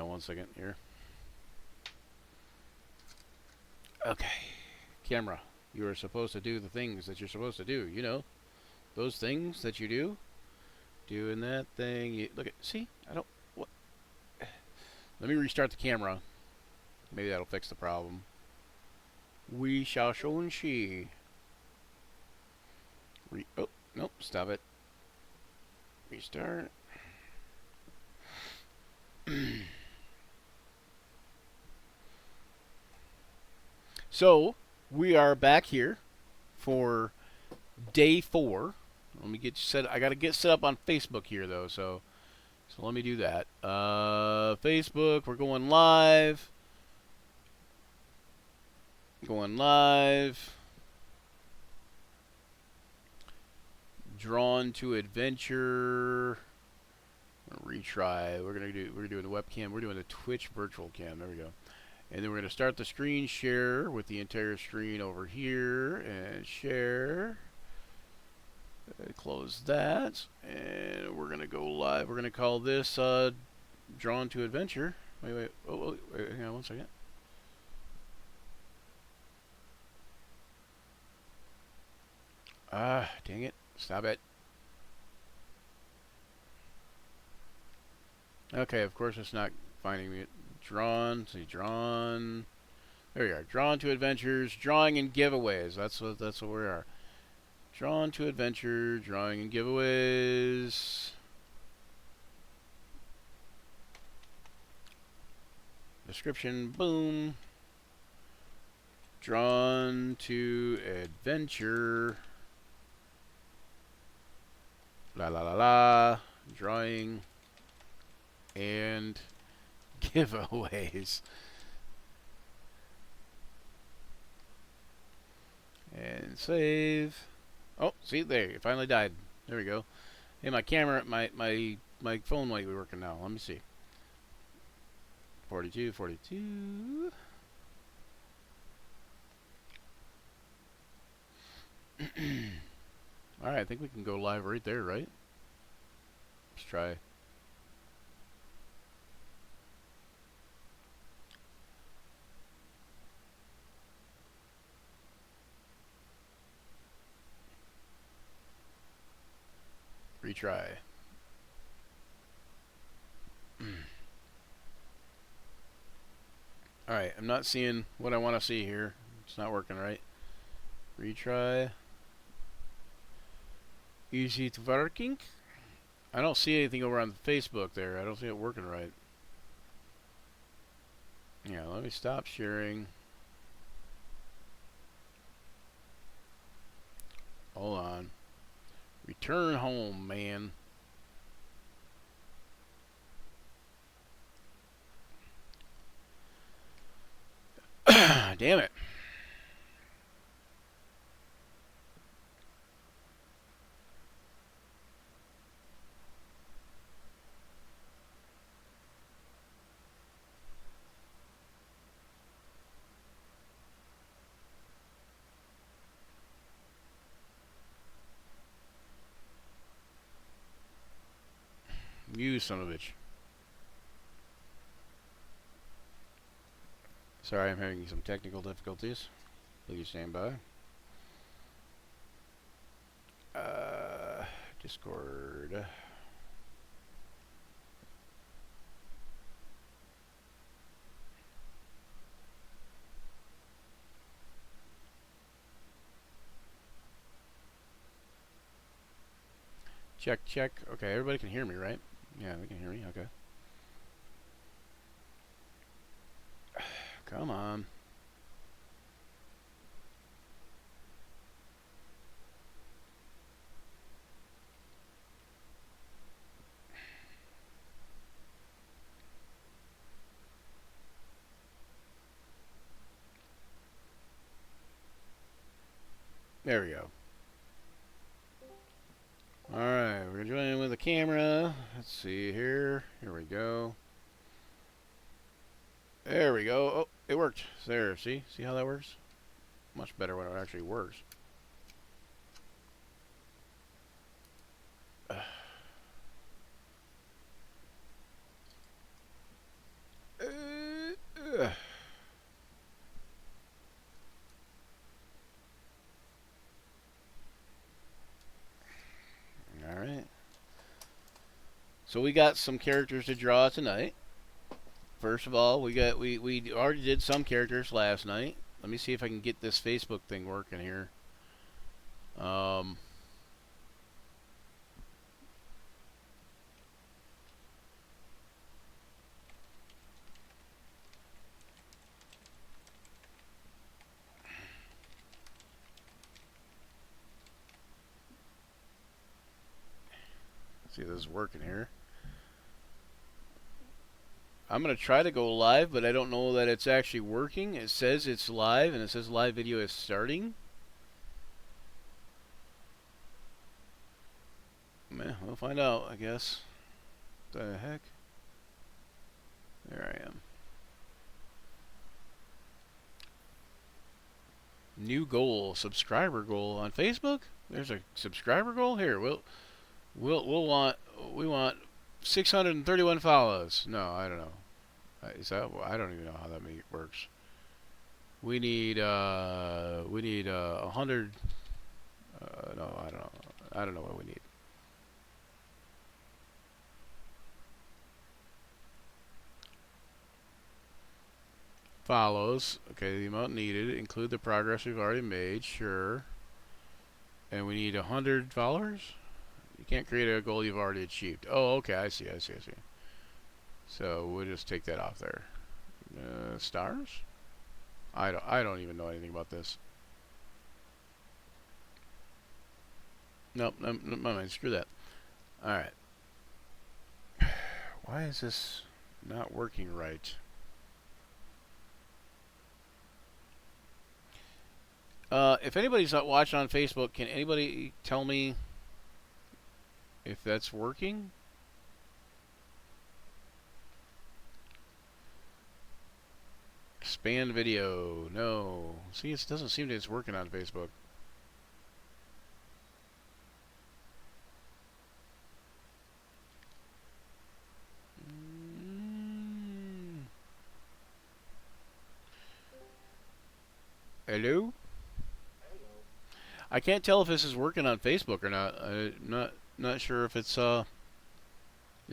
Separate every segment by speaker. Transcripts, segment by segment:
Speaker 1: on one second here. Okay. Camera. You are supposed to do the things that you're supposed to do. You know, those things that you do. Doing that thing. You, look at. See? I don't. What? Let me restart the camera. Maybe that'll fix the problem. We shall show and see. Oh, nope. Stop it. Restart. So, we are back here for day 4. Let me get set. I gotta get set up on Facebook here though, so let me do that. Facebook, we're going live. Going live. Drawn to Adventure. Retry. We're doing the webcam. We're doing the Twitch virtual cam. There we go. And then we're going to start the screen share with the entire screen over here and share. Close that, and we're going to go live. We're going to call this Drawn to Adventure. Wait. Oh, wait, hang on one second. Ah, dang it. Stop it. Okay, of course it's not finding me. Drawn. There we are. Drawn to Adventures, drawing and giveaways. That's what we are. Drawn to Adventure, drawing and giveaways. Description, boom. Drawn to Adventure. La la la la. Drawing and giveaways. And save. Oh, see, there, it finally died. There we go. Hey, my camera, my phone might be working now. Let me see. 42. Alright, I think we can go live right there, right? Let's try. Retry. Alright, I'm not seeing what I want to see here. It's not working right. Retry. Is it working? I don't see anything over on Facebook there. I don't see it working right. Yeah, let me stop sharing. Hold on. Return home, man. Damn it. You son of a bitch. Sorry, I'm having some technical difficulties. Please stand by. Discord. Check. Okay, everybody can hear me, right? Yeah, they can hear me. Okay. Come on. There we go. Alright, we're joining with the camera. Let's see here. Here we go. There we go. Oh, it worked. There, see? See how that works? Much better when it actually works. So we got some characters to draw tonight. First of all, we already did some characters last night. Let me see if I can get this Facebook thing working here. Um, see if this is working here. I'm going to try to go live, but I don't know that it's actually working. It says it's live, and it says live video is starting. Man, we'll find out, I guess. What the heck? There I am. New goal, subscriber goal on Facebook. There's a subscriber goal here. We want 631 follows. No, I don't know. Is that? I don't even know how that works. We need 100. No, I don't know. I don't know what we need. Follows. Okay, the amount needed. Include the progress we've already made. Sure. And we need 100 followers. You can't create a goal you've already achieved. Oh, okay. I see. So we'll just take that off there. Stars? I don't even know anything about this. Nope, never mind. Screw that. All right. Why is this not working right? If anybody's not watching on Facebook, can anybody tell me if that's working? Expand video. No. See, it doesn't seem that it's working on Facebook. Hello? I can't tell if this is working on Facebook or not. I'm not sure if it's it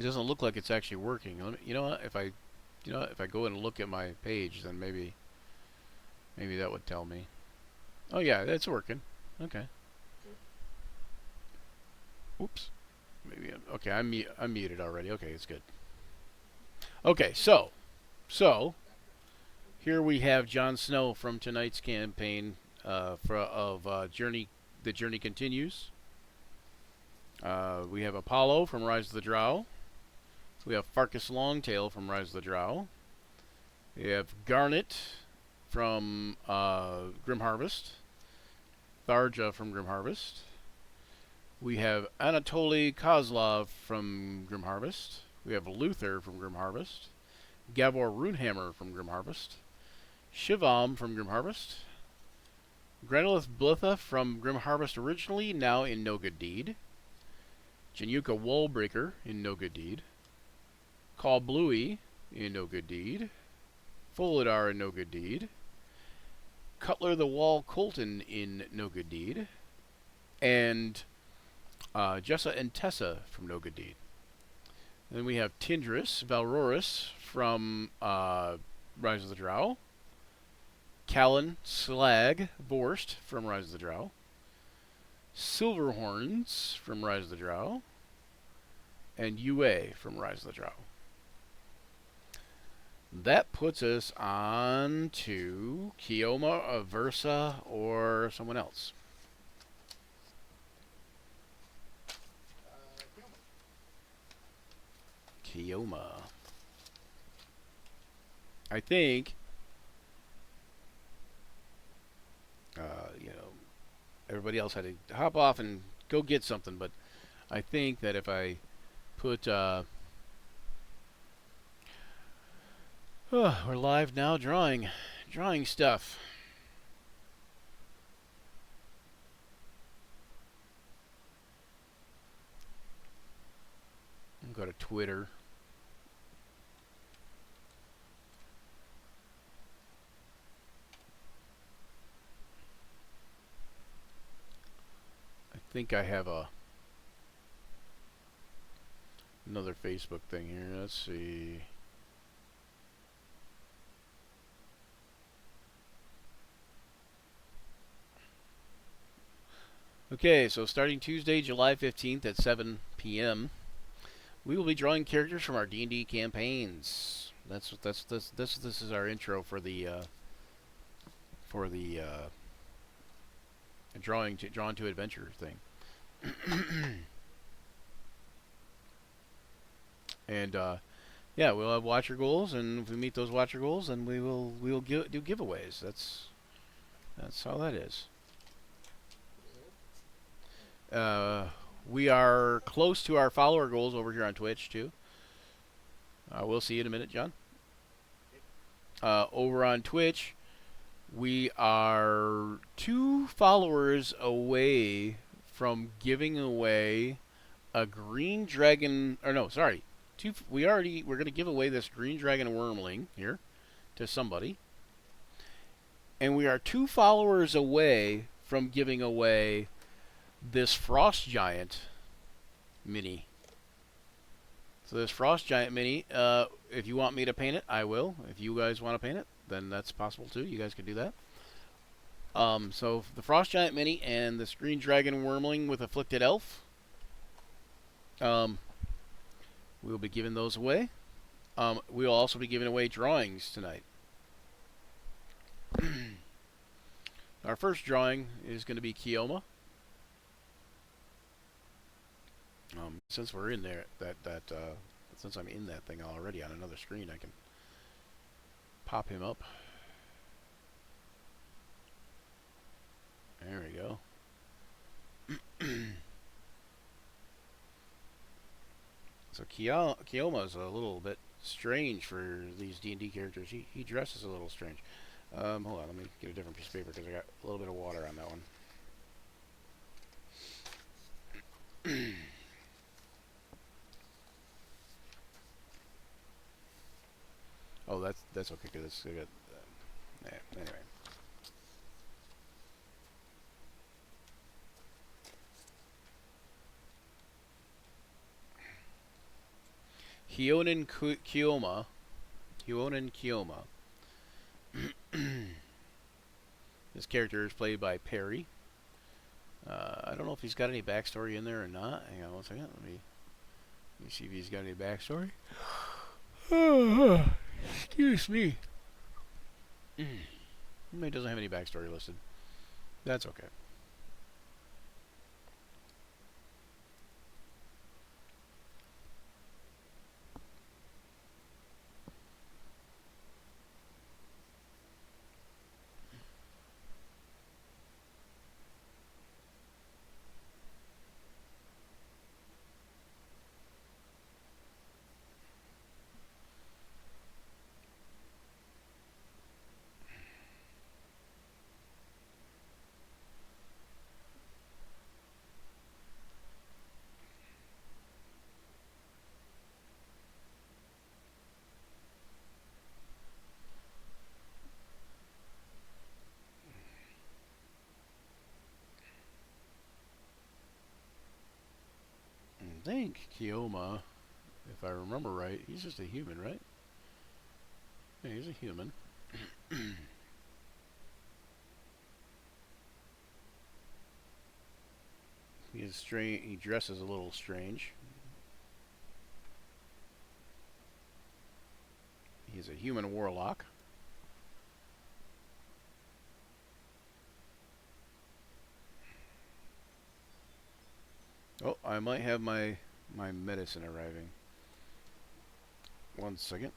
Speaker 1: doesn't look like it's actually working. You know what? If I go and look at my page, then maybe that would tell me. Oh yeah, that's working. Okay. Oops. Maybe okay. I'm muted already. Okay, it's good. Okay, so here we have Jon Snow from tonight's campaign Journey. The Journey Continues. We have Apollo from Rise of the Drow. We have Farkas Longtail from Rise of the Drow. We have Garnet from Grim Harvest. Tharja from Grim Harvest. We have Anatoly Kozlov from Grim Harvest. We have Luther from Grim Harvest. Gavor Runehammer from Grim Harvest. Shivam from Grim Harvest. Granolith Blitha from Grim Harvest originally, now in No Good Deed. Januka Wallbreaker in No Good Deed. Call Bluey in No Good Deed. Folidar in No Good Deed. Cutler the Wall Colton in No Good Deed. And Jessa and Tessa from No Good Deed. Then we have Tindris Valroris from Rise of the Drow. Callan Slag Vorst from Rise of the Drow. Silverhorns from Rise of the Drow. And Yue from Rise of the Drow. That puts us on to Kioma, Versa, or someone else. Kioma. I think, everybody else had to hop off and go get something, but I think that if I put, we're live now drawing stuff. I'll go to Twitter. I think I have a another Facebook thing here. Let's see. Okay, so starting Tuesday, July 15th at 7 p.m., we will be drawing characters from our D&D campaigns. This is our intro for the drawn to adventure thing. And yeah, we'll have watcher goals, and if we meet those watcher goals, then we will do giveaways. That's how that is. We are close to our follower goals over here on Twitch too. We'll see you in a minute, John. Over on Twitch, we are 2 followers away from giving away a green dragon. Or no, sorry, we're going to give away this green dragon wormling here to somebody, and we are 2 followers away from giving away this frost giant mini. So this frost giant mini, if you want me to paint it, I will. If you guys want to paint it, then that's possible too. You guys can do that. So the frost giant mini and this green dragon wormling with afflicted elf, we'll be giving those away. We'll also be giving away drawings tonight. Our first drawing is going to be Kioma. Since we're in there, since I'm in that thing already on another screen, I can pop him up. There we go. So Kioma is a little bit strange for these D&D characters. He dresses a little strange. Hold on, let me get a different piece of paper because I got a little bit of water on that one. Oh, that's okay because I got yeah, anyway. Hyonin Kioma. This character is played by Perry. I don't know if he's got any backstory in there or not. Hang on one second. Let me see if he's got any backstory. Excuse me. He doesn't have any backstory listed. That's okay. I think Kioma, if I remember right, he's just a human, right? Yeah, he's a human. He is strange. He dresses a little strange. He's a human warlock. Oh, I might have my medicine arriving. One second.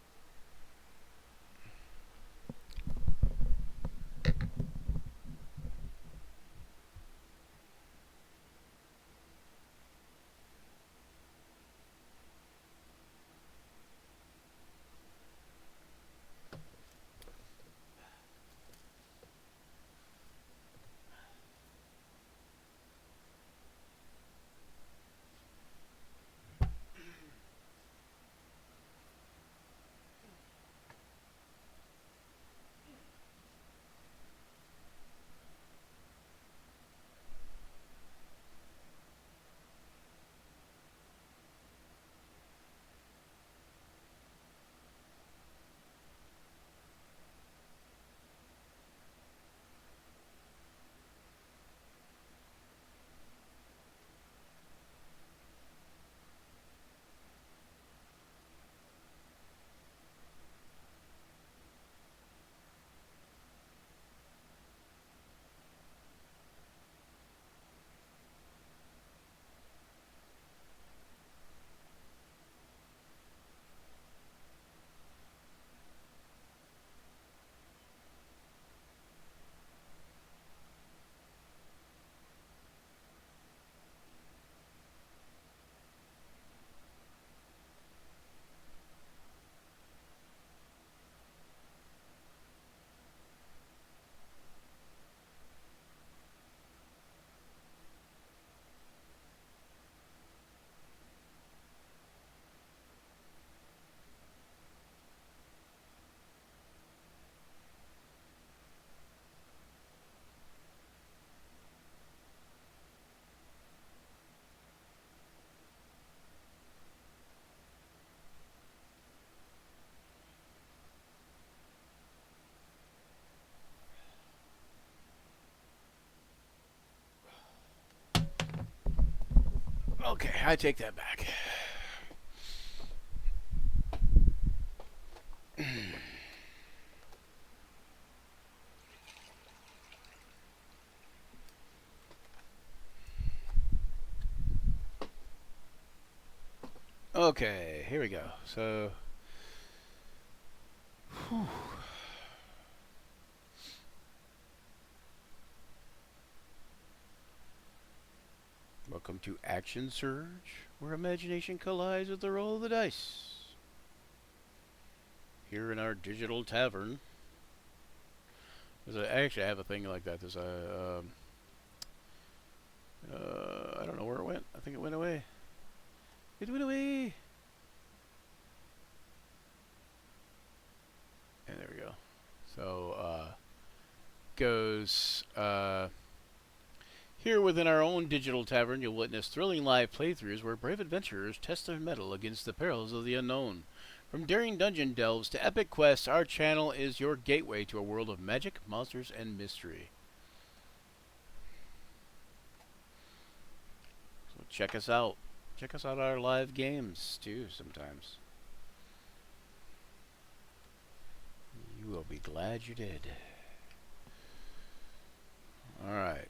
Speaker 1: Okay, I take that back. Okay, here we go. So, whew. Welcome to Action Surge, where imagination collides with the roll of the dice. Here in our digital tavern, actually I have a thing like that. There's a, I don't know where it went. I think it went away. It went away. And there we go. So, goes, here within our own digital tavern, you'll witness thrilling live playthroughs where brave adventurers test their mettle against the perils of the unknown. From daring dungeon delves to epic quests, our channel is your gateway to a world of magic, monsters, and mystery. So check us out. Check us out our live games, too, sometimes. You will be glad you did. Alright.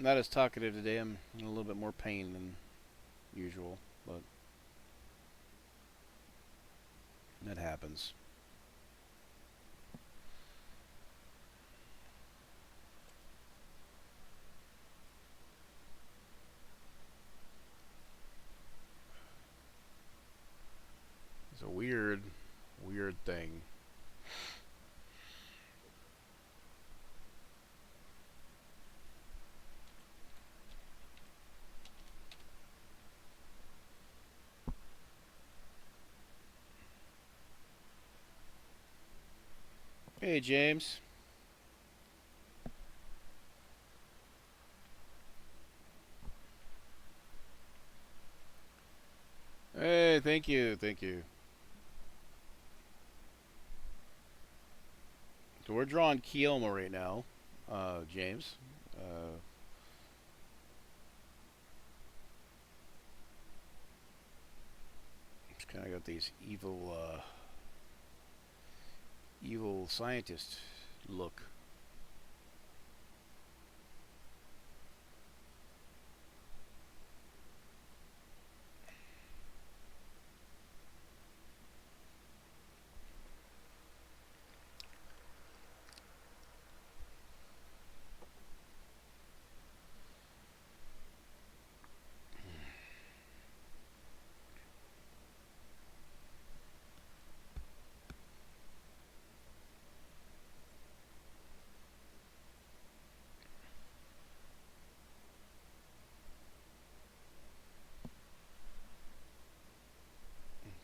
Speaker 1: Not as talkative today. I'm in a little bit more pain than usual, but that happens. It's a weird, weird thing. Hey, James. Hey, thank you, thank you. So we're drawing Kielma right now, James. It's kind of got these evil scientist look.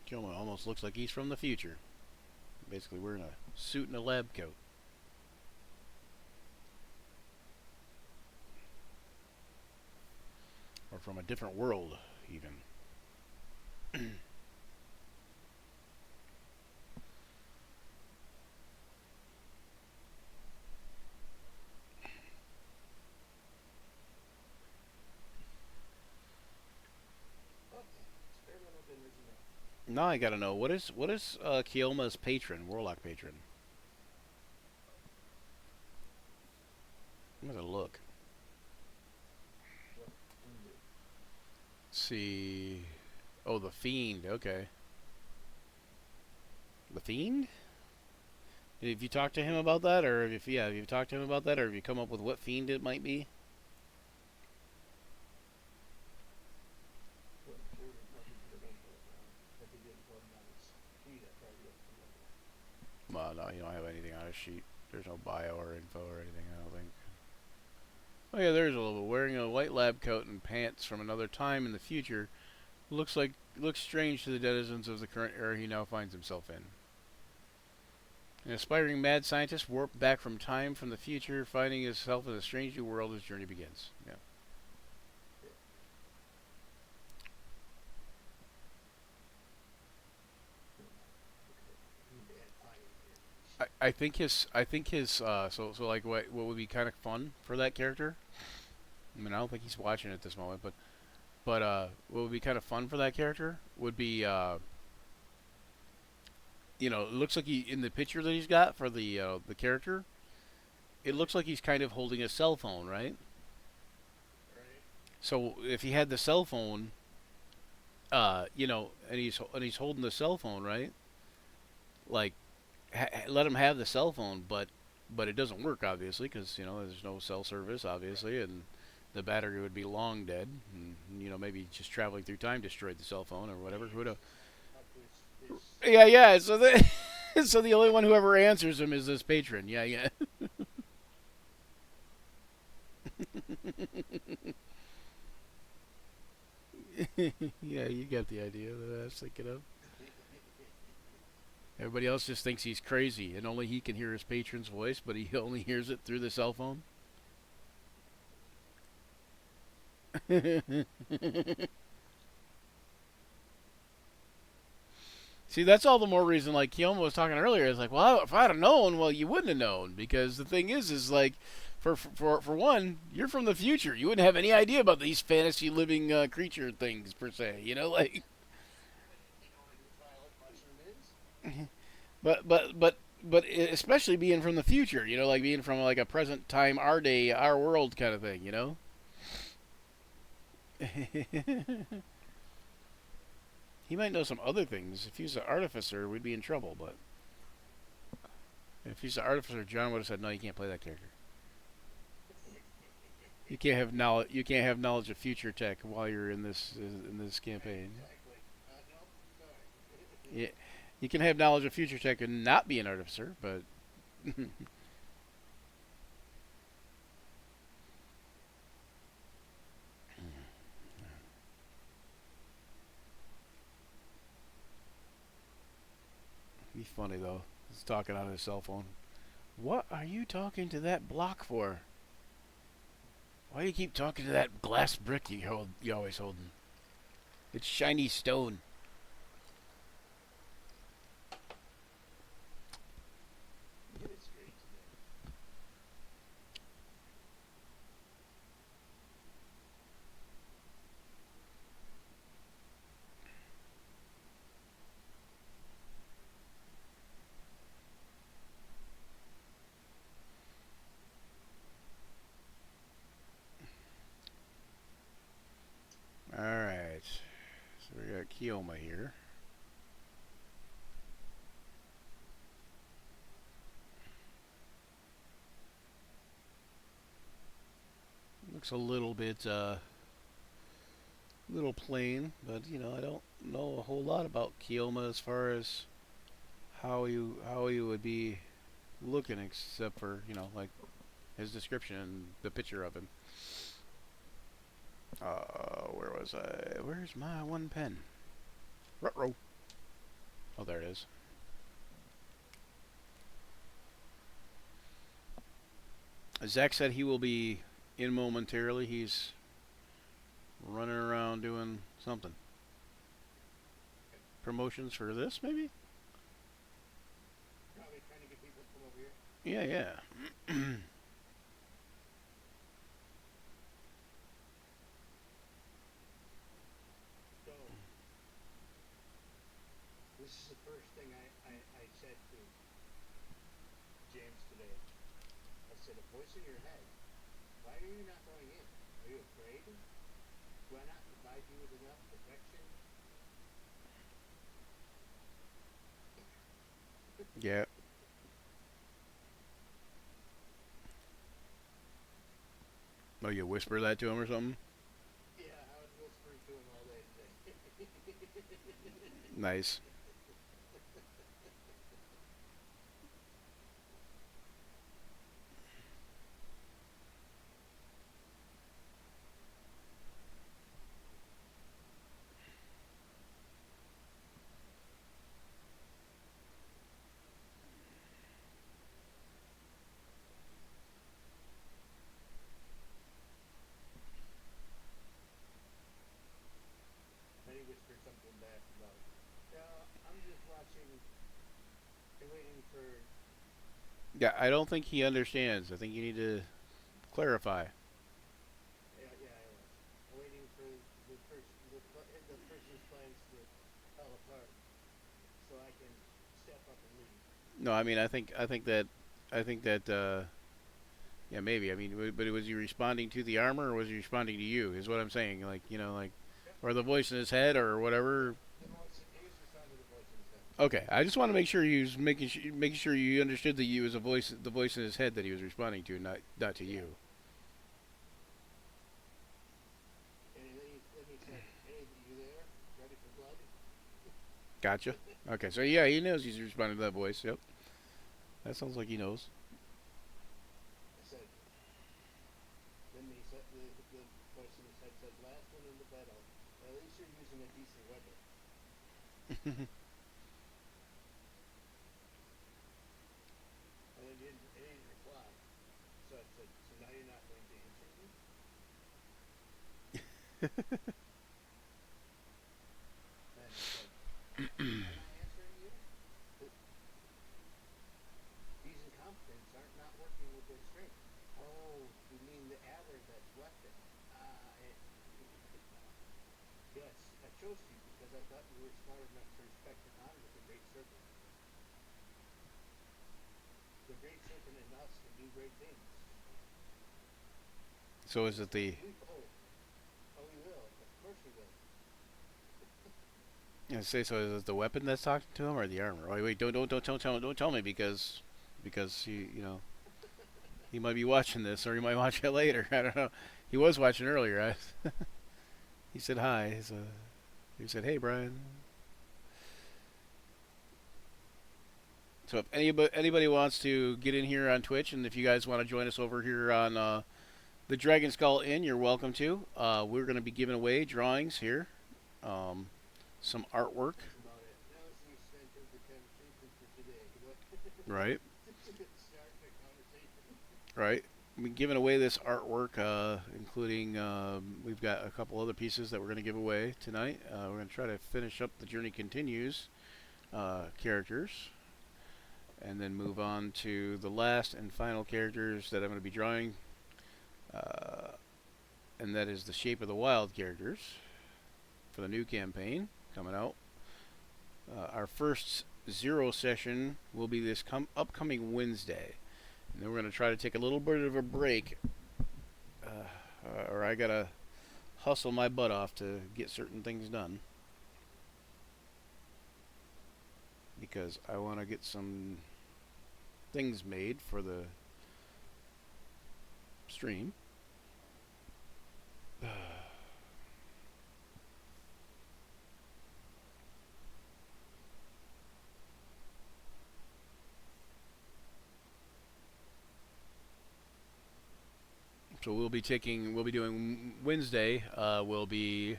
Speaker 1: Kielma almost looks like he's from the future. Basically wearing a suit and a lab coat. Or from a different world, even. Now I gotta know what is Keoma's patron, warlock patron. I'm gonna look. Let's see. Oh, the fiend. Okay, the fiend. Have you talked to him about that, or if yeah, have you talked to him about that, or have you come up with what fiend it might be? Well, no, you don't have anything on his sheet. There's no bio or info or anything. I don't think. Oh yeah, there's a little bit. Wearing a white lab coat and pants from another time in the future, looks strange to the denizens of the current era he now finds himself in. An aspiring mad scientist warped back from time from the future, finding himself in a strange new world. His journey begins. Yeah. I think his so like what would be kind of fun for that character. I mean, I don't think he's watching at this moment, but what would be kind of fun for that character would be it looks like he in the picture that he's got for the character. It looks like he's kind of holding a cell phone, right? So if he had the cell phone, and he's holding the cell phone, right? Like, let him have the cell phone, but it doesn't work obviously because there's no cell service obviously, and the battery would be long dead, and maybe just traveling through time destroyed the cell phone or whatever. Who would Yeah, yeah. So the only one who ever answers him is this patron. Yeah, yeah. Yeah, you get the idea that I was thinking of. Everybody else just thinks he's crazy, and only he can hear his patron's voice, but he only hears it through the cell phone. See, that's all the more reason. Like Kiyoma was talking earlier, is like, well, if I'd have known, well, you wouldn't have known because the thing is like, for one, you're from the future. You wouldn't have any idea about these fantasy living creature things per se. Like, but especially being from the future. Like being from like a present time, our day, our world kind of thing. He might know some other things. If he's an artificer, we'd be in trouble. But if he's an artificer, John would have said, "No, you can't play that character. You can't have knowledge. You can't have knowledge of future tech while you're in this campaign. Yeah, you can have knowledge of future tech and not be an artificer, but he's funny though. He's talking on his cell phone. What are you talking to that block for? Why do you keep talking to that glass brick you always holding? It's shiny stone. All right. So we got Keoma here. Looks a little plain, but I don't know a whole lot about Keoma as far as how he would be looking, except for like his description and the picture of him. Where was I? Where's my one pen? Ruh-roh. Oh, there it is. Zach said he will be in momentarily. He's running around doing something. Promotions for this, maybe? Yeah, yeah.
Speaker 2: This is the first thing I said to James today. I said, a voice in your head. Why are you not going in? Are you afraid? Do I not provide you with enough protection?
Speaker 1: Yeah. Oh, you whisper that to him or something?
Speaker 2: Yeah, I was whispering to him all day today.
Speaker 1: Nice.
Speaker 2: Then he whispered something back about, yeah, I'm just watching and waiting for.
Speaker 1: Yeah, I don't think he understands. I think you need to clarify.
Speaker 2: Yeah, yeah, I was waiting for the person's plans to fall apart so I can step up and lead.
Speaker 1: No, I mean, I think that, yeah, maybe. I mean, but was he responding to the armor or was he responding to you? Is what I'm saying. Like, like,
Speaker 2: Yep.
Speaker 1: or the voice in his head or
Speaker 2: Yep.
Speaker 1: whatever.
Speaker 2: The voice. He was responding to the voice in his head.
Speaker 1: Okay, I just want to make sure he was making sure you understood that you was the voice in his head that he was responding to, not to
Speaker 2: Yeah.
Speaker 1: you.
Speaker 2: And then he said, "Hey, you there? Ready for blood?"
Speaker 1: Gotcha. Okay, so yeah, he knows he's responding to that voice. Yep, that sounds like he knows.
Speaker 2: I said. Then he said the voice in his head said, "Last one in the battle. At least you're using a decent weapon." And then he didn't reply. So I said, "So now you're not going to answer me?" And I said, "Am I not answering you? These incompetents aren't not working with their strength." Oh, you mean the adder that's weapon? Yes, I chose you because I thought you were smart enough to respect and honor the great serpent. The great serpent and us can do great things.
Speaker 1: So is it
Speaker 2: Oh,
Speaker 1: the?
Speaker 2: we will. Of course we will.
Speaker 1: I say so. Is it the weapon that's talking to him or the armor? Oh wait, don't tell me because he might be watching this or he might watch it later. I don't know. He was watching earlier. He said hi. He said, "Hey, Brian." So if anybody wants to get in here on Twitch, and if you guys want to join us over here on the Dragon Skull Inn, you're welcome to. We're going to be giving away drawings here, um, some artwork,
Speaker 2: That's about it. That was the extent of the conversation for today. What?
Speaker 1: right?
Speaker 2: Start the conversation.
Speaker 1: Right. We're giving away this artwork, including we've got a couple other pieces that we're going to give away tonight. We're going to try to finish up the Journey Continues characters, and then move on to the last and final characters that I'm going to be drawing, uh, and that is the Shape of the Wild characters for the new campaign coming out. Our first zero session will be this upcoming Wednesday, and then we're going to try to take a little bit of a break, or I gotta hustle my butt off to get certain things done because I want to get some things made for the stream. So we'll be doing Wednesday. Will be.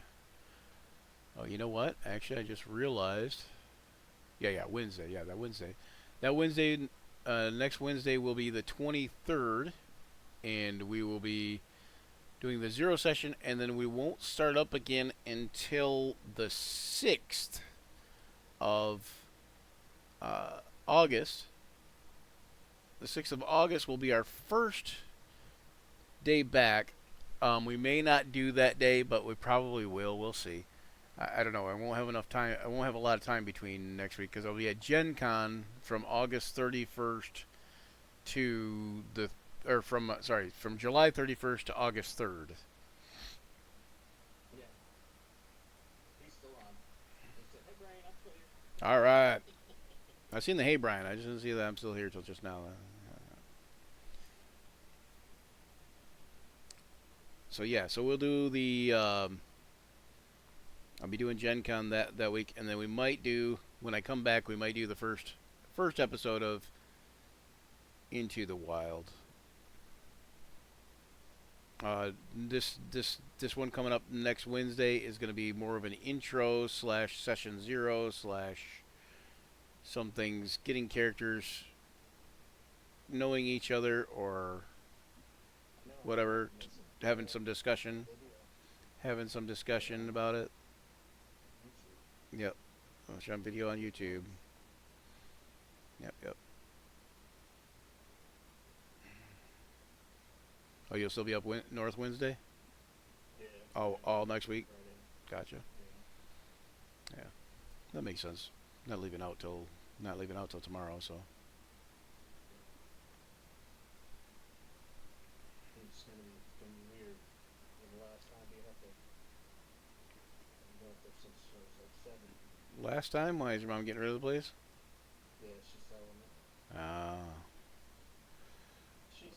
Speaker 1: Oh, you know what? Actually, I just realized. Yeah, Wednesday. Yeah, that Wednesday. That Wednesday, next Wednesday will be the 23rd, and we will be doing the zero session, and then we won't start up again until the 6th of August. The 6th of August will be our first day back. We may not do that day, but we probably will. We'll see. I don't know. I won't have enough time. I won't have a lot of time between next week because I'll be at Gen Con from August 31st to the or from sorry from July 31st to August 3rd.
Speaker 2: Yeah, he's still on. He said, "Hey Brian, I'm still here."
Speaker 1: All right. I've seen the Hey Brian. I just didn't see that I'm still here till just now. So yeah, so we'll do the. I'll be doing Gen Con that week, and then we might do when I come back. We might do the first episode of Into the Wild. This one coming up next Wednesday is going to be more of an intro slash session zero slash some things getting characters knowing each other or
Speaker 2: I know.
Speaker 1: whatever,
Speaker 2: Listen,
Speaker 1: having some discussion,
Speaker 2: video,
Speaker 1: about it.
Speaker 2: YouTube.
Speaker 1: Yep, I'll show 'em video on YouTube. Yep. Oh, you'll still be up North Wednesday?
Speaker 2: Yeah.
Speaker 1: Oh, all next week.
Speaker 2: Friday.
Speaker 1: Gotcha.
Speaker 2: Yeah.
Speaker 1: Yeah, that makes sense. Not leaving out till tomorrow. So
Speaker 2: It's gonna be weird. The last time you have to go up there since it was like 7.
Speaker 1: last time, why is your mom getting rid of the place?
Speaker 2: Yeah, she's selling it.
Speaker 1: Ah,
Speaker 2: She's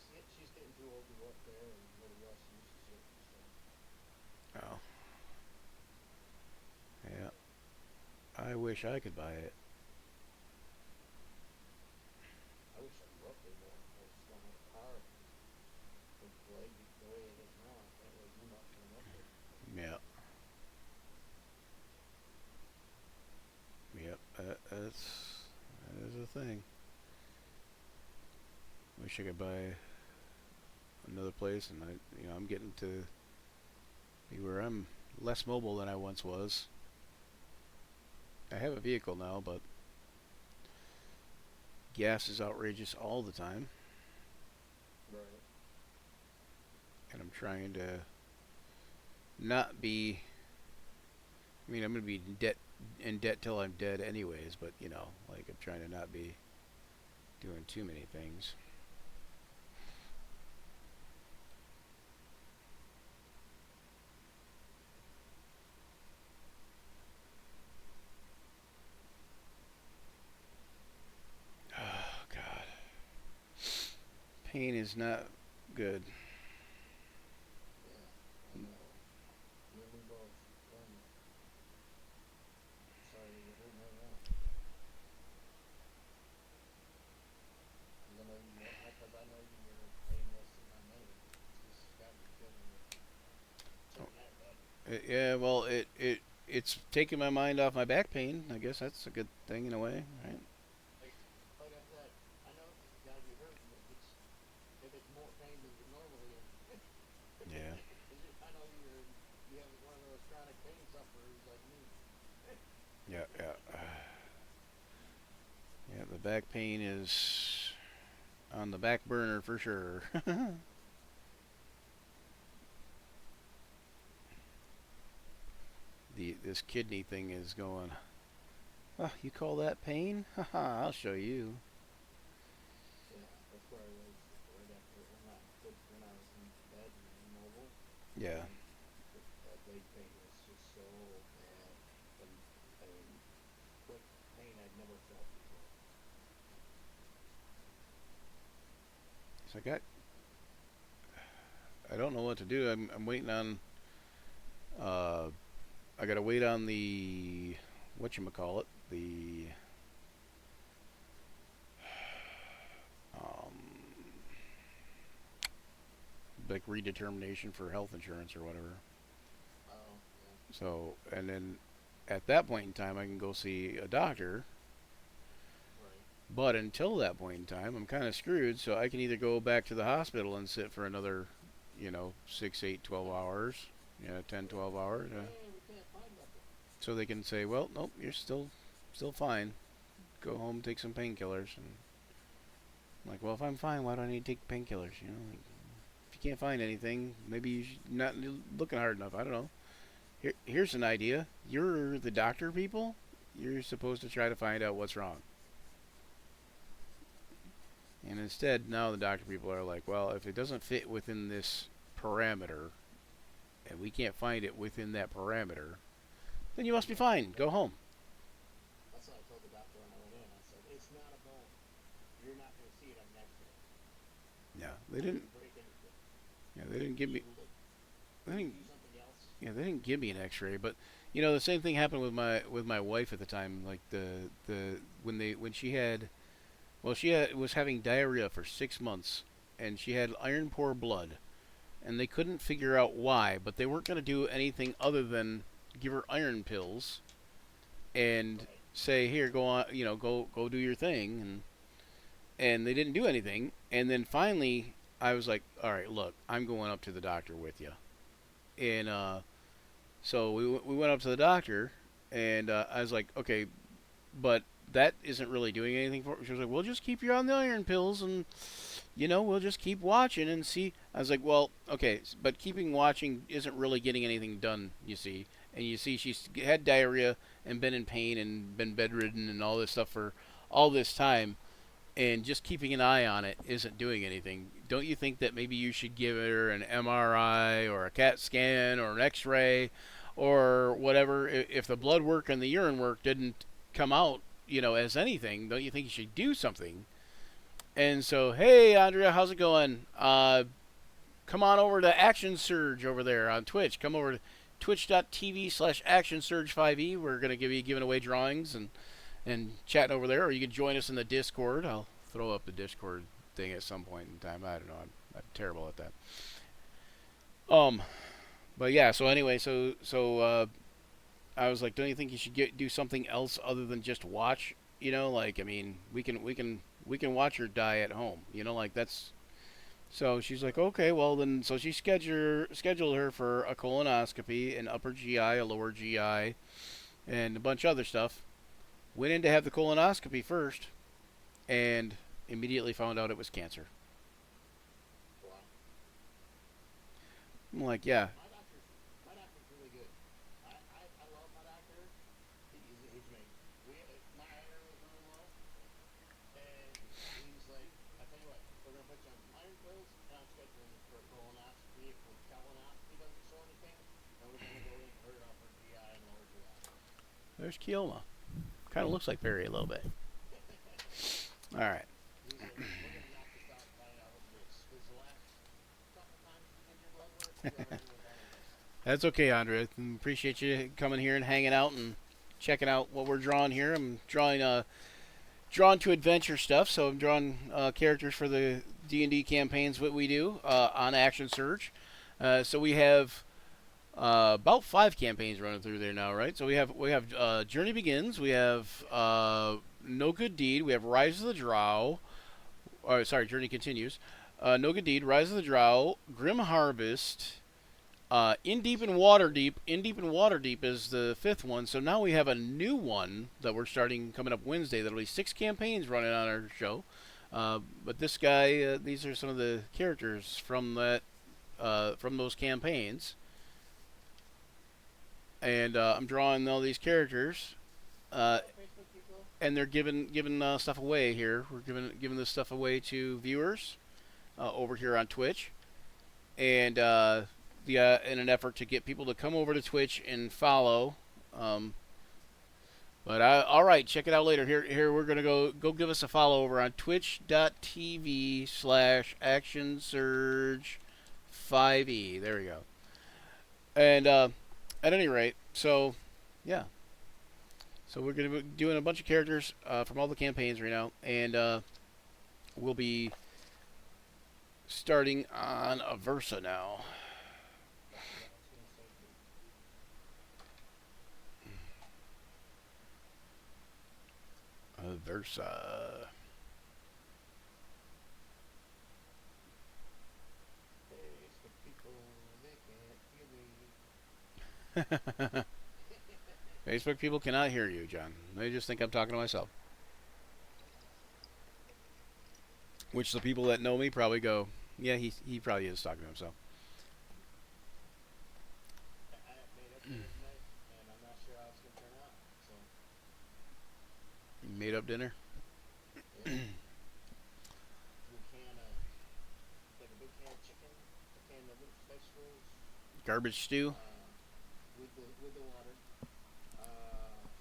Speaker 2: getting too old to go up there, and nobody else uses it. So
Speaker 1: oh, yeah. I wish I could buy it.
Speaker 2: I wish I grew up there more. I just don't have a car. With the way it is now, I can't really do much when I'm up there.
Speaker 1: Yeah. Yep. That is a thing. Wish I could buy another place, and I'm getting to be where I'm less mobile than I once was. I have a vehicle now, but gas is outrageous all the time,
Speaker 2: Right.
Speaker 1: and I'm trying to not be. I mean, I'm gonna be in debt till I'm dead, anyways. But like I'm trying to not be doing too many things. Oh God, pain is not good.
Speaker 2: Yeah. I know. You and me both. Sorry that you're hurting right now. 'Cause I know you know, because I know you were paying less than my money. This has got to be killing you. Something that bad.
Speaker 1: Yeah, well, it's taking my mind off my back pain. I guess that's a good thing in a way, right?
Speaker 2: Like I said, I know it's got to be hurting, but if it's more pain than you normally in.
Speaker 1: Yeah.
Speaker 2: I know you have one of those chronic pain sufferers like me.
Speaker 1: Yeah. Yeah, the back pain is on the back burner for sure. This kidney thing is going. Oh, you call that pain? Haha, I'll show you.
Speaker 2: Yeah, that's where I was right after when I was in bed and immobile.
Speaker 1: Yeah.
Speaker 2: And that leg pain was just so bad. And I mean, quick pain I'd never felt before.
Speaker 1: So I don't know what to do. I'm waiting on. I gotta wait on the whatchamacallit, the um, like redetermination for health insurance or whatever.
Speaker 2: Oh, yeah.
Speaker 1: So, and then at that point in time, I can go see a doctor.
Speaker 2: Right.
Speaker 1: But until that point in time, I'm kind of screwed. So I can either go back to the hospital and sit for another, 6, 8, 12 hours, 10, 12 hours.
Speaker 2: Man, we can't find nothing.
Speaker 1: So they can say, well, nope, you're still fine. Go home, take some painkillers. And I'm like, well, if I'm fine, why do I need to take painkillers? Like, if you can't find anything, maybe you're not looking hard enough. I don't know. Here's an idea. You're the doctor people. You're supposed to try to find out what's wrong. And instead, now the doctor people are like, well, if it doesn't fit within this parameter, and we can't find it within that parameter, then you must be fine. Go home.
Speaker 2: That's what I told the doctor when I went in. I said, it's not a bone. You're not going to see it on an X-ray.
Speaker 1: Yeah,
Speaker 2: I
Speaker 1: they didn't.
Speaker 2: didn't break anything.
Speaker 1: Yeah, they didn't give me.
Speaker 2: Healed it.
Speaker 1: They
Speaker 2: Did
Speaker 1: didn't.
Speaker 2: you do something else?
Speaker 1: Yeah, they didn't give me an X-ray, but you know the same thing happened with my wife at the time. Like when she had, well, was having diarrhea for 6 months, and she had iron poor blood, and they couldn't figure out why, but they weren't going to do anything other than give her iron pills and
Speaker 2: Right.
Speaker 1: say, here, go on, go do your thing, and they didn't do anything. And then finally, I was like, all right, look, I'm going up to the doctor with you, and so we went up to the doctor, and I was like, okay, but that isn't really doing anything for me. She was like, well, just keep you on the iron pills, and we'll just keep watching and see. I was like, well, okay, but keeping watching isn't really getting anything done, you see. And you see, she's had diarrhea and been in pain and been bedridden and all this stuff for all this time, and just keeping an eye on it isn't doing anything. Don't you think that maybe you should give her an MRI or a CAT scan or an X-ray or whatever? If the blood work and the urine work didn't come out, as anything, don't you think you should do something? And so, hey, Andrea, how's it going? Come on over to Action Surge over there on Twitch. Come over to twitch.tv/Action Surge 5e. We're going to be giving away drawings and chatting over there, or you can join us in the Discord. I'll throw up the Discord thing at some point in time. I don't know. I'm terrible at that. But yeah. So anyway, I was like, don't you think you should do something else other than just watch? Like, I mean, we can watch her die at home. Like that's. So she's like, okay, well then. So she scheduled her for a colonoscopy, an upper GI, a lower GI, and a bunch of other stuff. Went in to have the colonoscopy first, and immediately found out it was cancer.
Speaker 2: Wow.
Speaker 1: I'm like, yeah.
Speaker 2: My doctor's really good. I love my doctor. He's amazing. My iron was running low, and he's like, I tell you what, we're gonna put you on some iron pills, and I'm scheduling for a colonoscopy. If the colonoscopy doesn't show anything, then we're gonna go in and hurt off her GI and lower GI.
Speaker 1: There's Keoma. Kind of looks like Barry a little bit. All right.
Speaker 2: He's like, we're gonna knock this out and find out what it is. Because the last couple times you did your blood work, you already were down in this.
Speaker 1: That's okay, Andrea. Appreciate you coming here and hanging out and checking out what we're drawing here. I'm drawn to adventure stuff, so I'm drawing characters for the D&D campaigns that we do on Action Surge. So we have about 5 campaigns running through there now, right? So we have Journey Begins, we have No Good Deed, we have Rise of the Drow. Or sorry, Journey Continues. No Good Deed, Rise of the Drow, Grim Harvest, In Deep and Waterdeep. In Deep and Waterdeep is the 5th one. So now we have a new one that we're starting coming up Wednesday. That'll be 6 campaigns running on our show. But this guy, these are some of the characters from those campaigns. And I'm drawing all these characters,
Speaker 2: Facebook people,
Speaker 1: and they're giving stuff away here. We're giving this stuff away to viewers over here on Twitch, and in an effort to get people to come over to Twitch and follow. All right, check it out later. Here we're gonna go give us a follow over on twitch.tv/Action Surge 5e. There we go. And at any rate, so yeah. So we're going to be doing a bunch of characters from all the campaigns right now, and we'll be starting on Aversa now. Aversa.
Speaker 2: Facebook people, they can't hear me.
Speaker 1: Facebook people cannot hear you, John. They just think I'm talking to myself. Which the people that know me probably go, yeah, he probably is talking to himself.
Speaker 2: I made up
Speaker 1: Made up dinner.
Speaker 2: Yeah. Big can of, like a big can of chicken, a can of little vegetables,
Speaker 1: Garbage stew.
Speaker 2: with the water,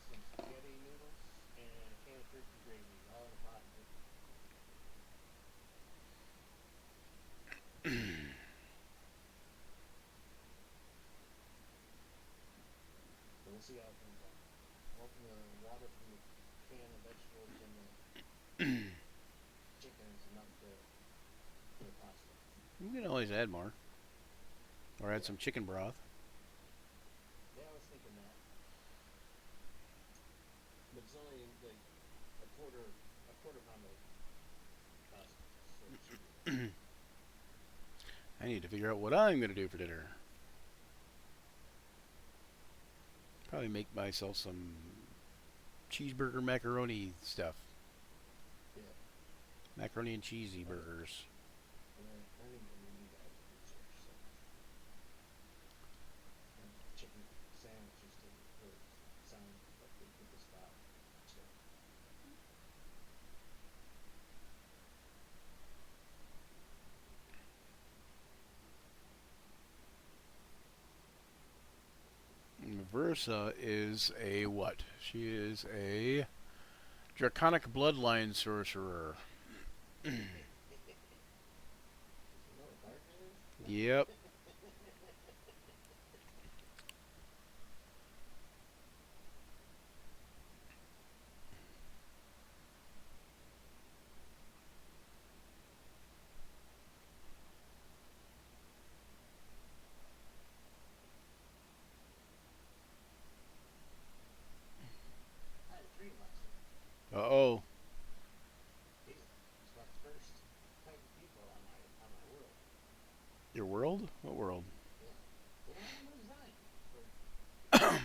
Speaker 2: some spaghetti noodles, and a can of turkey gravy, all in a pot. So we'll see how it comes out. Hoping the water from the can of vegetables and the chicken is enough for the pasta.
Speaker 1: You can always add more, or add
Speaker 2: Yeah,
Speaker 1: some chicken broth.
Speaker 2: yeah, I was thinking that, but it's only like a quarter pound of pasta, so it should be enough.
Speaker 1: I need to figure out what I'm gonna do for dinner. Probably make myself some cheeseburger macaroni stuff.
Speaker 2: Yeah,
Speaker 1: Macaroni and cheesy burgers.
Speaker 2: I think we need that for research. So and chicken sandwiches to really sound like they hit the spot. So
Speaker 1: Versa is a what? She is a draconic bloodline sorcerer.
Speaker 2: you know what dark is?
Speaker 1: Yep.
Speaker 2: I had a dream last night.
Speaker 1: Uh-oh.
Speaker 2: Jesus, it's my first type of people on my world.
Speaker 1: Your world? What world?
Speaker 2: Yeah, the one I'm gonna design for or whatever.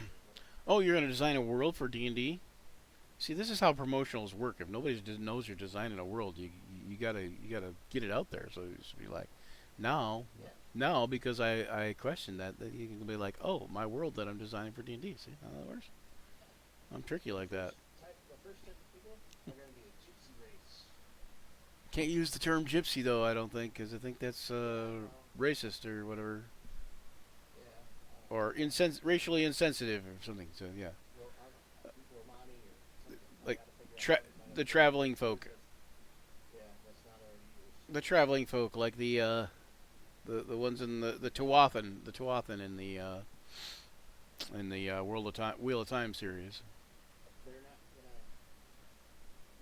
Speaker 1: Oh, you're gonna design a world for D&D? See, this is how promotionals work. If nobody knows you're designing a world, you gotta get it out there. So it should be like, now,
Speaker 2: Yeah,
Speaker 1: now because I questioned that you can be like, oh, my world that I'm designing for D&D. See how that works? I'm tricky like that.
Speaker 2: the first type of people are gonna be a gypsy race.
Speaker 1: Can't use the term gypsy though. I don't think, because I think that's
Speaker 2: Yeah, well,
Speaker 1: racist or whatever,
Speaker 2: yeah,
Speaker 1: or racially insensitive or something. So yeah,
Speaker 2: Romani or something. I
Speaker 1: like
Speaker 2: gotta figure out
Speaker 1: tra-
Speaker 2: what kind of
Speaker 1: the traveling
Speaker 2: word
Speaker 1: folk,
Speaker 2: that's not already used.
Speaker 1: the traveling folk, like the ones in the Tuathan in the World of Time Wheel of Time series.
Speaker 2: They're not gonna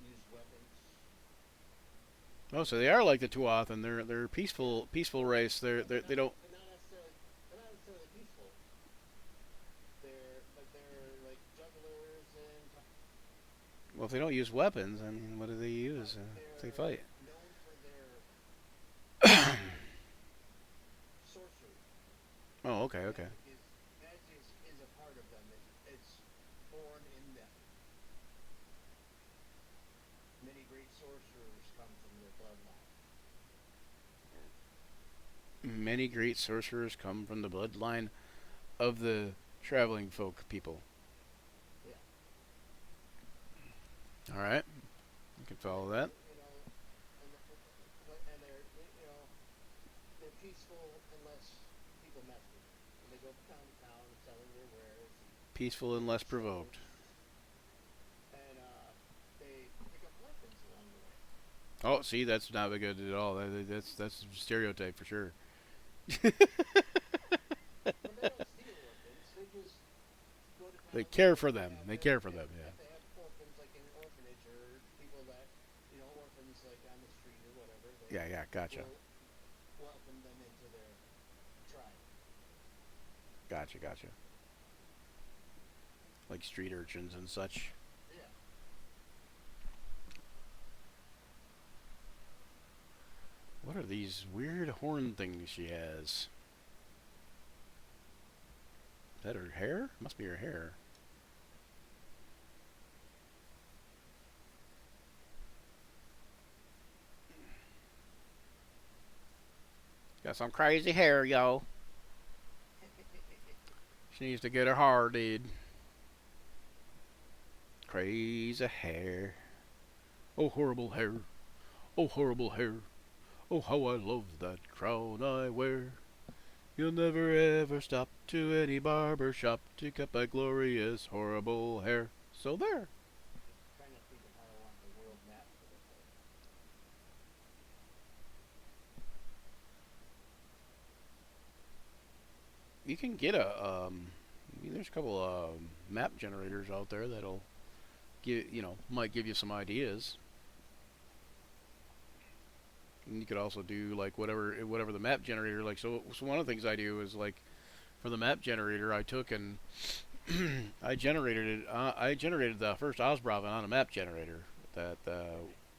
Speaker 2: use weapons.
Speaker 1: Oh, so they are like the Tuathan. They're peaceful race. They don't.
Speaker 2: They're not necessarily peaceful. They're like jugglers and
Speaker 1: Well, if they don't use weapons, I mean, what do they use if they
Speaker 2: they're
Speaker 1: fight?
Speaker 2: known for their sorcery.
Speaker 1: Oh, okay, okay.
Speaker 2: Magic is a part of them. It's born in them. Many great sorcerers come from their bloodline.
Speaker 1: Many great sorcerers come from the bloodline of the traveling folk people.
Speaker 2: Yeah.
Speaker 1: All right, I can follow that.
Speaker 2: You know, and they're peaceful unless people mess with them. And they go from town to town selling their wares
Speaker 1: Peaceful and less
Speaker 2: and
Speaker 1: provoked.
Speaker 2: they pick up weapons along the way.
Speaker 1: Oh, see, that's not good at all. That's a stereotype for sure.
Speaker 2: But they don't steal weapons. They just go to
Speaker 1: They
Speaker 2: towns
Speaker 1: care for them. They care for them.
Speaker 2: if they have orphans like in an orphanage or people that orphans like on the street or whatever. They
Speaker 1: Yeah, yeah, gotcha,
Speaker 2: will welcome them into their tribe.
Speaker 1: gotcha. Like street urchins and such.
Speaker 2: Yeah.
Speaker 1: What are these weird horn things she has? Is that her hair? Must be her hair. Got some crazy hair, yo. She needs to get her hair did. crazy hair. Oh, horrible hair. Oh, horrible hair. Oh, how I love that crown I wear. You'll never ever stop to any barber shop to cut my glorious, horrible hair. So there.
Speaker 2: Trying to think of how I want the world map to look like.
Speaker 1: You can get a I mean, there's a couple map generators out there that'll might give you some ideas. And you could also do like whatever the map generator like. So one of the things I do is like for the map generator, I took and I generated it. I generated the first Osbraven on a map generator. That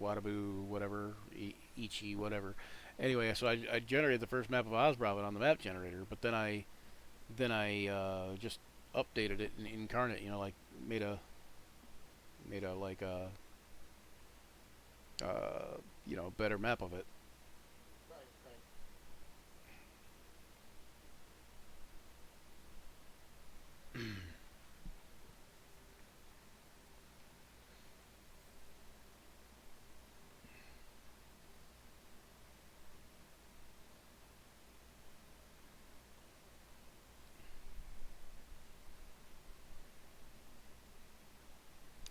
Speaker 1: Wadabu whatever Ichi whatever. Anyway, so I generated the first map of Osbraven on the map generator, but then I just updated it in Incarnate. You know, like made a like a better map of it.
Speaker 2: Right, right.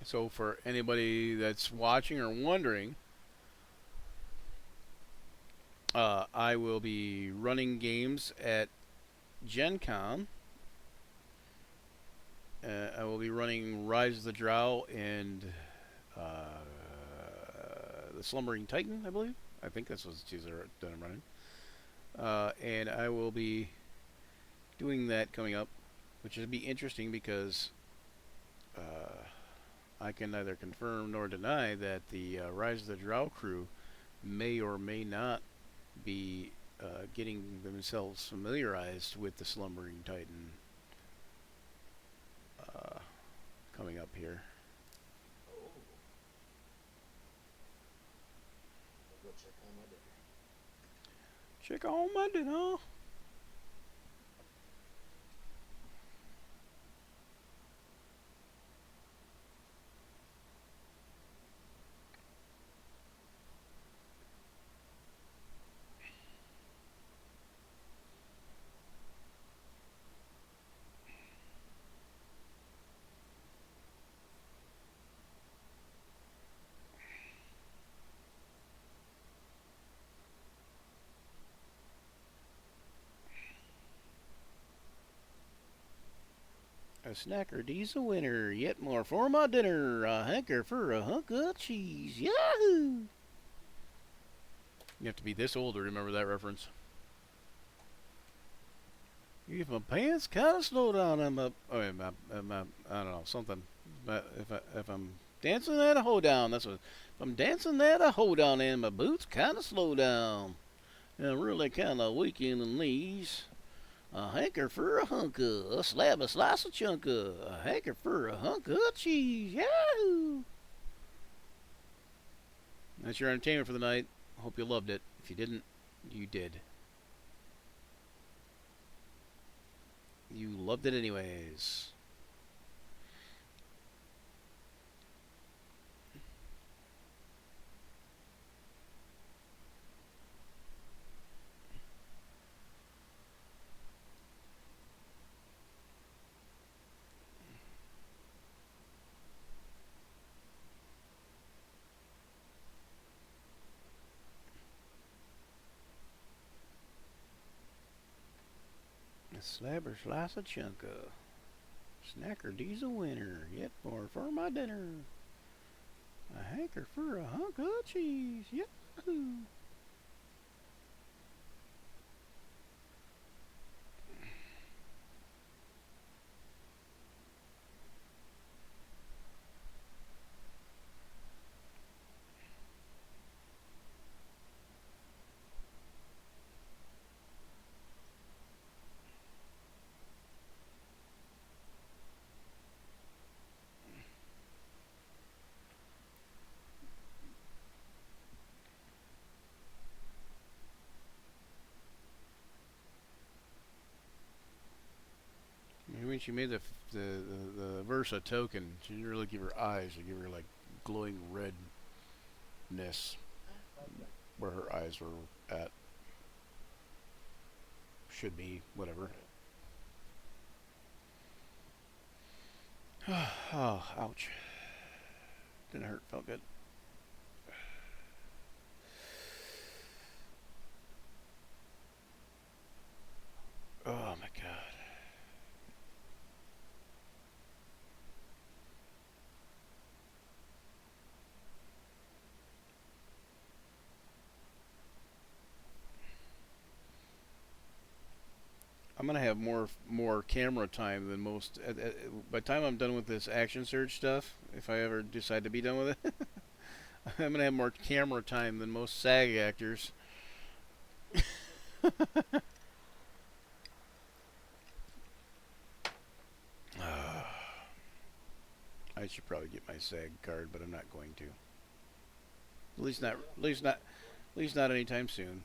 Speaker 1: So for anybody that's watching or wondering, I will be running games at Gen Con. I will be running Rise of the Drow and the Slumbering Titan, I believe. I think that's what that I'm running. And I will be doing that coming up, which will be interesting because I can neither confirm nor deny that the Rise of the Drow crew may or may not be getting themselves familiarized with the Slumbering Titan coming up here.
Speaker 2: Oh. I'll go check on my dinner.
Speaker 1: Check on my dinner. A snacker D's a winner. Yet more for my dinner. A hanker for a hunk of cheese. Yahoo! You have to be this old to remember that reference. If my pants kind of slow down, I don't know, something. But if I'm dancing at a hoedown, that's what. If I'm dancing at a hoedown and my boots kind of slow down, and I'm really kind of weak in the knees, a hanker for a hunk of, a slab, a slice of chunk of, a hanker for a hunk of cheese. Yahoo! That's your entertainment for the night. Hope you loved it. If you didn't, you did. You loved it anyways. A slab or slice of chunk of. Snacker D's a winner. Yet more for my dinner. A hanker for a hunk of cheese. Yahoo! she made the Versa token. She didn't really give her eyes. She gave her like glowing redness
Speaker 2: Okay.
Speaker 1: where her eyes were at. Should be whatever. Oh, ouch! Didn't hurt. Felt good. Oh my god. I'm gonna have more camera time than most. By the time I'm done with this action surge stuff, if I ever decide to be done with it, I'm gonna have more camera time than most SAG actors. I should probably get my SAG card, but I'm not going to. At least not. At least not. At least not anytime soon.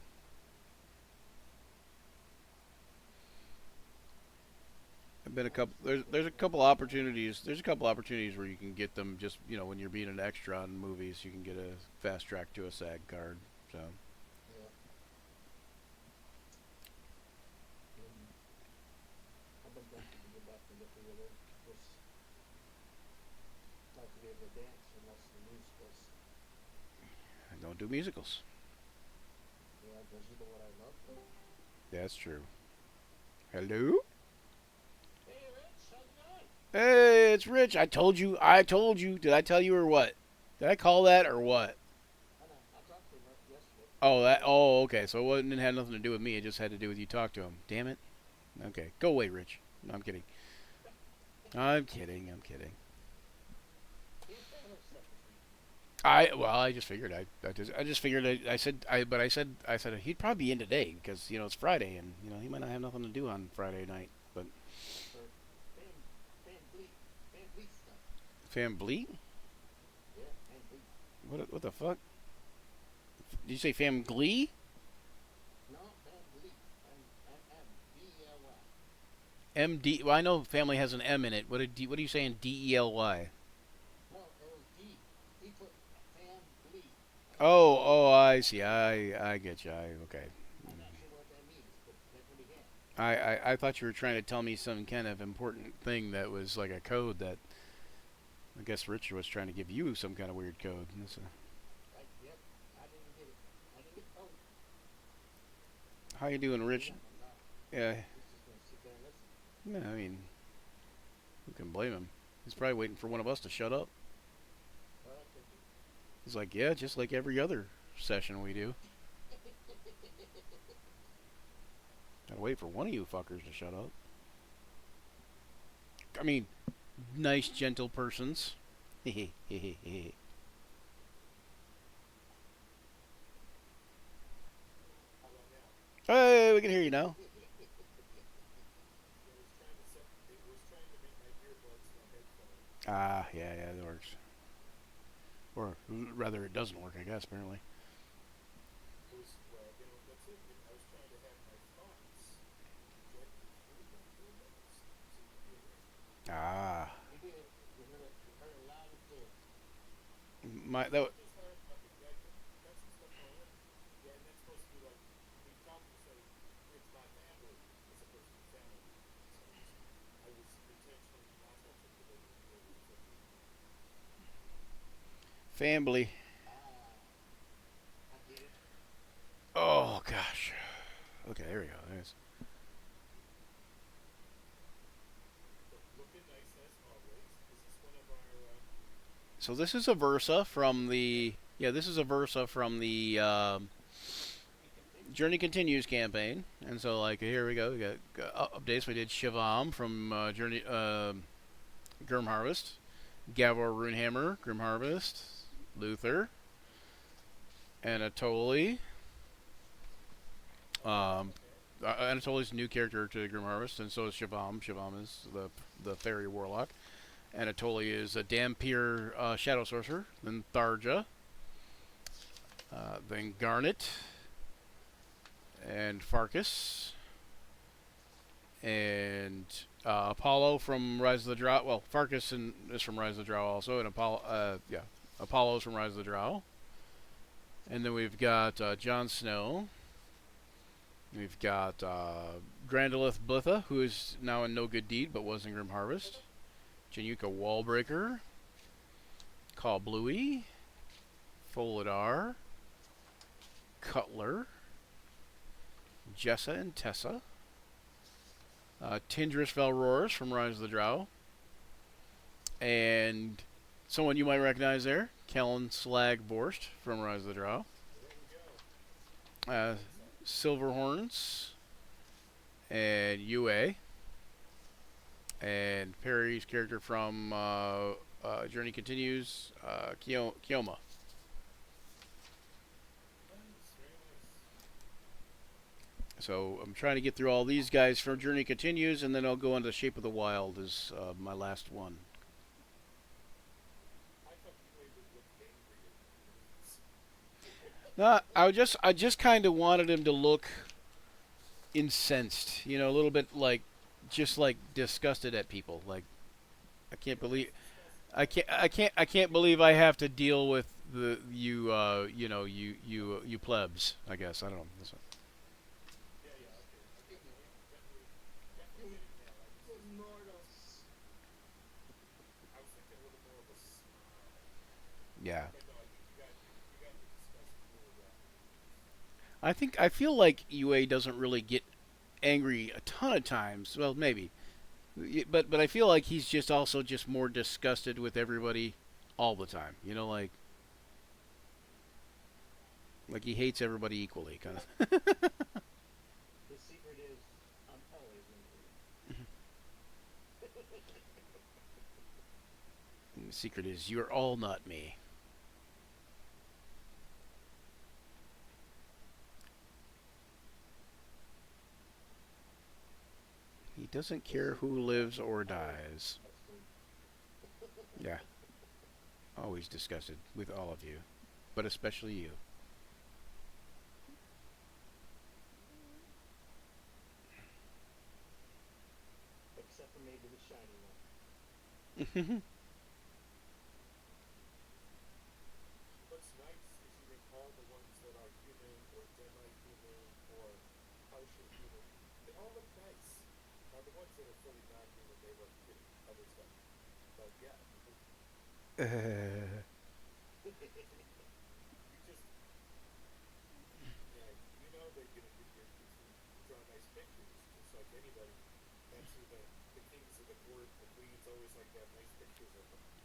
Speaker 1: I've been a couple. There's a couple opportunities. There's a couple opportunities where you can get them just when you're being an extra on movies, you can get a fast track to a SAG card. So
Speaker 2: Yeah. I've been tempted to go back and get the other. Just like to be able to dance unless the musicals.
Speaker 1: I don't do musicals.
Speaker 2: Yeah, because you know what I love?
Speaker 1: That's true. Hello.
Speaker 2: Hey, Rich, how's it going?
Speaker 1: Hey, it's Rich. I told you. I told you. Did I tell you or what? Did I call that or what?
Speaker 2: I know. I talked to him yesterday.
Speaker 1: Oh, that. Oh, okay. So it wasn't. It had nothing to do with me. It just had to do with you talk to him. Damn it. Okay, go away, Rich. No, I'm kidding. I'm kidding. I'm kidding.
Speaker 2: He's kind of upset with me.
Speaker 1: I just figured I just figured I said he'd probably be in today because it's Friday and he might not have nothing to do on Friday night. But
Speaker 2: For fan bleak stuff.
Speaker 1: Fam Bleat?
Speaker 2: Yeah, fan bleak.
Speaker 1: What the fuck? Did you say Fam Glee?
Speaker 2: No, fan bleak. M-M-B-E-L-Y.
Speaker 1: MD. Well, I know family has an M in it. What are you saying? DELY?
Speaker 2: No, it was D. He put fan bleak.
Speaker 1: Oh, I see. I get you. Okay.
Speaker 2: I'm not sure what that means, but that's what he had.
Speaker 1: I thought you were trying to tell me some kind of important thing that was like a code that I guess Richard was trying to give you some kind of weird code.
Speaker 2: Yep, I didn't get it. I didn't get the code.
Speaker 1: How you doing, Rich?
Speaker 2: I'm not.
Speaker 1: Yeah.
Speaker 2: He's just going to sit there and listen.
Speaker 1: Yeah, I mean, who can blame him? He's probably waiting for one of us to shut up.
Speaker 2: Well, that could be.
Speaker 1: He's like, yeah, just like every other session we do. Gotta wait for one of you fuckers to shut up. I mean, nice, gentle persons. Hey,
Speaker 2: How about now?
Speaker 1: we can hear you now.
Speaker 2: It was trying to make my earbuds my headphones.
Speaker 1: Ah, yeah, that works. Or rather, it doesn't work, I guess, apparently.
Speaker 2: It was, well, that's it. I was trying to have my thoughts projected through my earbuds. So you could hear it.
Speaker 1: Ah.
Speaker 2: You did. You heard it loud and clear.
Speaker 1: My, that,
Speaker 2: Just heard, I got some stuff going on. Yeah, and that's supposed to be like, we talked to say, it's my family, as opposed to family. So I was intentionally not articulating the way we said it.
Speaker 1: family.
Speaker 2: I get it.
Speaker 1: Oh, gosh. Okay, there we go. There's.
Speaker 2: Looking nice as always. Is this one of our,
Speaker 1: So this is a Versa from the. Yeah, this is a Versa from the Journey Continues campaign. And so, like, here we go. We got updates. We did Shivam from Journey. Grim Harvest. Gavor Runehammer, Grim Harvest. Luther. Anatoly. Anatoly's a new character to Grim Harvest, and so is Shivam. Shivam is the fairy warlock. Anatoly is a Dhampir shadow sorcerer. Then Tharja. Then Garnet. And Farkas. And Apollo from Rise of the Drow. Well, Farkas is from Rise of the Drow also, and Apollo. Yeah, Apollo's from Rise of the Drow. And then we've got Jon Snow. We've got Grandalith Blitha, who is now in No Good Deed, but was in Grim Harvest. Januka Wallbreaker. Khal Bluey. Folidar. Cutler. Jessa and Tessa. Tindris Valroras from Rise of the Drow. And someone you might recognize there, Kellen Slag Borst from Rise of the Drow. Silverhorns. And Yue. And Perry's character from Journey Continues, Kioma. So I'm trying to get through all these guys for Journey Continues, and then I'll go into Shape of the Wild as my last one. No, I just kind of wanted him to look incensed, you know, a little bit like, just like disgusted at people. Like, I can't believe, I can't believe I have to deal with you plebs. I guess I don't know.
Speaker 2: You mortals.
Speaker 1: Yeah. I feel like UA doesn't really get angry a ton of times. Well, maybe, but I feel like he's just also just more disgusted with everybody all the time. You know, like he hates everybody equally, kind of.
Speaker 2: The secret is, I'm always in
Speaker 1: The secret is you're all not me. He doesn't care who lives or dies. Yeah, always disgusted with all of you, but especially you.
Speaker 2: except for maybe the shiny one.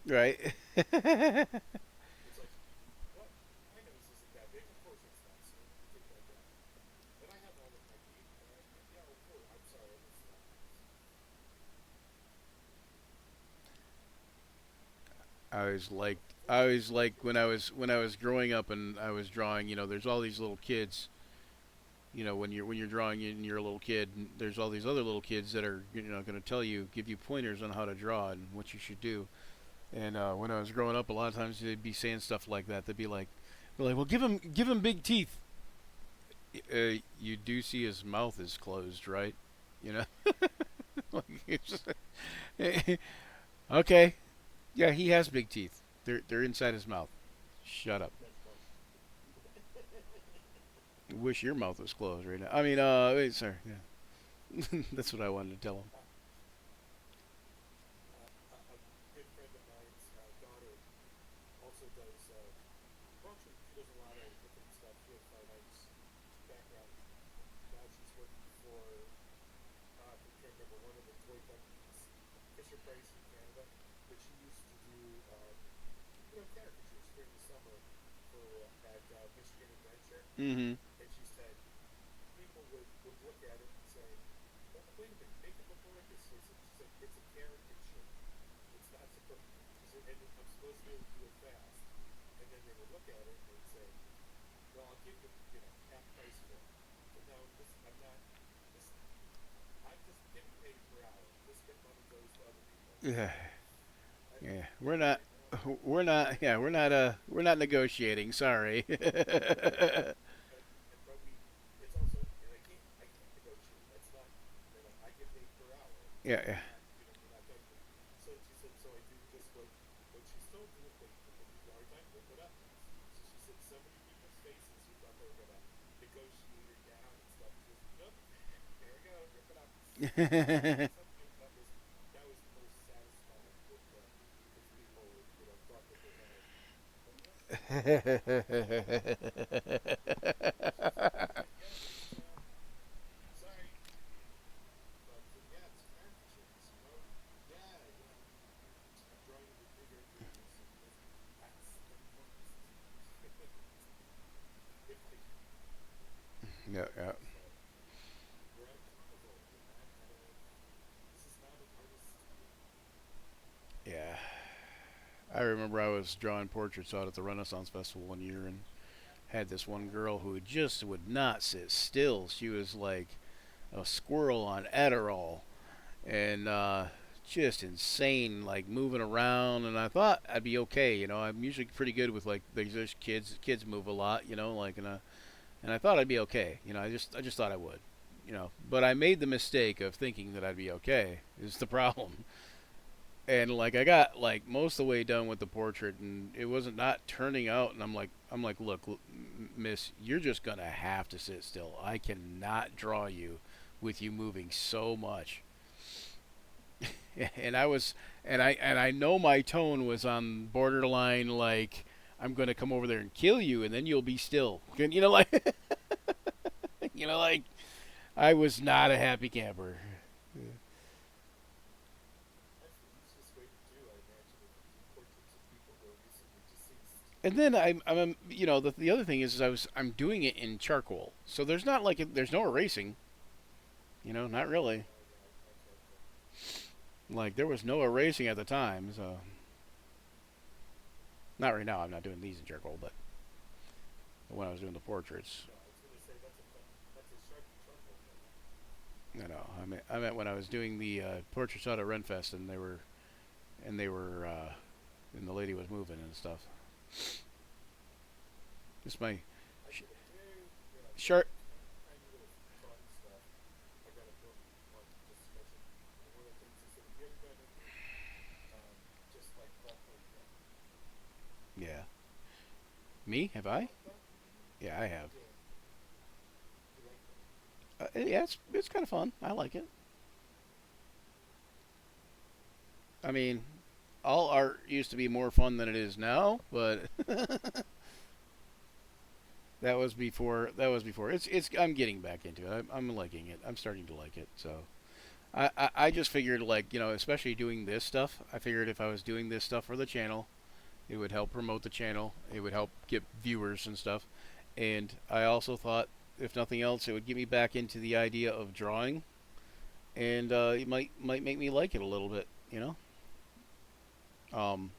Speaker 1: Right. I was like when I was growing up and I was drawing. You know, there's all these little kids. You know, when you're drawing and you're a little kid, and there's all these other little kids that are going to tell you, give you pointers on how to draw and what you should do. And when I was growing up, a lot of times they'd be saying stuff like that. They're like, well, give him big teeth. You do see his mouth is closed, right? You know, like, okay, yeah, he has big teeth. They're inside his mouth. Shut up.
Speaker 2: That's close.
Speaker 1: Wish your mouth was closed right now. I mean, wait, sorry. Yeah, that's what I wanted to tell him. Mm-hmm. Yeah, yeah. We're not negotiating. Sorry. Yeah, yeah. Yeah, yeah, yeah. I remember I was drawing portraits out at the Renaissance Festival one year and had this one girl who just would not sit still. She was like a squirrel on Adderall and just insane, like moving around. And I thought I'd be okay. I'm usually pretty good with like there's kids. Kids move a lot. Like and I thought I'd be okay. I just thought I would. But I made the mistake of thinking that I'd be okay. Is the problem. And like I got like most of the way done with the portrait, and it wasn't not turning out. And I'm like, look, miss, you're just gonna have to sit still. I cannot draw you with you moving so much. And I was, and I know my tone was on borderline, like I'm gonna come over there and kill you, and then you'll be still. Like, like I was not a happy camper. And then the other thing is I'm doing it in charcoal, so there's not like there's no erasing, not really. Like there was no erasing at the time, so not right now. I'm not doing these in charcoal, but when I was doing the portraits, I meant when I was doing the portraits out at Renfest, and and the lady was moving and stuff. Just my sh- sharp. Yeah, me have I? Yeah, I have. Yeah, it's kind of fun. I like it. I mean, all art used to be more fun than it is now, but that was before. That was before. It's. I'm getting back into it. I'm liking it. I'm starting to like it. So I just figured like especially doing this stuff. I figured if I was doing this stuff for the channel, it would help promote the channel. It would help get viewers and stuff. And I also thought, if nothing else, it would get me back into the idea of drawing, and it might make me like it a little bit. Um,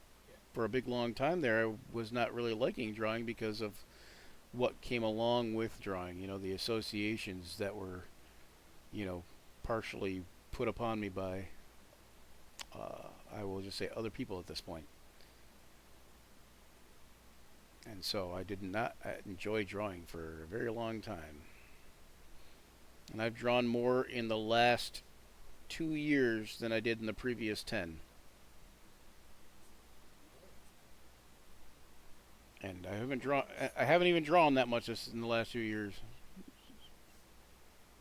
Speaker 1: for a big long time there, I was not really liking drawing because of what came along with drawing. The associations that were, you know, partially put upon me by, I will just say, other people at this point. And so I did not enjoy drawing for a very long time. And I've drawn more in the last 2 years than I did in the previous 10. And I haven't even drawn that much in the last 2 years.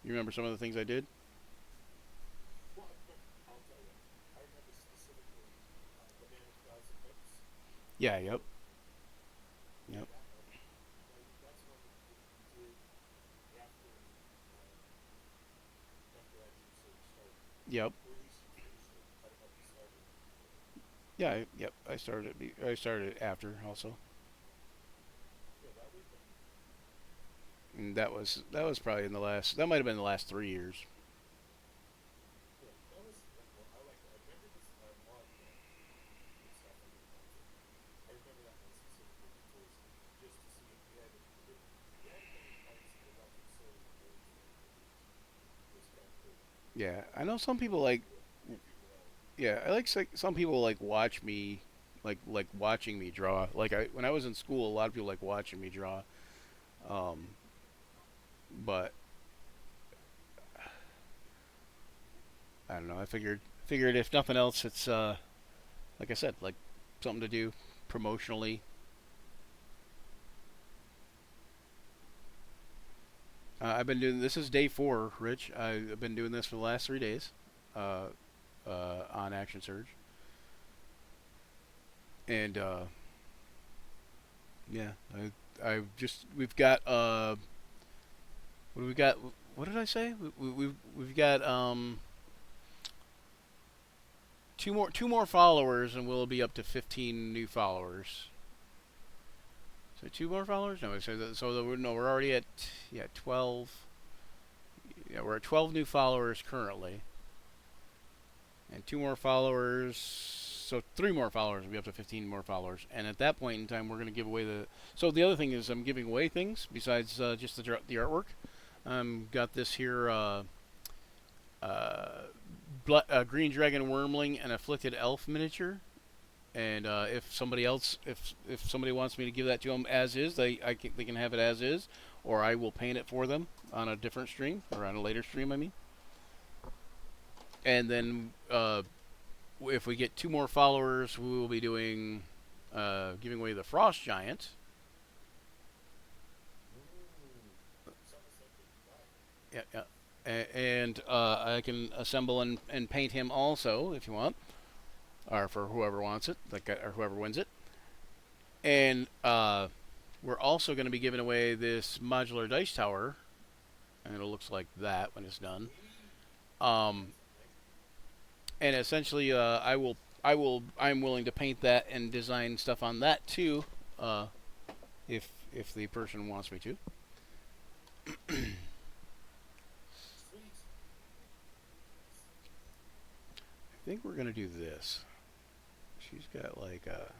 Speaker 1: You remember some of the things I did? Yeah. Yep. Yep. Yep. Yeah. Yep. I started after also. And that was probably in the last. That might have been the last 3 years. Yeah. I know some people like. Yeah. I like some people like watch me, like watching me draw. Like when I was in school, a lot of people like watching me draw. Um, but I don't know. I figured if nothing else, it's like I said, like something to do promotionally. I've been doing this is day 4, Rich. I've been doing this for the last 3 days uh, on Action Surge, and yeah, I just we've got what do we got? What did I say? We've got two more followers, and we'll be up to 15 new followers. So 2 more followers? No, no, we're already at 12. Yeah, we're at 12 new followers currently, and 2 more followers. So 3 more followers will be up to 15 more followers, and at that point in time, we're going to give away the. So the other thing is, I'm giving away things besides just the artwork. Got this here. Green Dragon Wormling and Afflicted Elf miniature. And if somebody wants me to give that to them as is, they can have it as is, or I will paint it for them on a different stream or on a later stream. I mean, and then if we get 2 more followers, we will be doing giving away the Frost Giant. Yeah, yeah. And I can assemble and paint him also if you want, or for whoever wants it, or whoever wins it. And we're also going to be giving away this modular dice tower, and it looks like that when it's done. And essentially, I'm willing to paint that and design stuff on that too, if the person wants me to. I think we're gonna do this. She's got like a.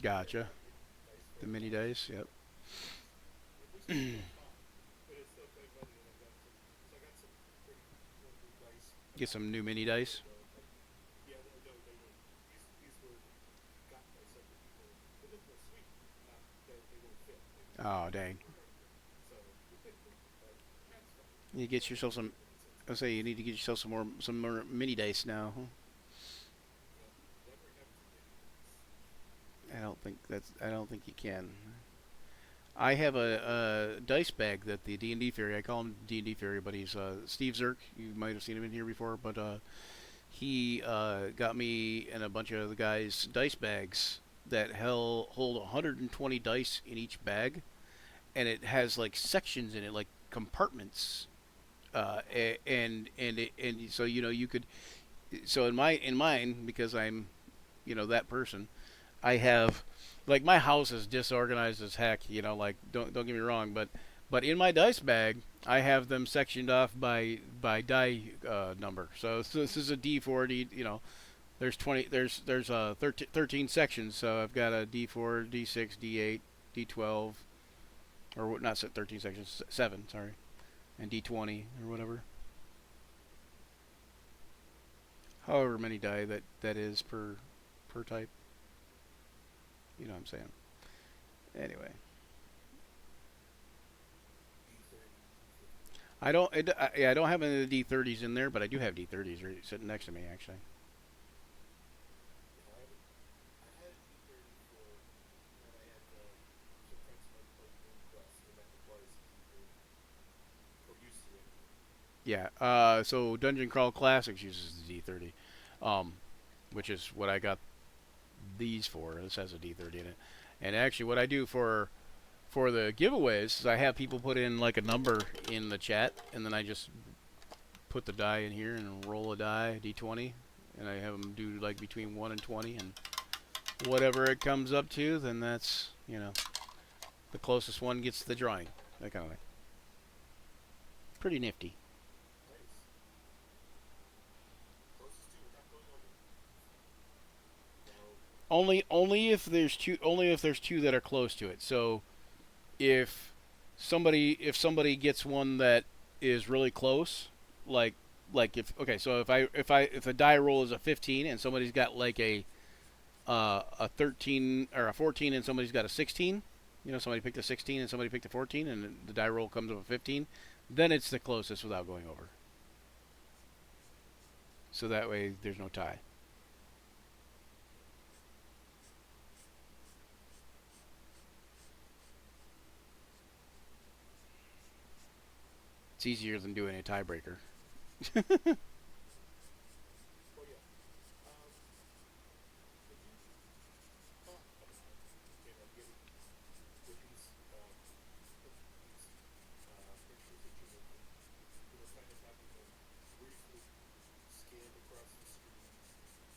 Speaker 1: Gotcha. The mini dice, yep. Get some new mini dice. Oh dang! You get yourself some. I say you need to get yourself some more mini dice now. Huh? I don't think you can. I have a dice bag that the D&D Fairy. I call him D&D Fairy, but he's Steve Zirk. You might have seen him in here before, but he got me and a bunch of the guys dice bags that hold 120 dice in each bag, and it has like sections in it, like compartments, and so you could. So in mine, because I'm that person, I have like my house is disorganized as heck. Like don't get me wrong, but in my dice bag, I have them sectioned off by die number. So this is a D4. There's 20. There's 13 sections. So I've got a D4, D6, D8, D12, or not 13 sections, 7. Sorry, and D20 or whatever. However many die that is per type. You know what I'm saying. Anyway, I don't have any of the D30s in there, but I do have D30s right sitting next to me actually. Yeah. So Dungeon Crawl Classics uses the D30, um, which is what I got these for. This has a D30 in it, and actually, what I do for the giveaways is I have people put in like a number in the chat, and then I just put the die in here and roll a die, D20, and I have them do like between 1 and 20, and whatever it comes up to, then that's the closest one gets the drawing. That kind of thing. Pretty nifty. Only if there's two that are close to it. So if somebody gets one that is really close, like like if so if the die roll is a 15 and somebody's got like a 13 or a 14 and somebody's got a 16, somebody picked a 16 and somebody picked a 14 and the die roll comes up a 15, then it's the closest without going over. So that way there's no tie. It's easier than doing a tiebreaker.
Speaker 3: Well, yeah. Could you talk about, getting with these, these pictures that you're making, kind of having them briefly scanned across the screen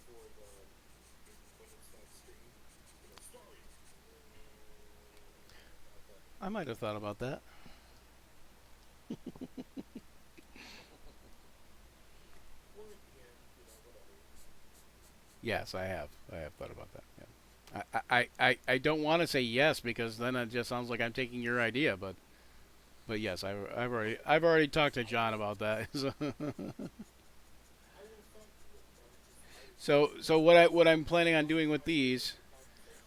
Speaker 3: for when it's not streamed, story. That.
Speaker 1: I might have thought about that.
Speaker 3: Or at the end, whatever.
Speaker 1: Yes, I have. I have thought about that. Yeah. I don't want to say yes because then it just sounds like I'm taking your idea, but yes, I've already talked to John about that.
Speaker 3: I would have thought you would.
Speaker 1: So what I'm planning on doing with these,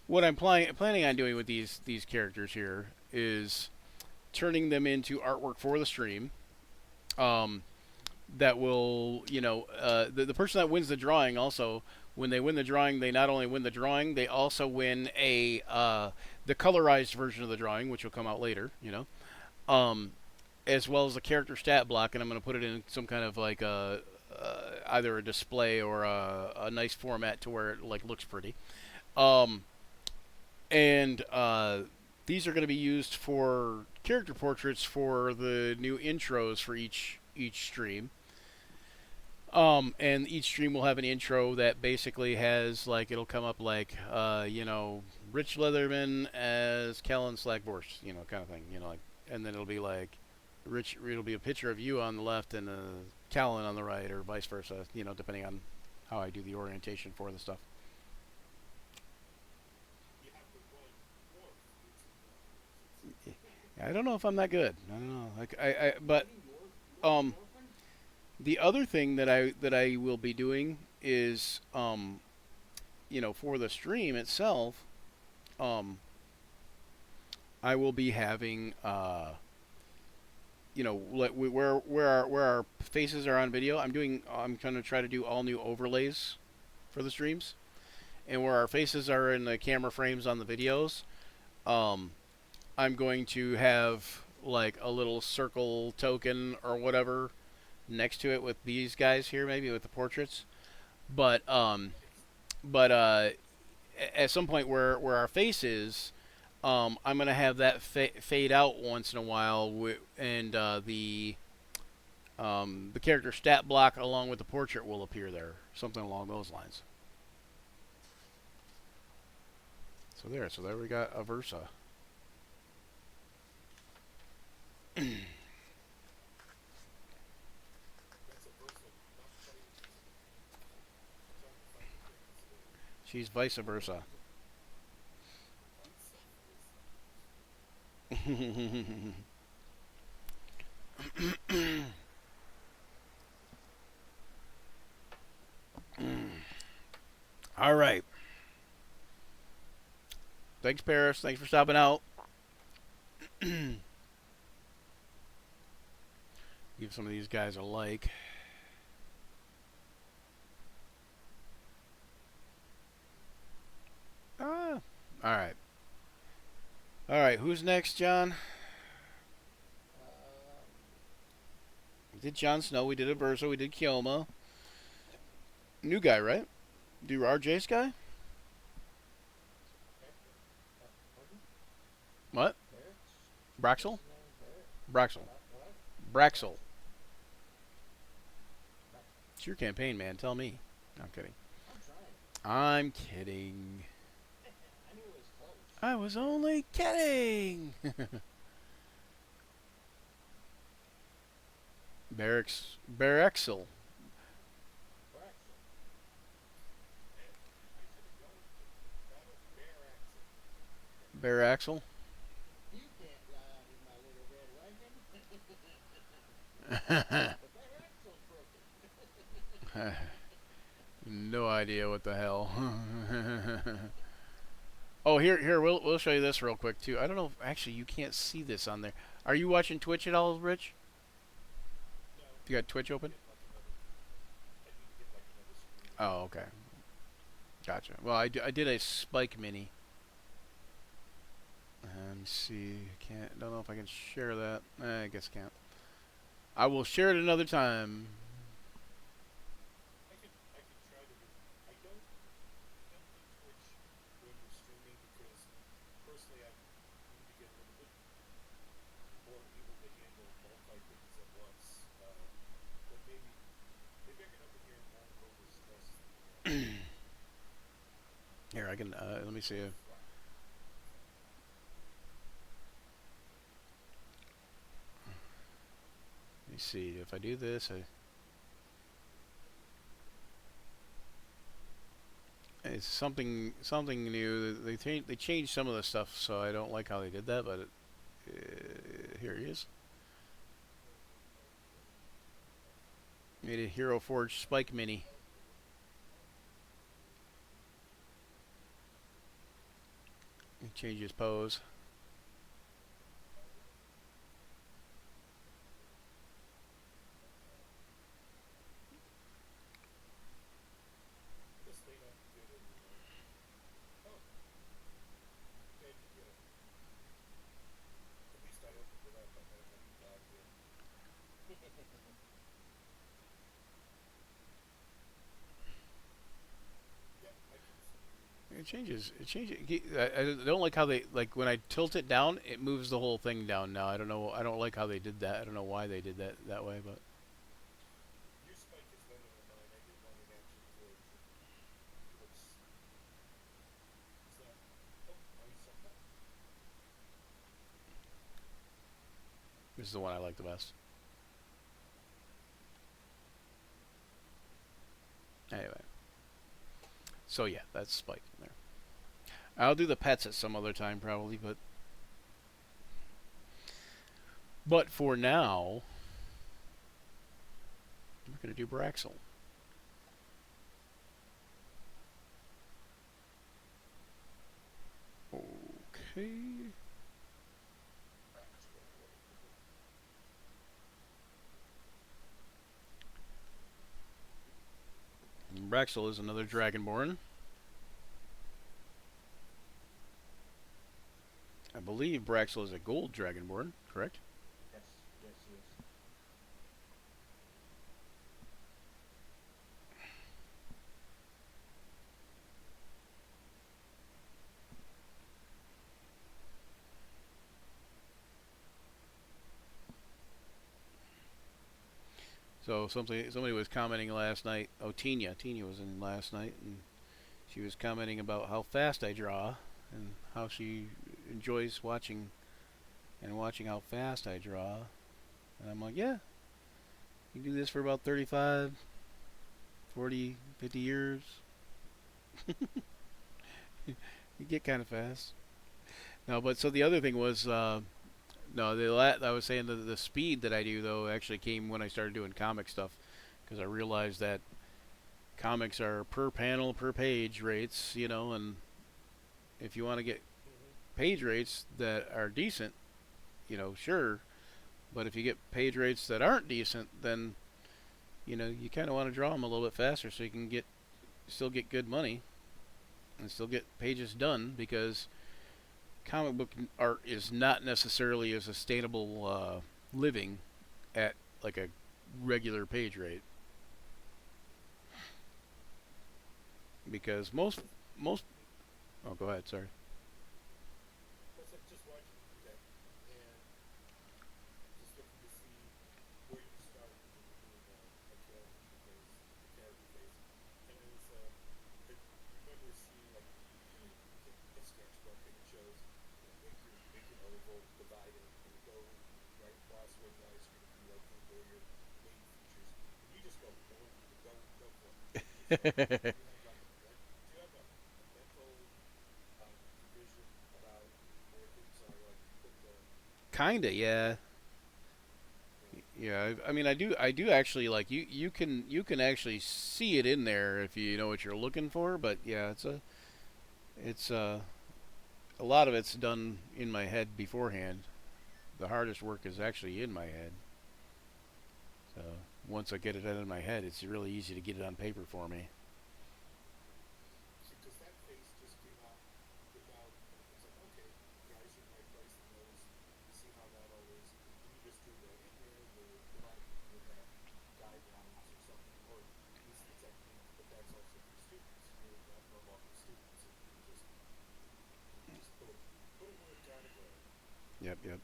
Speaker 1: what I'm planning on doing with these characters here is turning them into artwork for the stream. Um, that will, the person that wins the drawing also, when they win the drawing, they not only win the drawing, they also win the colorized version of the drawing, which will come out later, um, as well as the character stat block, and I'm going to put it in some kind of like either a display or a nice format to where it like looks pretty. Um, and these are going to be used for character portraits for the new intros for each stream. And each stream will have an intro that basically has like it'll come up like Rich Leatherman as Callan Slackborst, kind of thing, like, and then it'll be like Rich. It'll be a picture of you on the left and Callan on the right, or vice versa, depending on how I do the orientation for the stuff.
Speaker 3: You have to run more.
Speaker 1: I don't know if I'm that good. I don't know. Like but
Speaker 2: You don't
Speaker 1: um,
Speaker 2: have an orphan?
Speaker 1: the other thing that I will be doing is for the stream itself, um, I will be having like where our faces are on video. I'm going to try to do all new overlays for the streams, and where our faces are in the camera frames on the videos. Um, I'm going to have like a little circle token or whatever next to it with these guys here, maybe with the portraits. But at some point where our face is, I'm gonna have that fade out once in a while, and the character stat block along with the portrait will appear there, something along those lines. So there we got a Versa.
Speaker 3: That's a Versa, not fighting. Trying to find the things that
Speaker 1: She's vice versa. All right. Thanks, Paris. Thanks for stopping out. Give some of these guys a like. Ah. All right. All right. Who's next, John? We did Jon Snow. We did Aversa. We did Kioma. New guy, right? Do RJ's guy?
Speaker 2: Pardon?
Speaker 1: What?
Speaker 2: Barrett?
Speaker 1: Braxel?
Speaker 2: What's his name? Barrett?
Speaker 1: Braxel.
Speaker 2: What?
Speaker 1: Braxel. It's your campaign, man. Tell me. I'm kidding.
Speaker 2: I'm trying.
Speaker 1: I'm kidding.
Speaker 2: I knew it was close.
Speaker 1: I was only kidding. Barracks. Barraxel.
Speaker 2: Braxton.
Speaker 3: I should have gone to battle bear accent.
Speaker 1: Barraxel.
Speaker 2: You can't lie in my little red wagon. The barrel axle's broken.
Speaker 1: No idea what the hell. Oh, here we'll show you this real quick too. I don't know if actually you can't see this on there. Are you watching Twitch at all, Rich?
Speaker 3: No,
Speaker 1: You got Twitch open?
Speaker 3: get like another. I need to get like another screen.
Speaker 1: Oh, okay. Gotcha. Well, I did a Spike Mini. Let me see. Don't know if I can share that. I guess can't. I will share it another time.
Speaker 3: I could try to do. I don't do Twitch when we're streaming because personally I need to get a little bit more able to handle multi things at once. But maybe I can open here and won't over stress.
Speaker 1: Here, I can. Let me see. Let me see. If I do this, it's something new. They changed some of the stuff, so I don't like how they did that. But here he is. Made a Hero Forge Spike Mini. Change his pose.
Speaker 3: This may not be good anymore. Oh, okay, yeah. At least I opened it up. I don't have to log in. Yep, I can see.
Speaker 1: It changes. It changes. I don't like how they like when I tilt it down, it moves the whole thing down. Now I don't know. I don't like how they did that. I don't know why they did that way, but.
Speaker 3: Your spike is better than mine. I did one in Action Forge. It looks. Is that? Oh, now you set that.
Speaker 1: This is the one I like the best. Anyway. So yeah, that's Spike in there. I'll do the pets at some other time probably, but for now, we're gonna do Braxel. Okay. Braxel is another Dragonborn. I believe Braxel is a gold Dragonborn, correct?
Speaker 2: Yes, yes, yes.
Speaker 1: So somebody was commenting last night. Oh, Tina was in last night, and she was commenting about how fast I draw and how she enjoys watching how fast I draw. And I'm like, yeah, you do this for about 35, 40, 50 years. You get kind of fast. No, but so the other thing was, no, I was saying the speed that I do though actually came when I started doing comic stuff, because I realized that comics are per panel per page rates, and if you want to get page rates that are decent, sure, but if you get page rates that aren't decent, then you kind of want to draw them a little bit faster so you can still get good money and still get pages done, because comic book art is not necessarily a sustainable living at like a regular page rate, because most oh, go ahead, sorry.
Speaker 3: Plus, I'm just watching you do that, and just looking to see where you start when you're doing a character face. And I was, I remember seeing like a sketchbook, and it shows make your oval, divide it, and go right across where the eyes are going to be, like where your main features. And you just go for it. You have like do you have a mental division about where things are, like you put the
Speaker 1: Kinda, yeah. Yeah, I mean, I do actually like you can actually see it in there if you know what you're looking for. But yeah, it's a lot of it's done in my head beforehand. The hardest work is actually in my head. So once I get it out of my head, it's really easy to get it on paper for me.
Speaker 3: See, because that face just came out without. It's like, okay, the eyes are in the right place, the nose. You see how that all is, and you just drew that in there. Where a lot of people would have guidelines or something, or use the technique, but that's also for students. You're not no longer students, and you just put them where it gotta go.
Speaker 1: Yep, yep.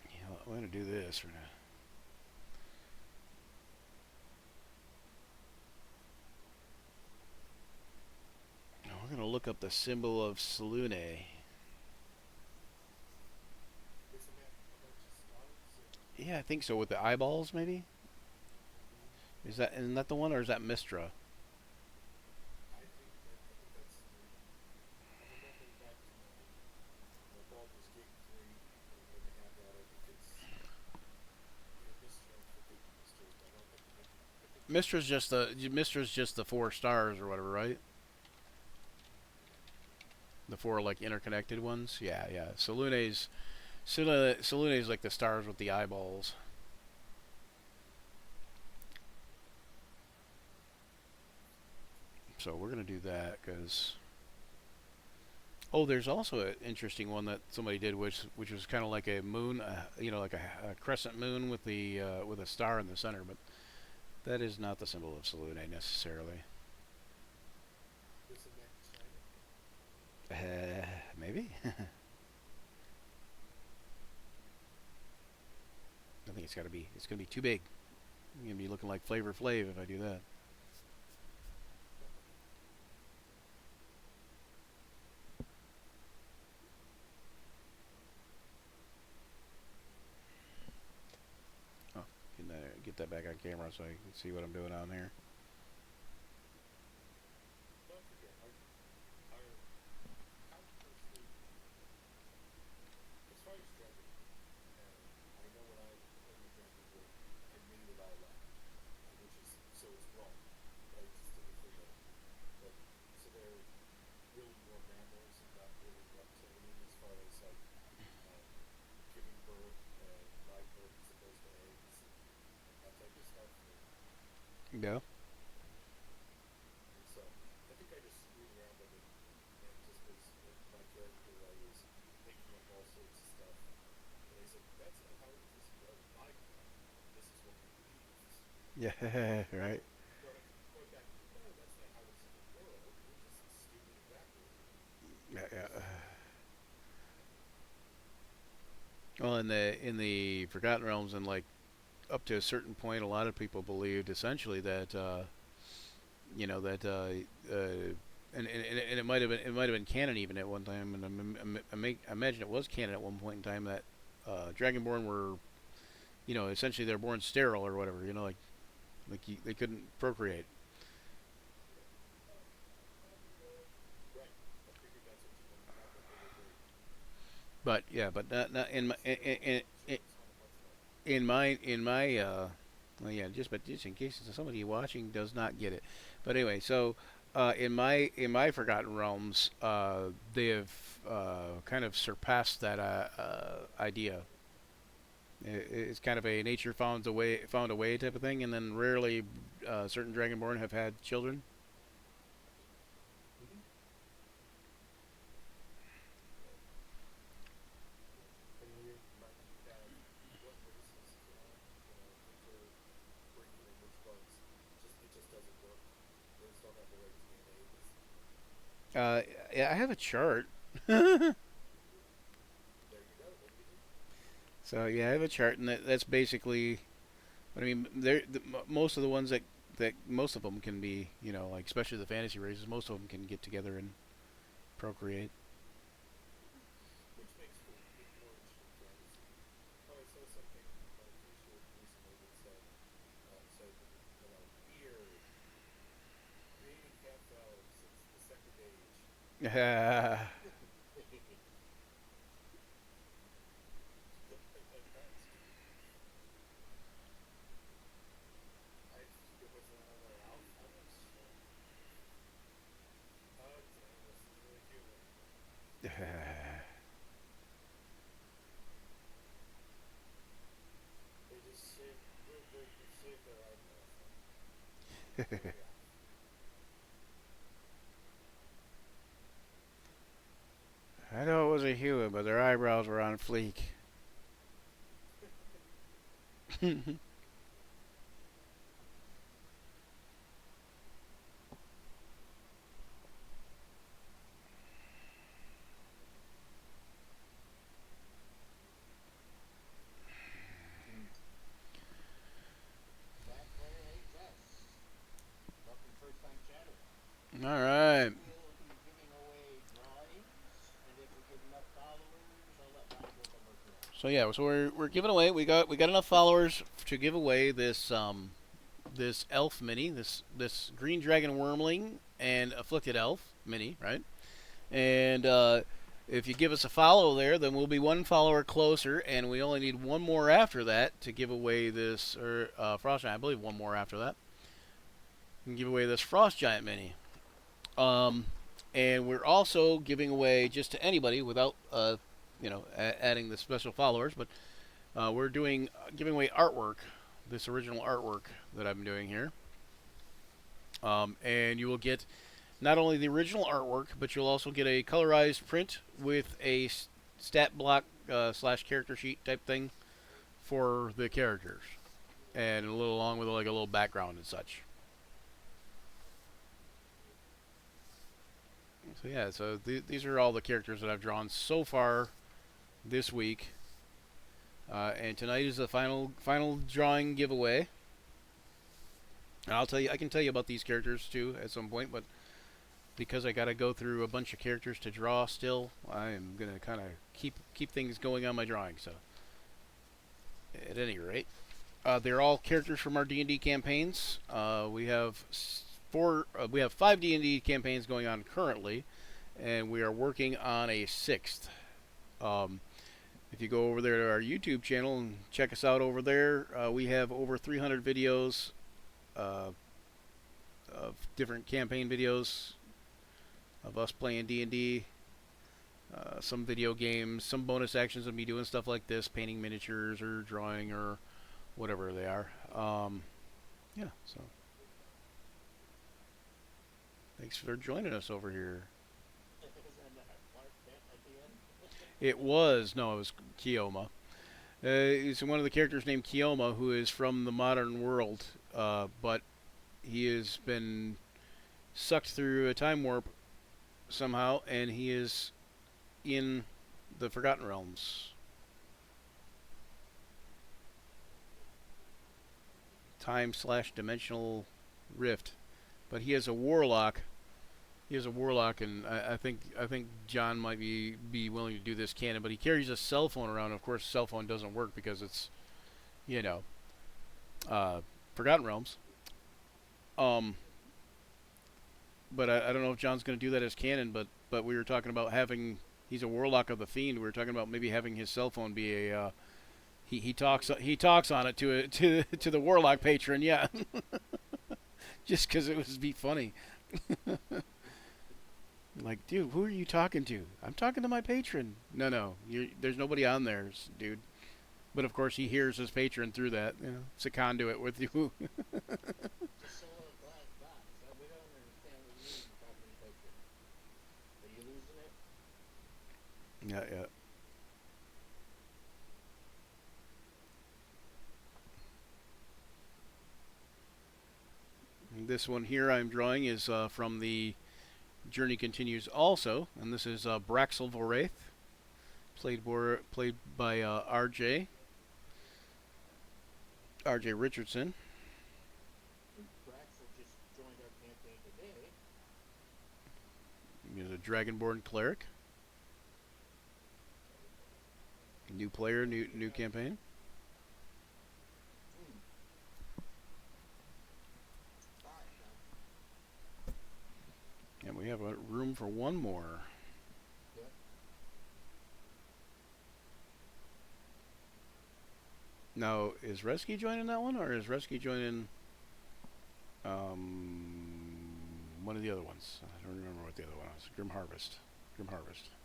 Speaker 1: Yeah, I'm gonna do this. We're gonna look up the symbol of Selune.
Speaker 3: Isn't that a bunch of stars?
Speaker 1: Yeah, I think so. With the eyeballs, maybe. Isn't that the one, or is that Mistra?
Speaker 3: I think that's. I'm remembering back to my Baldur's Gate 3 when they have that. I think it's either Mystery. I forget Mystery, but I don't think I think
Speaker 1: Mistra's just the 4 stars or whatever, right? The 4 like interconnected ones. Yeah, yeah. Salune's like the stars with the eyeballs. So we're gonna do that because there's also an interesting one that somebody did, which was kind of like a moon, like a crescent moon with a star in the center, but that is not the symbol of Salune necessarily.
Speaker 3: isn't that China?
Speaker 1: Maybe. I think it's gonna be too big. I'm gonna be looking like Flavor Flav if I do that. Oh, get that back on camera so I can see what I'm doing on there.
Speaker 3: Don't forget, our how closely, as far as Dragon, I know when I played the Dragon Board, I made it all up, which is so it's wrong, but I just did it for the. But so they're really more mammals and not really reptilian as far as like um, giving birth and live birth as opposed to eggs and that type of stuff.
Speaker 1: Yeah.
Speaker 3: And so I think I just screwed around with it and just was with my character. I was making up all sorts of stuff, and I said, "That's not how it is in my clan. This is what we believe."
Speaker 1: Yeah. Right.
Speaker 3: But I keep going back. No, that's not how it is in the world. We're just stupid and backward.
Speaker 1: Yeah. Yeah. Well, in the Forgotten Realms, and like up to a certain point, a lot of people believed essentially that that and it might have been canon even at one time, and I imagine it was canon at one point in time that Dragonborn were essentially they're born sterile or whatever, they couldn't procreate.
Speaker 3: Right. I figured that's what you meant. Not that they were very
Speaker 1: But yeah, but not
Speaker 3: shows how much like
Speaker 1: in my well, yeah, just in case somebody watching does not get it. But anyway, so in my Forgotten Realms, they have kind of surpassed that idea. It's kind of a nature found a way type of thing, and then rarely certain Dragonborn have had children.
Speaker 3: mm-hmm. And you have what is this? Interbreeding of which bugs? It just doesn't work. They just don't have the right DNA.
Speaker 1: Yeah, I have a chart.
Speaker 3: There you go. What do you do?
Speaker 1: So yeah, I have a chart, and that's basically. I mean, most of the ones that most of them can be, like especially the fantasy races, most of them can get together and procreate.
Speaker 3: Which makes for more interesting fantasy. Oh, I saw something on a T-shirt recently that said here creating half elves. It's the second age. Depends. I it was another Alf once. This is really cute. They just shaved their eyebrows. Very Alf.
Speaker 1: I know it was a human, but their eyebrows were on fleek.
Speaker 2: That player hates us. Welcome first time chatter.
Speaker 1: All right.
Speaker 2: We'll be giving away drawings, and if we get enough followers, I'll let Ryan go commercial.
Speaker 1: So yeah, so we're giving away. We got enough followers to give away this elf mini, this green dragon wormling and afflicted elf mini, right? And if you give us a follow there, then we'll be one follower closer, and we only need one more after that to give away this frost giant. I believe one more after that. We can give away this frost giant mini. And we're also giving away just to anybody without adding the special followers, but we're giving away artwork, this original artwork that I'm doing here. And you will get not only the original artwork, but you'll also get a colorized print with a stat block slash character sheet type thing for the characters, and a little along with like a little background and such. So yeah, so these are all the characters that I've drawn so far this week, and tonight is the final drawing giveaway. And I can tell you about these characters too at some point, but because I got to go through a bunch of characters to draw still, I am gonna kind of keep things going on my drawing. So, at any rate, they're all characters from our D&D campaigns. We have we have 5 D&D campaigns going on currently, and we are working on a 6th. If you go over there to our YouTube channel and check us out over there, we have over 300 videos of different campaign videos of us playing D&D, some video games, some bonus actions of me doing stuff like this, painting miniatures or drawing or whatever they are. Yeah, so thanks for joining us over here.
Speaker 2: Isn't that Clark Kent at the end?
Speaker 1: It was Kioma. He's one of the characters named Kioma, who is from the modern world, but he has been sucked through a time warp somehow, and he is in the Forgotten Realms. Time/dimensional rift. But he is a warlock. And I think John might be willing to do this canon, but he carries a cell phone around. Of course, cell phone doesn't work because it's, Forgotten Realms. But I don't know if John's going to do that as canon. But we were talking about he's a warlock of the fiend. We were talking about maybe having his cell phone be a he talks on it to the warlock patron. Yeah, just because it would be funny. Like, dude, who are you talking to? I'm talking to my patron. No, there's nobody on there, dude. But of course, he hears his patron through that. It's a conduit with you.
Speaker 2: Just a little glass box. We don't understand what you mean talking to picture. Are you losing it?
Speaker 1: Yeah. And this one here I'm drawing is from the Journey Continues also, and this is Braxel Vorrath, played by R.J. Richardson.
Speaker 2: Braxel just joined our campaign today.
Speaker 1: He's a Dragonborn cleric. New player, new campaign. And we have a room for one more.
Speaker 2: Yep.
Speaker 1: Now, is Resky joining that one, or is Resky joining one of the other ones? I don't remember what the other one was. Grim Harvest. Grim Harvest.
Speaker 3: I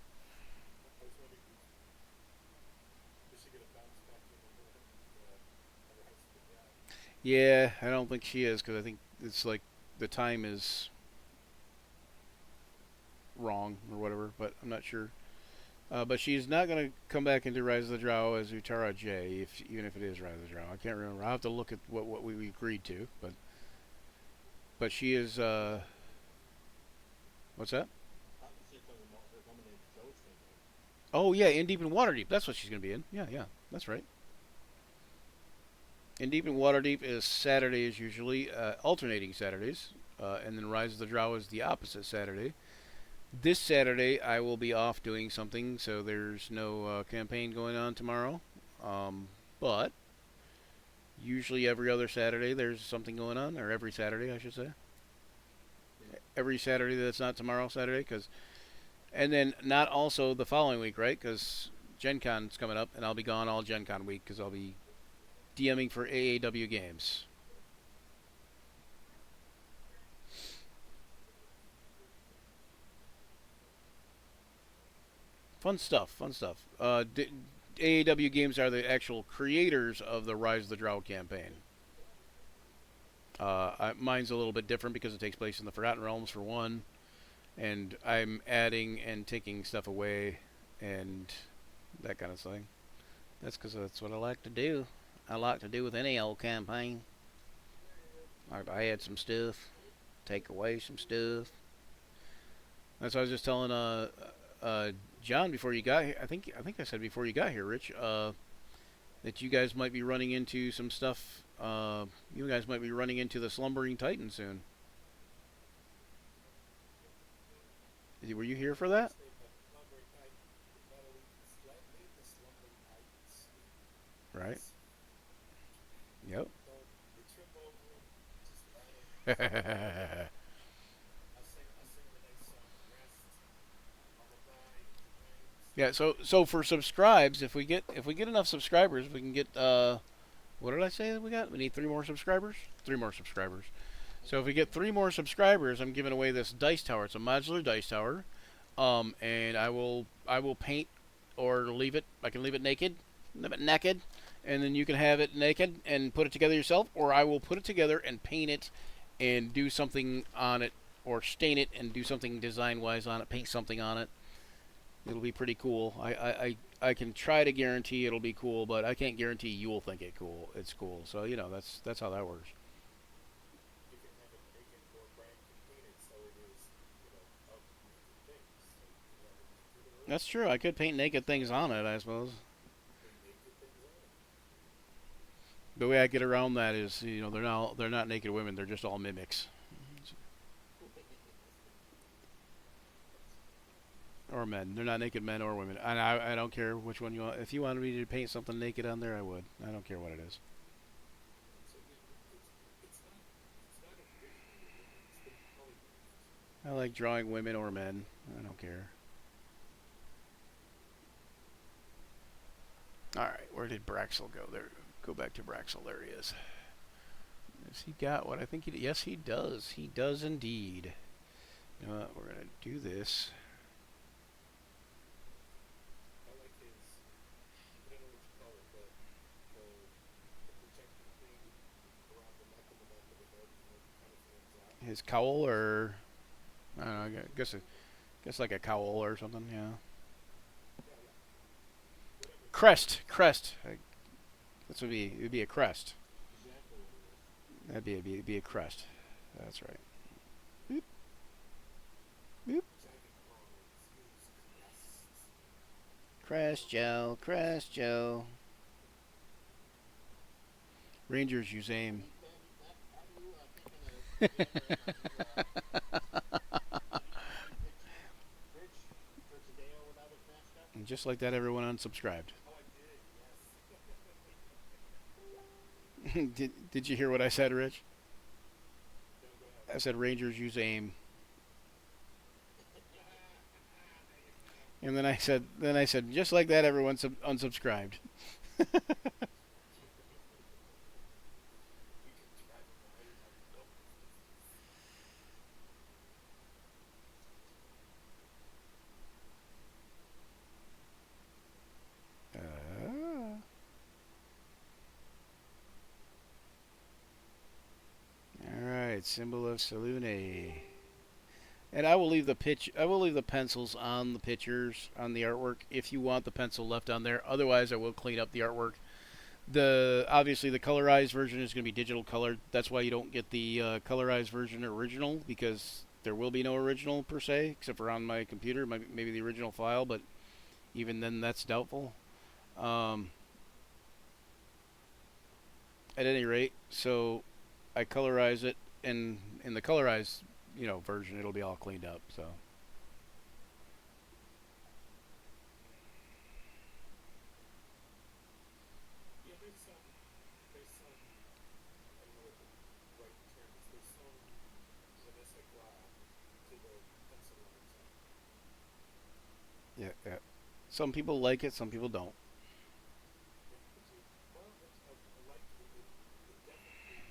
Speaker 3: was wondering, is she gonna bounce back in and have her house put down?
Speaker 1: Yeah, I don't think she is, because I think it's like the time is wrong or whatever, but I'm not sure. But she's not going to come back into Rise of the Drow as Utara J, even if it is Rise of the Drow. I can't remember. I'll have to look at what we agreed to, but she is. What's that?
Speaker 2: I was just talking about her coming in Joe's campaign.
Speaker 1: Oh yeah, In Deep and Waterdeep. That's what she's going to be in. Yeah, that's right. In Deep and Waterdeep is Saturdays usually, alternating Saturdays, and then Rise of the Drow is the opposite Saturday. This Saturday I will be off doing something, so there's no campaign going on tomorrow. But usually every other Saturday there's something going on, or every Saturday I should say. Every Saturday that's not tomorrow Saturday, and then not also the following week, right? Because Gen Con's coming up, and I'll be gone all Gen Con week because I'll be DMing for AAW games. Fun stuff. AAW games are the actual creators of the Rise of the Drow campaign. Mine's a little bit different because it takes place in the Forgotten Realms for one, and I'm adding and taking stuff away and that kind of thing. That's because that's what I like to do. I like to do with any old campaign. I add some stuff, take away some stuff. That's what I was just telling John before you got here. I think I said before you got here, Rich, that you guys might be running into some stuff. You guys might be running into the Slumbering Titan soon. Were you here for that? Right. Yep. Yeah. So for subscribes, if we get enough subscribers, we can get what did I say that we got? We need 3 more subscribers. 3 more subscribers. So if we get 3 more subscribers, I'm giving away this dice tower. It's a modular dice tower, and I will paint or leave it. I can leave it naked, and then you can have it naked and put it together yourself, or I will put it together and paint it and do something on it, or stain it and do something design-wise on it, paint something on it. It'll be pretty cool. I can try to guarantee it'll be cool, but I can't guarantee you'll think it's cool. So that's how that works. That's true. I could paint naked things on it, I suppose. The way I get around that is, they're not naked women. They're just all mimics. Or men. They're not naked men or women. And I don't care which one you want. If you wanted me to paint something naked on there, I would. I don't care what it is. I like drawing women or men. I don't care. Alright, where did Braxel go? There. Go back to Braxel. There he is. Has he got what I think he did? Yes, he does. He does indeed. You know what? We're going to do this. His cowl, or I don't know. I guess like a cowl or something. Yeah. Crest. This would be. It'd be a crest. That'd be a crest. That's right. Boop. Boop. Crest Joe. Rangers use aim. And just like that, everyone unsubscribed. Did you hear what I said, Rich? I said Rangers use aim. And then I said, just like that, everyone unsubscribed.
Speaker 3: We can try to buy our adult business.
Speaker 1: Uh, all right, symbol of Salune. And I will leave the pitch. I will leave the pencils on the pictures on the artwork if you want the pencil left on there. Otherwise, I will clean up the artwork. The obviously the colorized version is going to be digital colored. That's why you don't get the colorized version original, because there will be no original per se, except for on my computer, maybe the original file. But even then, that's doubtful. Um, at any rate, so I colorize it, and in the colorized version, it'll be all cleaned up. So.
Speaker 3: Yeah, there's some, I don't know what the right term is, there's some je ne sais quoi to the pencil lines.
Speaker 1: Yeah, yeah. Some people like it, some people don't.
Speaker 3: Yeah, which is, well, I like it. It definitely,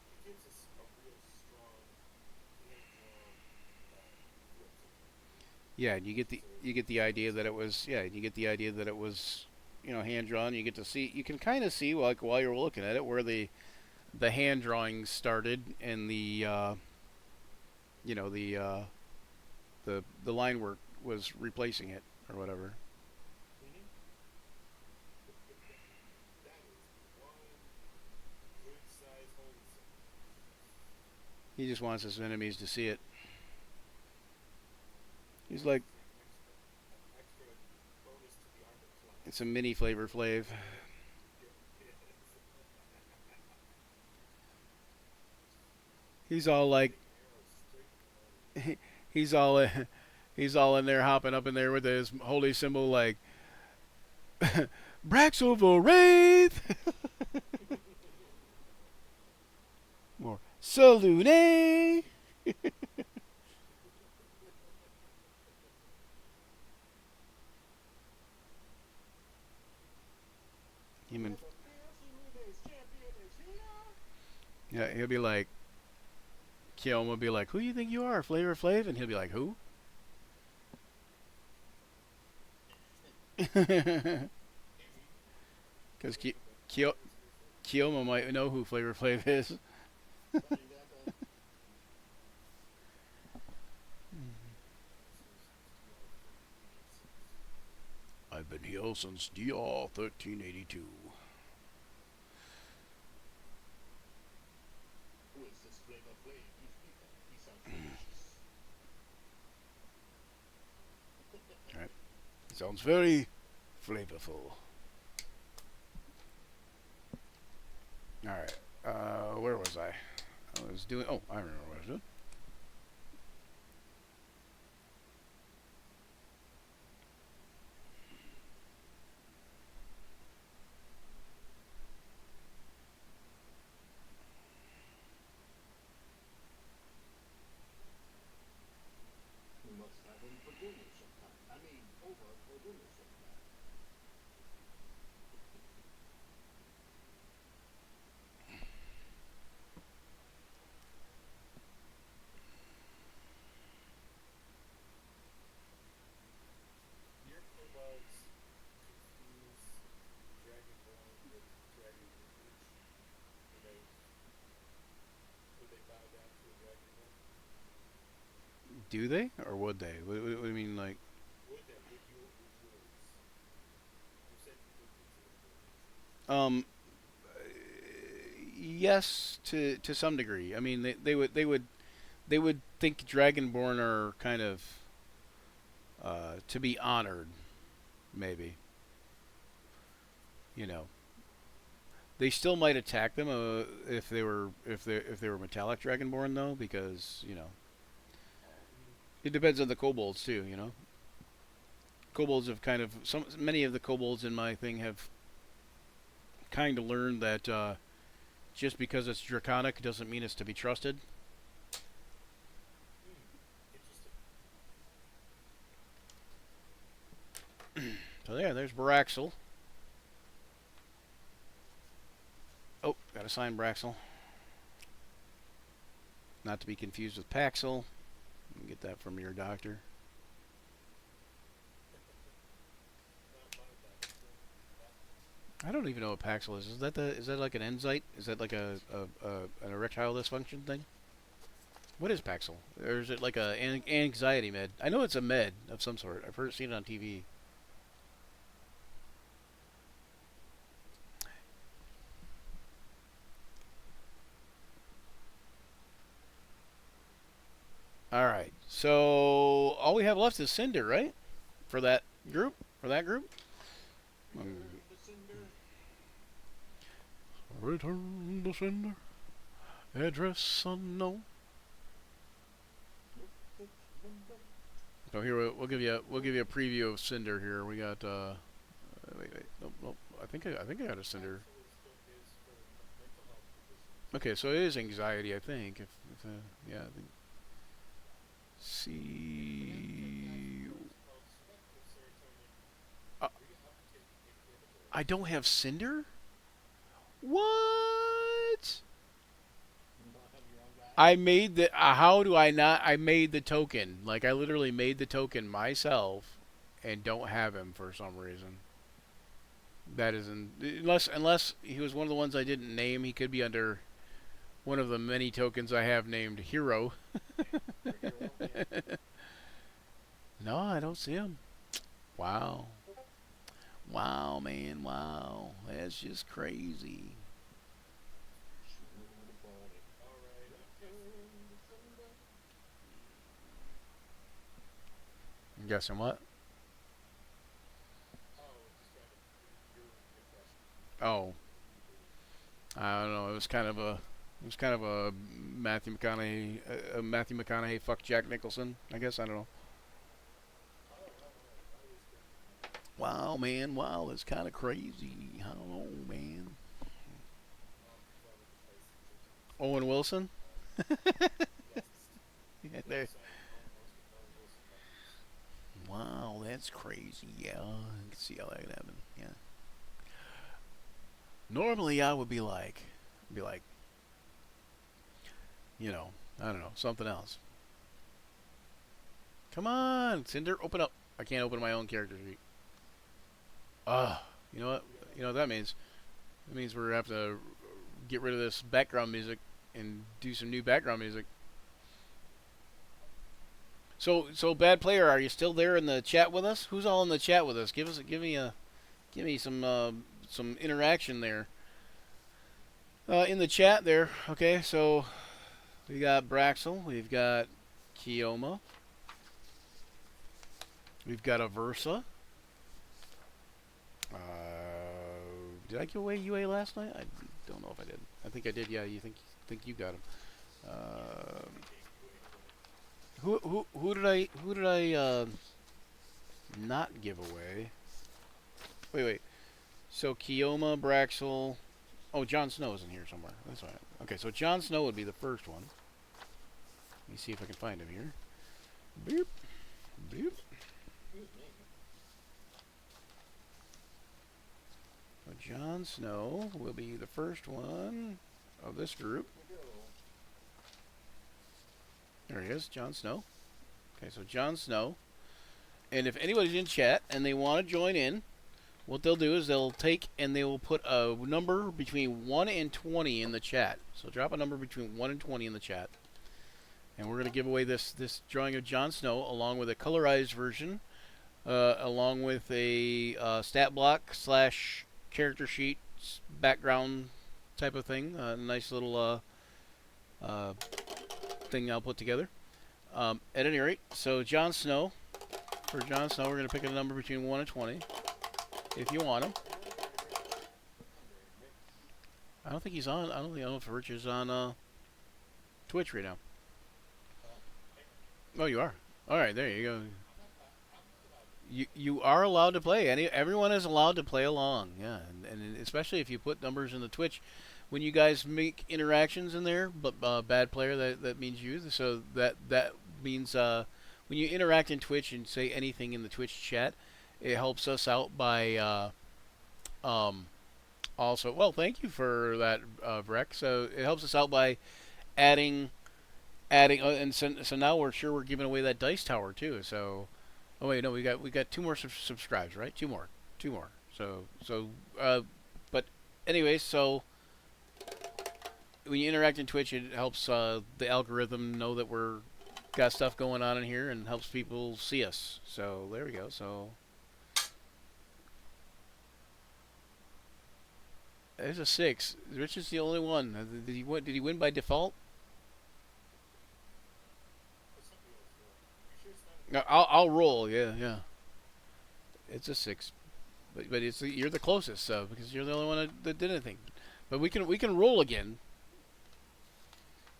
Speaker 3: it gives us a real strong hand-drawn feel to it.
Speaker 1: Yeah, and you get the idea that it was you get the idea that it was hand drawn. You get to see, you can kind of see, like, while you're looking at it, where the hand drawings started, and you know the line work was replacing it or whatever.
Speaker 3: Mm-hmm. That is one good-sized holy symbol.
Speaker 1: He just wants his enemies to see it. He's like,
Speaker 3: Extra bonus to the armor
Speaker 1: it's
Speaker 3: class.
Speaker 1: a mini Flavor Flav. He's all like,
Speaker 3: Take an arrow straight in the heart.
Speaker 1: he's all he's all in there, hopping up in there with his holy symbol, like Braxover Wraith. More Salune. Him and
Speaker 2: The fancy Lunes champion is here.
Speaker 1: yeah, he'll be like, Kiyomi will be like, "Who do you think you are, Flavor Flav?" And he'll be like, "Who?" Because Kiyomi might know who Flavor Flav is.
Speaker 2: Find out.
Speaker 1: I've been here since DR 1382.
Speaker 2: Who is this Flavor Flav you speak of? He sounds delicious.
Speaker 1: Sounds very flavorful. Alright. Where was I? I was doing. Oh, I remember what I was doing.
Speaker 2: We must have him for dinner sometime. I mean, over for dinner sometime.
Speaker 3: Your kobolds confuse Dragonborn with Dragon Reapers. Would they, would they bow down to a Dragonborn?
Speaker 1: Do they? Or would they? What do you mean, like.
Speaker 3: Would they? Would yours? You said you looked into it for a reason.
Speaker 1: Yes, to some degree. I mean, they would think Dragonborn are kind of to be honored, maybe. You know, they still might attack them if they were metallic Dragonborn, though, because it depends on the kobolds too. Kobolds have kind of many of the kobolds in my thing have kind of learned that just because it's draconic doesn't mean it's to be trusted.
Speaker 3: Interesting.
Speaker 1: So there's Braxel. Oh, gotta sign Braxel. Not to be confused with Paxil. You can get that from your doctor. I don't even know what Paxil is. Is that like an Enzyte? Is that like an erectile dysfunction thing? What is Paxil? Or is it like an anxiety med? I know it's a med of some sort. I've seen it on TV. Alright, so all we have left is Cinder, right? For that group? Return to Cinder. Address unknown. So here we'll give you a preview of Cinder here. We got wait, nope. I think I got a Cinder. Okay, so it is anxiety, I think. Yeah, I think. See, I don't have Cinder. What? I made the. How do I not? I made the token. Like I literally made the token myself, and don't have him for some reason. That isn't unless he was one of the ones I didn't name. He could be under one of the many tokens I have named Hero. No, I don't see him. Wow. Wow, man, wow. That's just crazy. I'm guessing what? Oh. I don't know. It was kind of a Matthew McConaughey fuck Jack Nicholson, I guess. I don't know. Wow, man, wow, that's kind of crazy. I don't know, man. Owen Wilson? Yeah, there. Wow, that's crazy. Yeah, I can see how that could happen. Yeah. Normally, I would be like, you know, I don't know, something else. Come on, Cinder, open up. I can't open my own character sheet. You know what? You know what that means? It means we're gonna have to get rid of this background music and do some new background music. So bad player, are you still there in the chat with us? Who's all in the chat with us? Give me some interaction there. In the chat there. Okay, so we got Braxel, we've got Kioma, we've got Aversa. Did I give away UA last night? I don't know if I did. I think I did. Yeah, you think you got him. Who did I not give away? Wait. So Kioma, Braxel. Oh, Jon Snow is in here somewhere. That's right. Okay, so Jon Snow would be the first one. Let me see if I can find him here. Boop. Boop. So Jon Snow will be the first one of this group. There he is, Jon Snow. Okay, so Jon Snow. And if anybody's in chat and they want to join in, what they'll do is they'll take and they will put a number between 1 and 20 in the chat. So drop a number between 1 and 20 in the chat. And we're going to give away this drawing of Jon Snow along with a colorized version, along with a stat block / character sheet background type of thing. A nice little thing I'll put together. At any rate, so Jon Snow. For Jon Snow, we're going to pick a number between 1 and 20. If you want him. I don't think he's on. I don't know if Rich is on Twitch right now. Oh, you are. All right, there you go. You are allowed to play. Everyone is allowed to play along. Yeah, and especially if you put numbers in the Twitch, when you guys make interactions in there, but bad player, that means you. So that means when you interact in Twitch and say anything in the Twitch chat, It helps us out by um, also. Well, thank you for that, Breck. So it helps us out by adding and so now we're sure we're giving away that dice tower too. So oh wait, no, we got two more subscribes, right? Two more. Uh, but anyways, so when you interact in Twitch, it helps the algorithm know that we're got stuff going on in here and helps people see us. So there we go. So there's a 6. Rich is the only one. Did he win? Did he win by default?
Speaker 3: But somebody else will. You sure it's not
Speaker 1: No,
Speaker 3: a
Speaker 1: I'll roll. Yeah, yeah. It's a 6, but it's you're the closest, so because you're the only one that did anything. But we can roll again.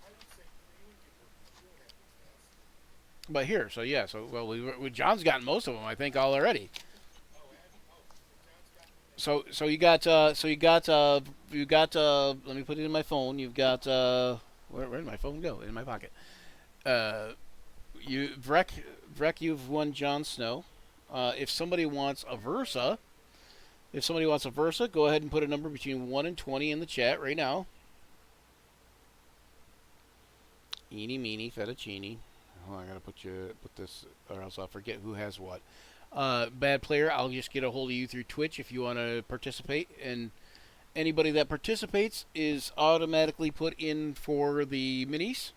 Speaker 3: I would say, you would give them, you would have to test.
Speaker 1: But here, so yeah, so well, John's gotten most of them, I think, already.
Speaker 3: Oh, and, oh, if John's got them, then
Speaker 1: So you got let me put it in my phone. You've got where did my phone go? In my pocket. Uh, you Vrek, you've won Jon Snow. If somebody wants a Versa, go ahead and put a number between 1 and 20 in the chat right now. Eeny meeny fettuccine. Oh, I gotta put this, or else I'll forget who has what. Bad player, I'll just get a hold of you through Twitch if you want to participate, and anybody that participates is automatically put in for the minis.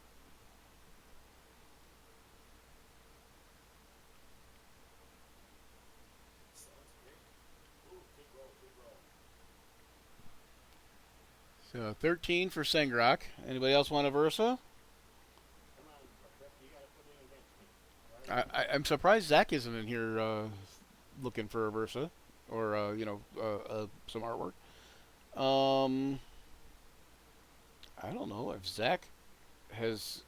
Speaker 3: sounds great. Ooh, good roll, good roll.
Speaker 1: So 13 for Sengrok. Anybody else want a Versa?
Speaker 2: Come on, Rick, you gotta put it against me. All right?
Speaker 1: I'm surprised Zach isn't in here looking for a Versa or some artwork. Um, I don't know if Zach has.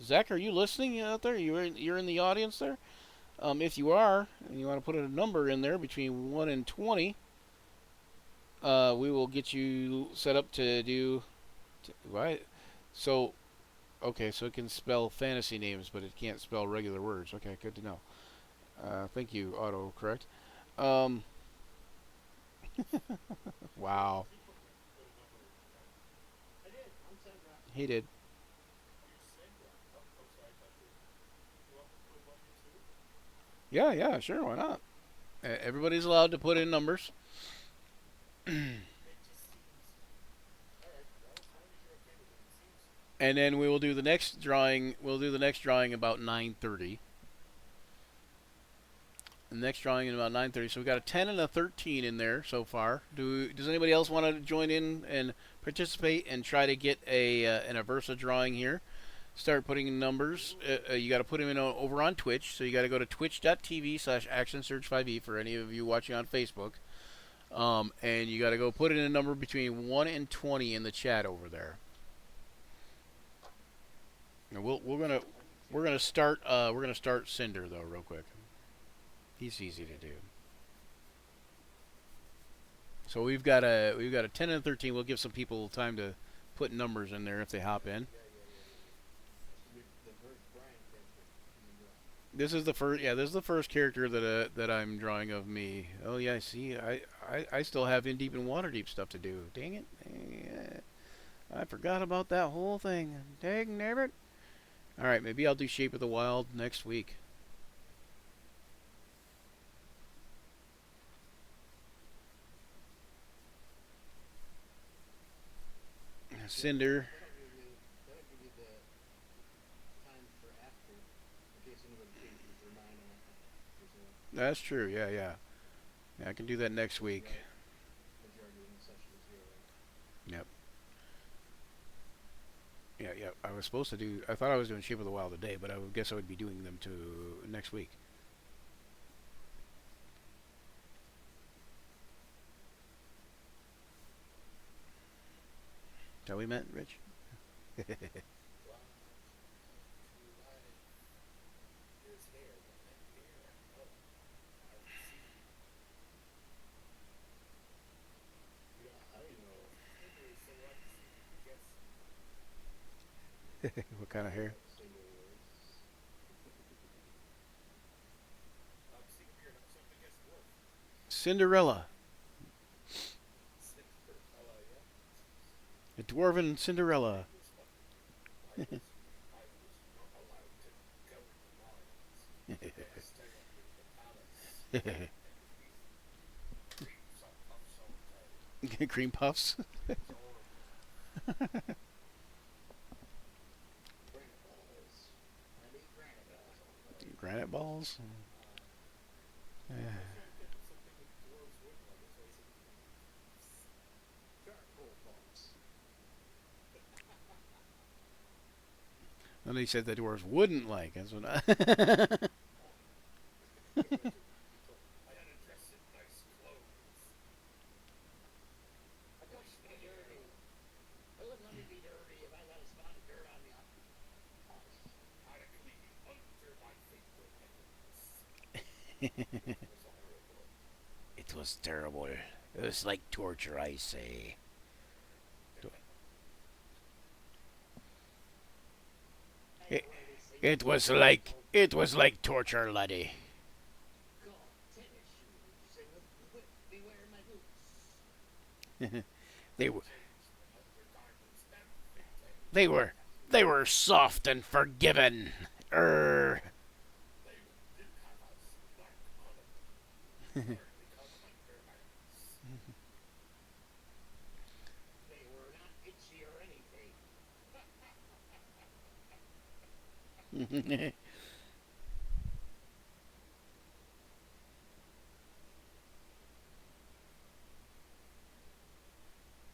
Speaker 1: Zach, are you listening out there? You're in the audience there. If you are, and you want to put a number in there between 1 and 20, we will get you set up to do. Right. So, okay, so it can spell fantasy names, but it can't spell regular words. Okay, good to know. Thank you, auto correct. Um, wow,
Speaker 3: Did you put a number in there?
Speaker 2: I did. I'm set right.
Speaker 1: he did.
Speaker 3: You said that. Oh, oh, sorry, I thought you want me to put one in too?
Speaker 1: Yeah, yeah, sure, why not? Everybody's allowed to put in numbers.
Speaker 3: It just seems, alright, well, as long as you're okay with it, it seems,
Speaker 1: And then we will do the next drawing. We'll do the next drawing about 9:30. The next drawing in about 9:30. So we got a 10 and a 13 in there so far. Does anybody else want to join in and participate and try to get an Aversa drawing here? Start putting in numbers. You got to put them in over on Twitch. So you got to go to twitch.tv/ActionSurge5e for any of you watching on Facebook. And you got to go put in a number between 1 and 20 in the chat over there. And we're gonna start Cinder though real quick. He's easy to do. So we've got a 10 and a 13. We'll give some people time to put numbers in there if they hop in.
Speaker 2: The first Brian character.
Speaker 1: This is the first. Yeah, this is the first character that I'm drawing of me. Oh yeah, see, I still have in deep and water deep stuff to do. Dang it! I forgot about that whole thing. Dang nabbit. All right, maybe I'll do Shape of the Wild next week. Cinder.
Speaker 2: That'll give you the time for after, in case anybody changes their mind on it.
Speaker 1: That's true. Yeah, yeah. Yeah, I can do that next week.
Speaker 2: Majority of the session is here, right?
Speaker 1: Yep. Yeah, yeah. I was supposed to do. I thought I was doing Shape of the Wild today, but I would guess I would be doing them to next week. Is that what we meant, Rich?
Speaker 3: wow, you like, there's hair, but that hair, oh, I would see. You know,
Speaker 2: I don't
Speaker 3: you
Speaker 2: even
Speaker 3: know,
Speaker 2: know.
Speaker 3: Cinder is so hard to see if you can guess.
Speaker 1: What kind of hair?
Speaker 2: Single words.
Speaker 3: See if you're something to guess
Speaker 1: Cinderella.
Speaker 3: Cinderella, yeah.
Speaker 1: A dwarven Cinderella.
Speaker 3: I was not allowed to govern the mines. I had to stay under the palace and eat cream puffs all the time.
Speaker 1: Cream puffs.
Speaker 3: It was horrible.
Speaker 2: Granite balls. I need granite balls all the time.
Speaker 1: Granite balls.
Speaker 3: I was trying to think of something that dwarves wouldn't like. That's why I said
Speaker 2: Charcoal balls.
Speaker 1: And they said the dwarves wouldn't like. That's what I
Speaker 3: I had to dress in nice clothes.
Speaker 2: I don't want to be dirty. I wouldn't let me be dirty if I got a spot of dirt on me.
Speaker 3: Had to clean under my fingernails. It was horrible.
Speaker 1: It was terrible. It was like torture, I say. It was like torture, laddie.
Speaker 2: God, tennis shoes. And beware my boots.
Speaker 1: They were
Speaker 3: Undergarments, everything.
Speaker 1: they were soft and forgiving.
Speaker 3: They didn't have a spark on them. Hardly called them undergarments.
Speaker 2: They were not itchy or anything.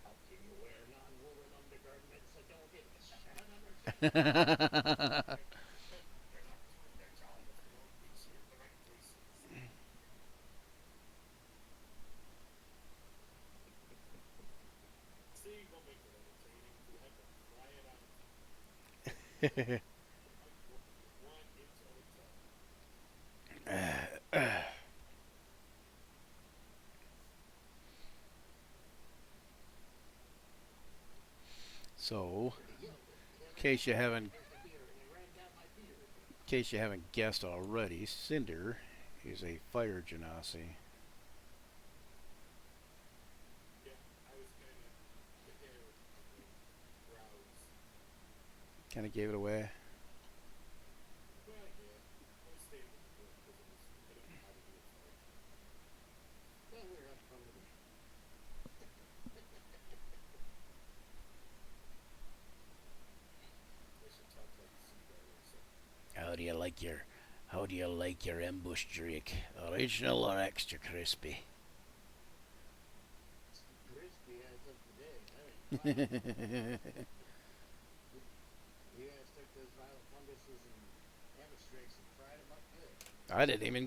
Speaker 2: How can you wear non-woven undergarments that don't itch? I don't understand.
Speaker 3: They're not doing their job if they don't reach you in the right places. See, we'll make it entertaining to have them try it out. One inch at a time.
Speaker 1: So,
Speaker 2: He yelled
Speaker 1: in case you haven't
Speaker 2: there's the beer, and it ran down my beard.
Speaker 1: guessed already, Cinder is a fire genasi.
Speaker 3: Yeah, I was kind of the hair on the brows.
Speaker 1: Kind of gave it away.
Speaker 3: Well, yeah, I was staying with the book because I didn't know how to do it first.
Speaker 2: Well, we were having fun with it.
Speaker 3: I should talk like Cinder or something.
Speaker 1: How do you like your ambush drink? Original or extra crispy?
Speaker 2: Crispy as of today. I mean, you guys took those violet funguses and ambush drakes and fried them up good.
Speaker 1: I didn't even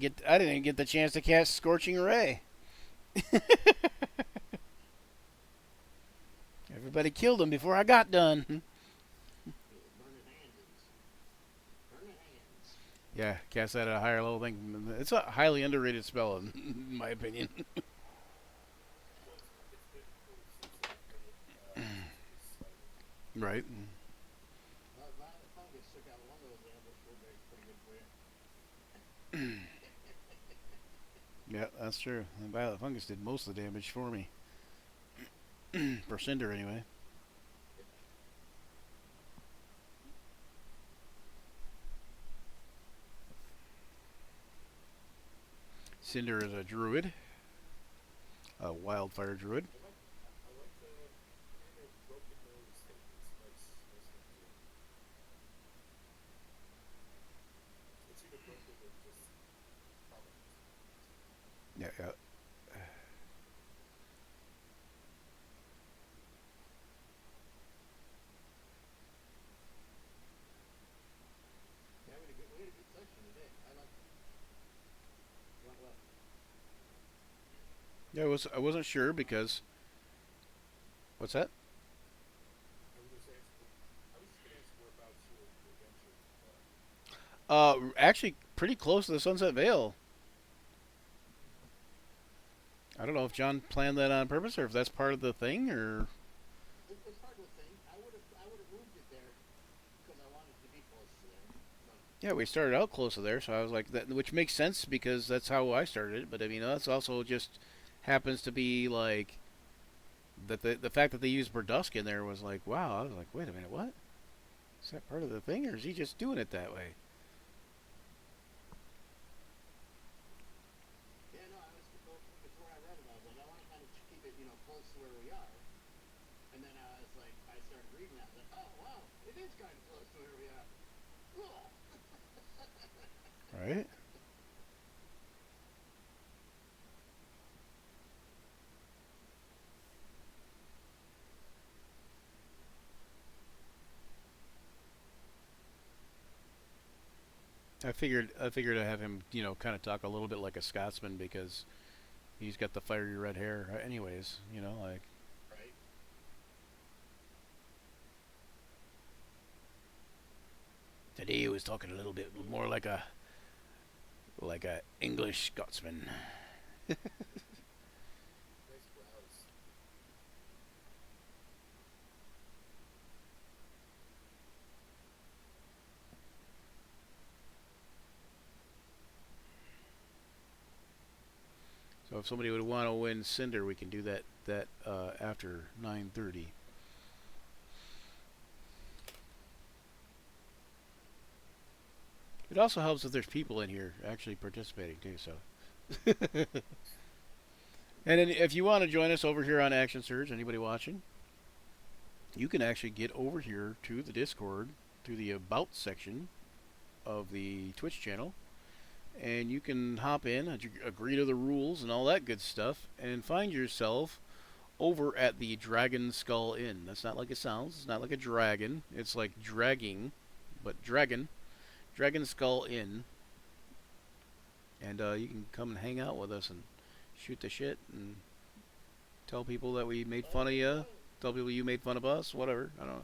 Speaker 1: get the chance to cast Scorching Ray. Everybody killed him before I got done.
Speaker 2: Burning hands. Burning hands.
Speaker 1: Yeah, cast that at a higher level thing. It's a highly underrated spell, in my opinion.
Speaker 3: Well, it's been cool since I started.
Speaker 1: Right.
Speaker 2: Violet fungus took out one of those ambush drakes pretty good for you.
Speaker 1: Yeah, that's true. And Violet Fungus did most of the damage for me. For Cinder, anyway. Cinder is a druid. A wildfire druid.
Speaker 3: I like the kind of broken nose thing. It's nice thing to do. It's either broken or just prominent.
Speaker 1: Yeah, yeah.
Speaker 2: Yeah, we had a good session today. I liked it. Went well.
Speaker 1: Yeah, I wasn't sure because. What's that?
Speaker 3: I was just gonna ask whereabouts your adventure.
Speaker 1: Actually, pretty close to the Sunset Vale. I don't know if John planned that on purpose or if that's part of the thing or.
Speaker 2: It's part of the thing. I would have moved it there because I wanted to be close to there. But
Speaker 1: Yeah, we started out close to there, so I was like that, which makes sense because that's how I started it. But I mean, that's also just happens to be like that. The fact that they used Burdusk in there was like, wow. I was like, wait a minute, what? Is that part of the thing, or is he just doing it that way?
Speaker 2: Yeah, no, I was before I read it, I was like, I want to kind of keep it, close to where we are. And then I was like, I started reading that. I was like, oh wow, it is kind of close to where we are. Cool.
Speaker 1: Right? I figured I'd have him, kind of talk a little bit like a Scotsman because he's got the fiery red hair. Anyways, like
Speaker 2: Right.
Speaker 1: today he was talking a little bit more like a English Scotsman.
Speaker 3: Nice brows.
Speaker 1: So if somebody would want to win Cinder, we can do that after 9:30. It also helps if there's people in here actually participating too. So, and then if you want to join us over here on Action Surge, anybody watching, you can actually get over here to the Discord to the About section of the Twitch channel, and you can hop in, agree to the rules and all that good stuff, and find yourself over at the Dragon Skull Inn. That's not like it sounds. It's not like a dragon. It's like dragging, but dragon. Dragon Skull Inn, and you can come and hang out with us and shoot the shit and tell people that we made fun of you.
Speaker 2: Oh,
Speaker 1: Tell people you made fun of us. Whatever. I don't know.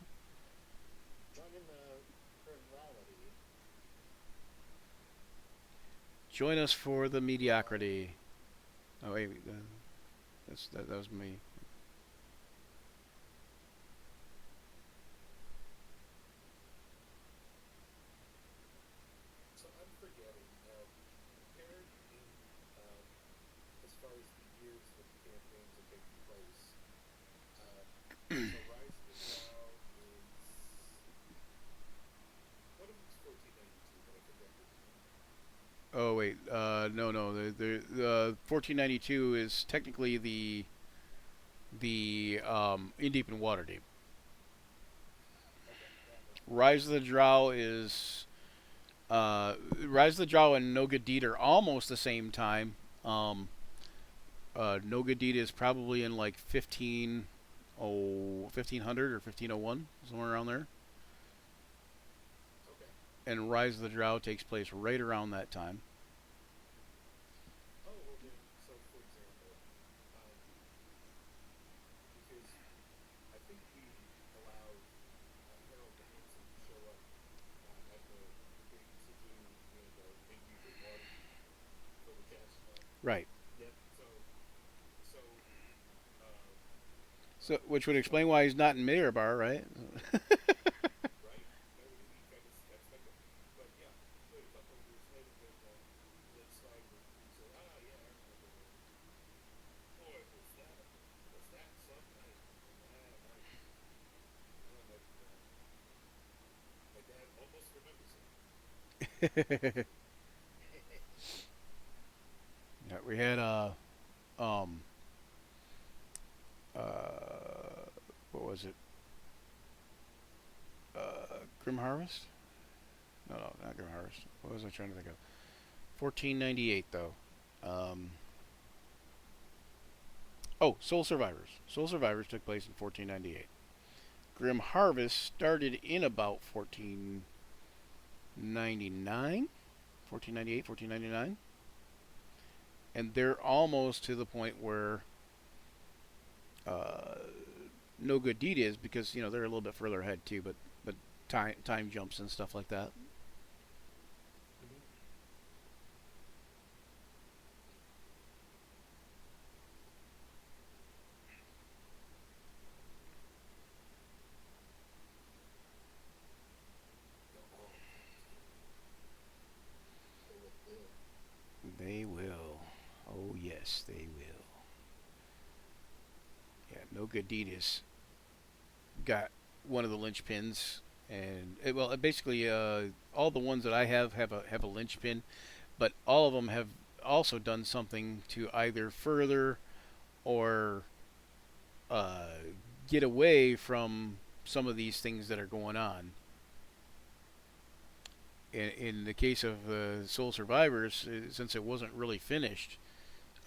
Speaker 2: joining the frivolity.
Speaker 1: Join us for the mediocrity. Oh wait, that was me.
Speaker 3: So I'm forgetting now. Compared in as far as the years that the campaigns are taking place. Uh, so Rise of the Drow is one of them's 1492, but I forget which one.
Speaker 1: Oh wait, no. The 1492 is technically the In Deep and Waterdeep.
Speaker 3: Okay, that one.
Speaker 1: Rise of the Drow is Rise of the Drow and No Good Deed are almost the same time. No Good Deed is probably in like 1500 or 1501, somewhere around there.
Speaker 3: Okay.
Speaker 1: And Rise of the Drow takes place right around that time.
Speaker 3: Oh, well then, so for example, um, because I think we allowed Harold the Handsome to show up at the big to-do in Deep and Waterdeep for the cast spell.
Speaker 1: Right.
Speaker 2: Yep.
Speaker 3: So, uh,
Speaker 1: So, which would
Speaker 3: so
Speaker 1: explain why he's not in Mirabar, right?
Speaker 3: right, that would be kind of expected. But yeah, wait a couple of years later, then Slide would say, ah, yeah, I remember when. Boy, was that some night? Ah, nice. Oh, my dad almost remembers it.
Speaker 1: Yeah, we had um uh what was it? Grim Harvest? No, not Grim Harvest. What was I trying to think of? 1498 though. Um, Soul Survivors. Soul Survivors took place in 1498. Grim Harvest started in about 1499, 1498, 1499, and they're almost to the point where uh, No Good Deed is because they're a little bit further ahead too, but time jumps and stuff like that.
Speaker 3: Mm-hmm. Oh, that was good.
Speaker 1: good deed has got one of the linchpins, and basically all the ones that I have a linchpin, but all of them have also done something to either further or uh, get away from some of these things that are going on. In the case of Soul Survivors, since it wasn't really finished,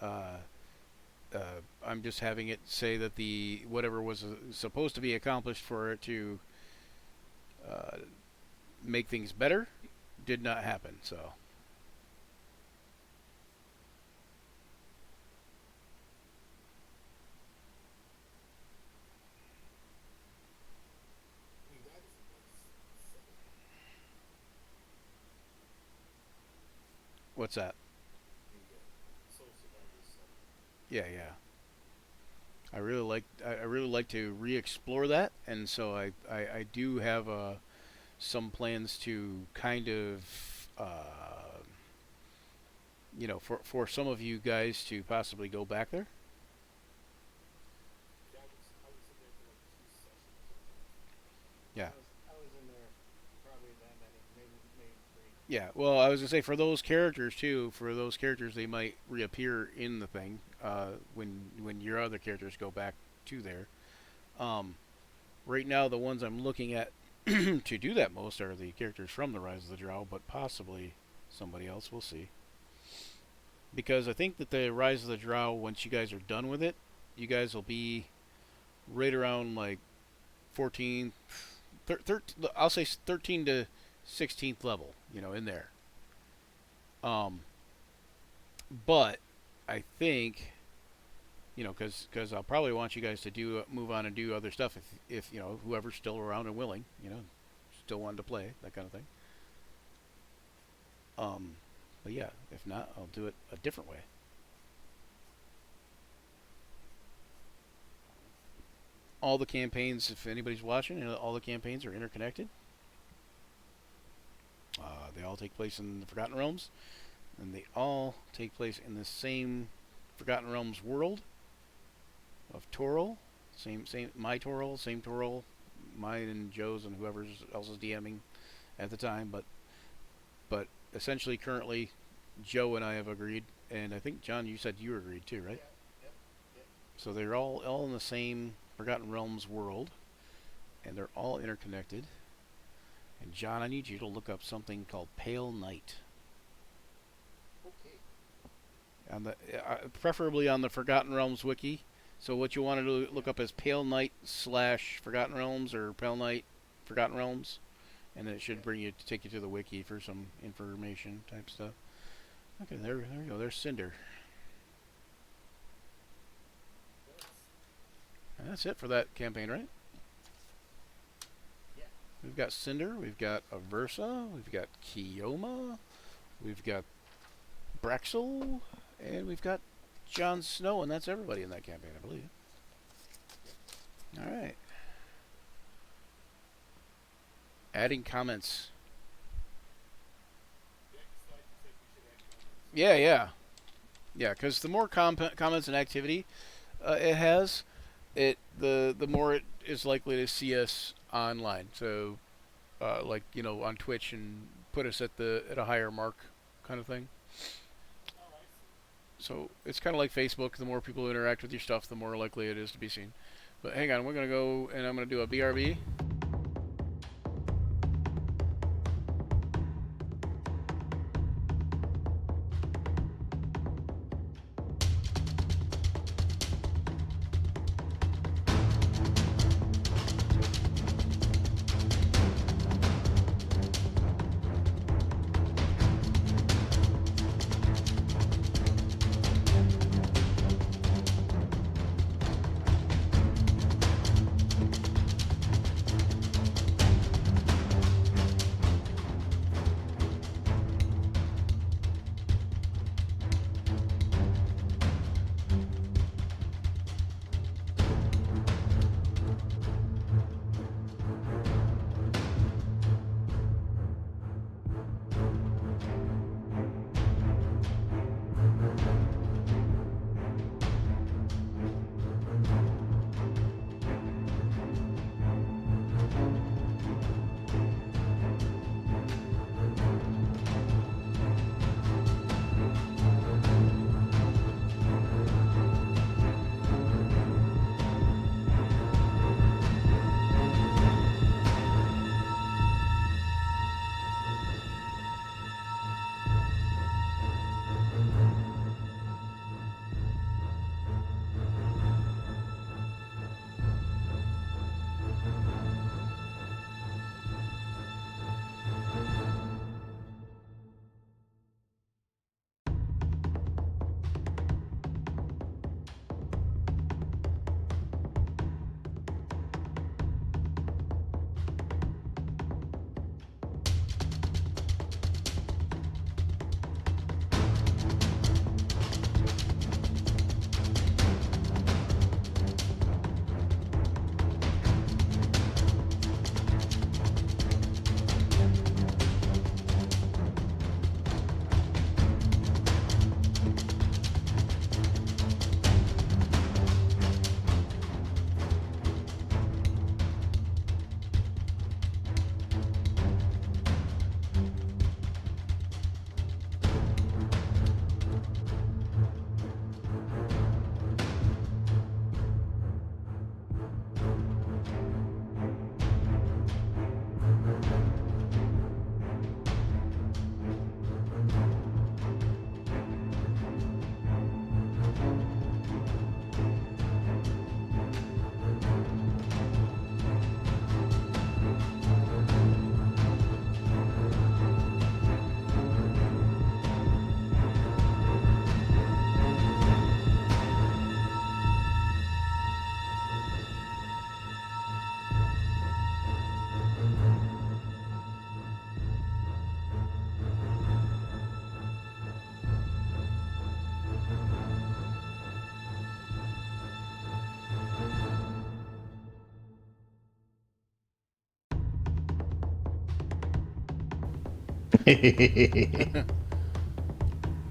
Speaker 1: uh, I'm just having it say that the whatever was supposed to be accomplished for it to uh, make things better did not happen. So
Speaker 3: I mean, that is a nice setting.
Speaker 1: what's that?
Speaker 3: The Soul Survivors setting.
Speaker 1: Yeah, yeah. I really like to re-explore that, and so I do have some plans to kind of for some of you guys to possibly go back there.
Speaker 3: Yeah, I was in there for like 2 sessions, I think.
Speaker 1: Yeah.
Speaker 2: I was in there probably that many, maybe three.
Speaker 1: Yeah, well, I was gonna say for those characters too. For those characters, they might reappear in the thing when your other characters go back to there. Um, right now, the ones I'm looking at to do that most are the characters from the Rise of the Drow, but possibly somebody else. We'll see. Because I think that the Rise of the Drow, once you guys are done with it, you guys will be right around like 14, I'll say 13 to 16th level, in there. Um, but I think, because I'll probably want you guys to move on and do other stuff if whoever's still around and willing, still wanting to play that kind of thing. But yeah, if not, I'll do it a different way. All the campaigns, if anybody's watching, all the campaigns are interconnected. They all take place in the Forgotten Realms, and they all take place in the same Forgotten Realms world of Toril. Same, my Toril, same Toril, mine and Joe's and whoever else is DMing at the time. But essentially, currently, Joe and I have agreed, and I think John, you said you agreed too, right?
Speaker 2: Yep.
Speaker 1: So they're all in the same Forgotten Realms world, and they're all interconnected. And John, I need you to look up something called Pale Night.
Speaker 2: Okay.
Speaker 1: On the preferably on the Forgotten Realms wiki. So what you want to look up is Pale Night / Forgotten Realms or Pale Night Forgotten Realms, and it should take you to the wiki for some information type stuff. Okay, there we go. There's Cinder. And that's it for that campaign, right?
Speaker 2: Yeah.
Speaker 1: We've got Cinder, we've got Aversa, we've got Kioma, we've got Braxel, and we've got Jon Snow, and that's everybody in that campaign, I believe. Alright. Adding comments. Yeah. Yeah, because the more comments and activity it has, the more it is likely to see us online. So, on Twitch and put us at a higher mark, kind of thing. So it's kind of like Facebook. The more people interact with your stuff, the more likely it is to be seen. But hang on, we're gonna go and I'm gonna do a BRB.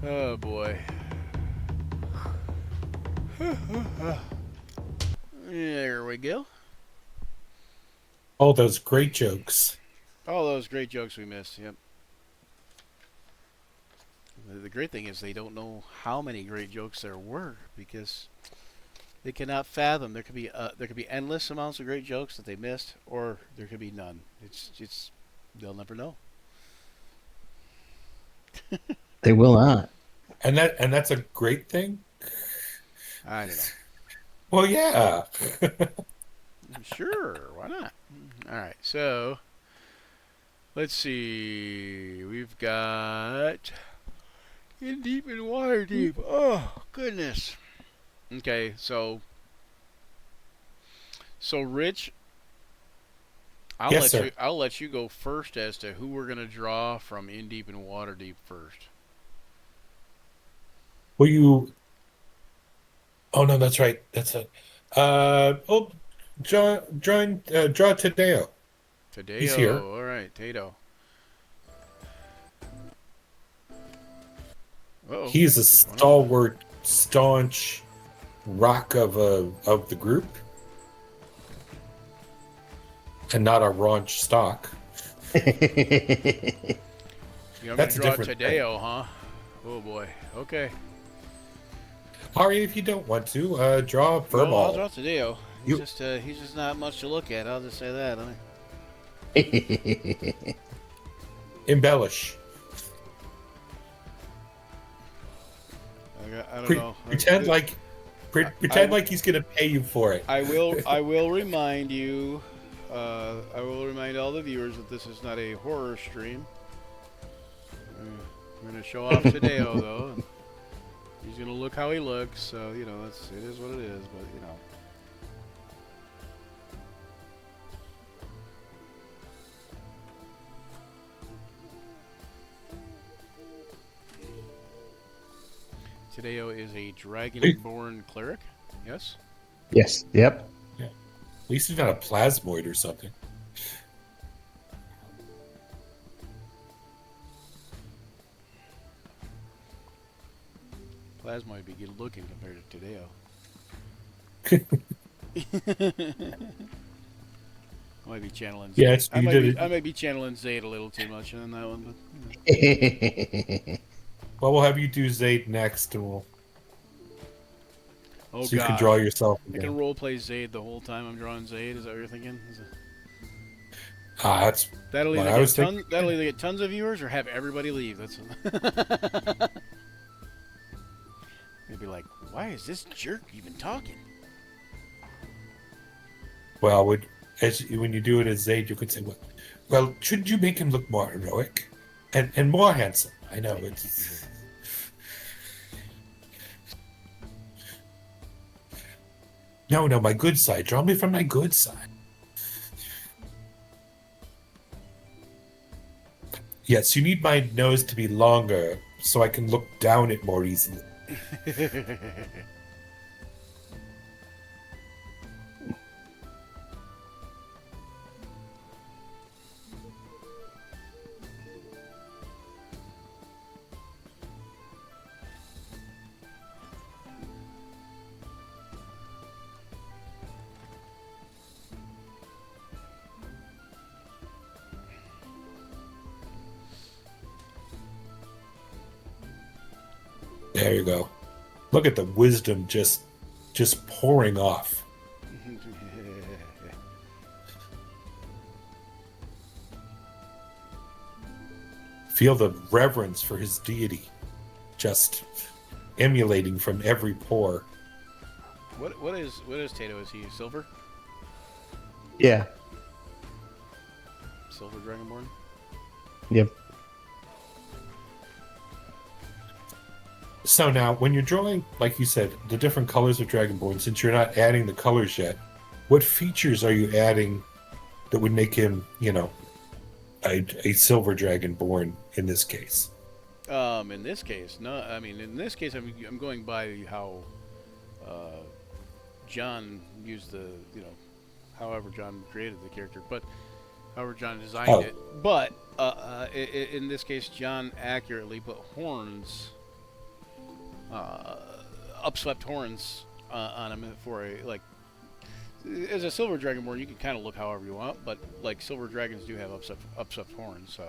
Speaker 1: Oh boy. There we go.
Speaker 3: All those great jokes.
Speaker 1: All those great jokes we missed. Yep. The great thing is they don't know how many great jokes there were because they cannot fathom. There could be endless amounts of great jokes that they missed, or there could be none. It's they'll never know.
Speaker 4: They will not.
Speaker 3: And that's a great thing?
Speaker 1: I don't know.
Speaker 3: Well, yeah.
Speaker 1: Sure, why not? All right, so let's see. We've got In Deep and Water Deep. Oh goodness. Okay, so Rich,
Speaker 3: Yes, sir.
Speaker 1: I'll let you go first as to who we're gonna draw from In Deep and Water Deep first.
Speaker 3: Will you? Oh no, that's right. That's it. Draw Tadeo.
Speaker 1: Tadeo.
Speaker 3: He's here.
Speaker 1: All right, Tato. Uh-oh.
Speaker 3: He's a stalwart, staunch rock of the group, and not a raunch stock.
Speaker 1: You want me
Speaker 3: That's
Speaker 1: to
Speaker 3: a
Speaker 1: draw
Speaker 3: different
Speaker 1: Tadeo, huh? Oh boy. Okay.
Speaker 3: Ari, if you don't want to, draw
Speaker 1: Well, I'll
Speaker 3: Furball.
Speaker 1: draw Tadeo.
Speaker 3: You-
Speaker 1: He's just not much to look at. I'll just say that.
Speaker 3: Embellish.
Speaker 1: I don't
Speaker 3: Pre-
Speaker 1: know.
Speaker 3: pretend like he's gonna pay you for it.
Speaker 1: I will remind you. I will remind all the viewers that this is not a horror stream. We're gonna show off Tadeo though. And he's gonna look how he looks. So you know, it is what it is. But you know. Tadeo is a dragonborn cleric. Yes.
Speaker 4: Yes. Yep.
Speaker 3: At least he's not a plasmoid or something.
Speaker 1: Plasma would be good looking compared to Tadeo. I might be channeling.
Speaker 3: Yeah, it's-
Speaker 1: I
Speaker 3: you
Speaker 1: might
Speaker 3: did
Speaker 1: be,
Speaker 3: it.
Speaker 1: I might be channeling Zayd a little too much on that one, but
Speaker 3: Well, we'll have you do Zayd next, and
Speaker 1: oh
Speaker 3: so you
Speaker 1: god,
Speaker 3: can draw yourself
Speaker 1: I
Speaker 3: again.
Speaker 1: can role play Zayd the whole time I'm drawing Zayd. Is that what you're thinking?
Speaker 3: That's
Speaker 1: That'll
Speaker 3: What
Speaker 1: either
Speaker 3: I was
Speaker 1: that'll either get tons of viewers or have everybody leave. That's. They'd be like, why is this jerk even talking?
Speaker 3: well. When you do it as Zayd, you could say, "Well, shouldn't you make him look more heroic and more handsome?" I know it's. No, my good side. Draw me from my good side. Yes, you need my nose to be longer so I can look down it more easily. There you go. Look at the wisdom just pouring off. Feel the reverence for his deity just emulating from every pore.
Speaker 1: What is Tato? Is he silver?
Speaker 4: Yeah.
Speaker 1: Silver Dragonborn?
Speaker 4: Yep.
Speaker 3: So now, when you're drawing, like you said, the different colors of Dragonborn, since you're not adding the colors yet, what features are you adding that would make him, a silver Dragonborn in this case?
Speaker 1: In this case, no. I mean, in this case, I'm going by how John used however John created the character. But however John designed
Speaker 3: Oh.
Speaker 1: it. But in this case, John accurately put horns, upswept horns on him for a like. As a silver dragonborn, you can kind of look however you want, but like silver dragons do have upswept horns, so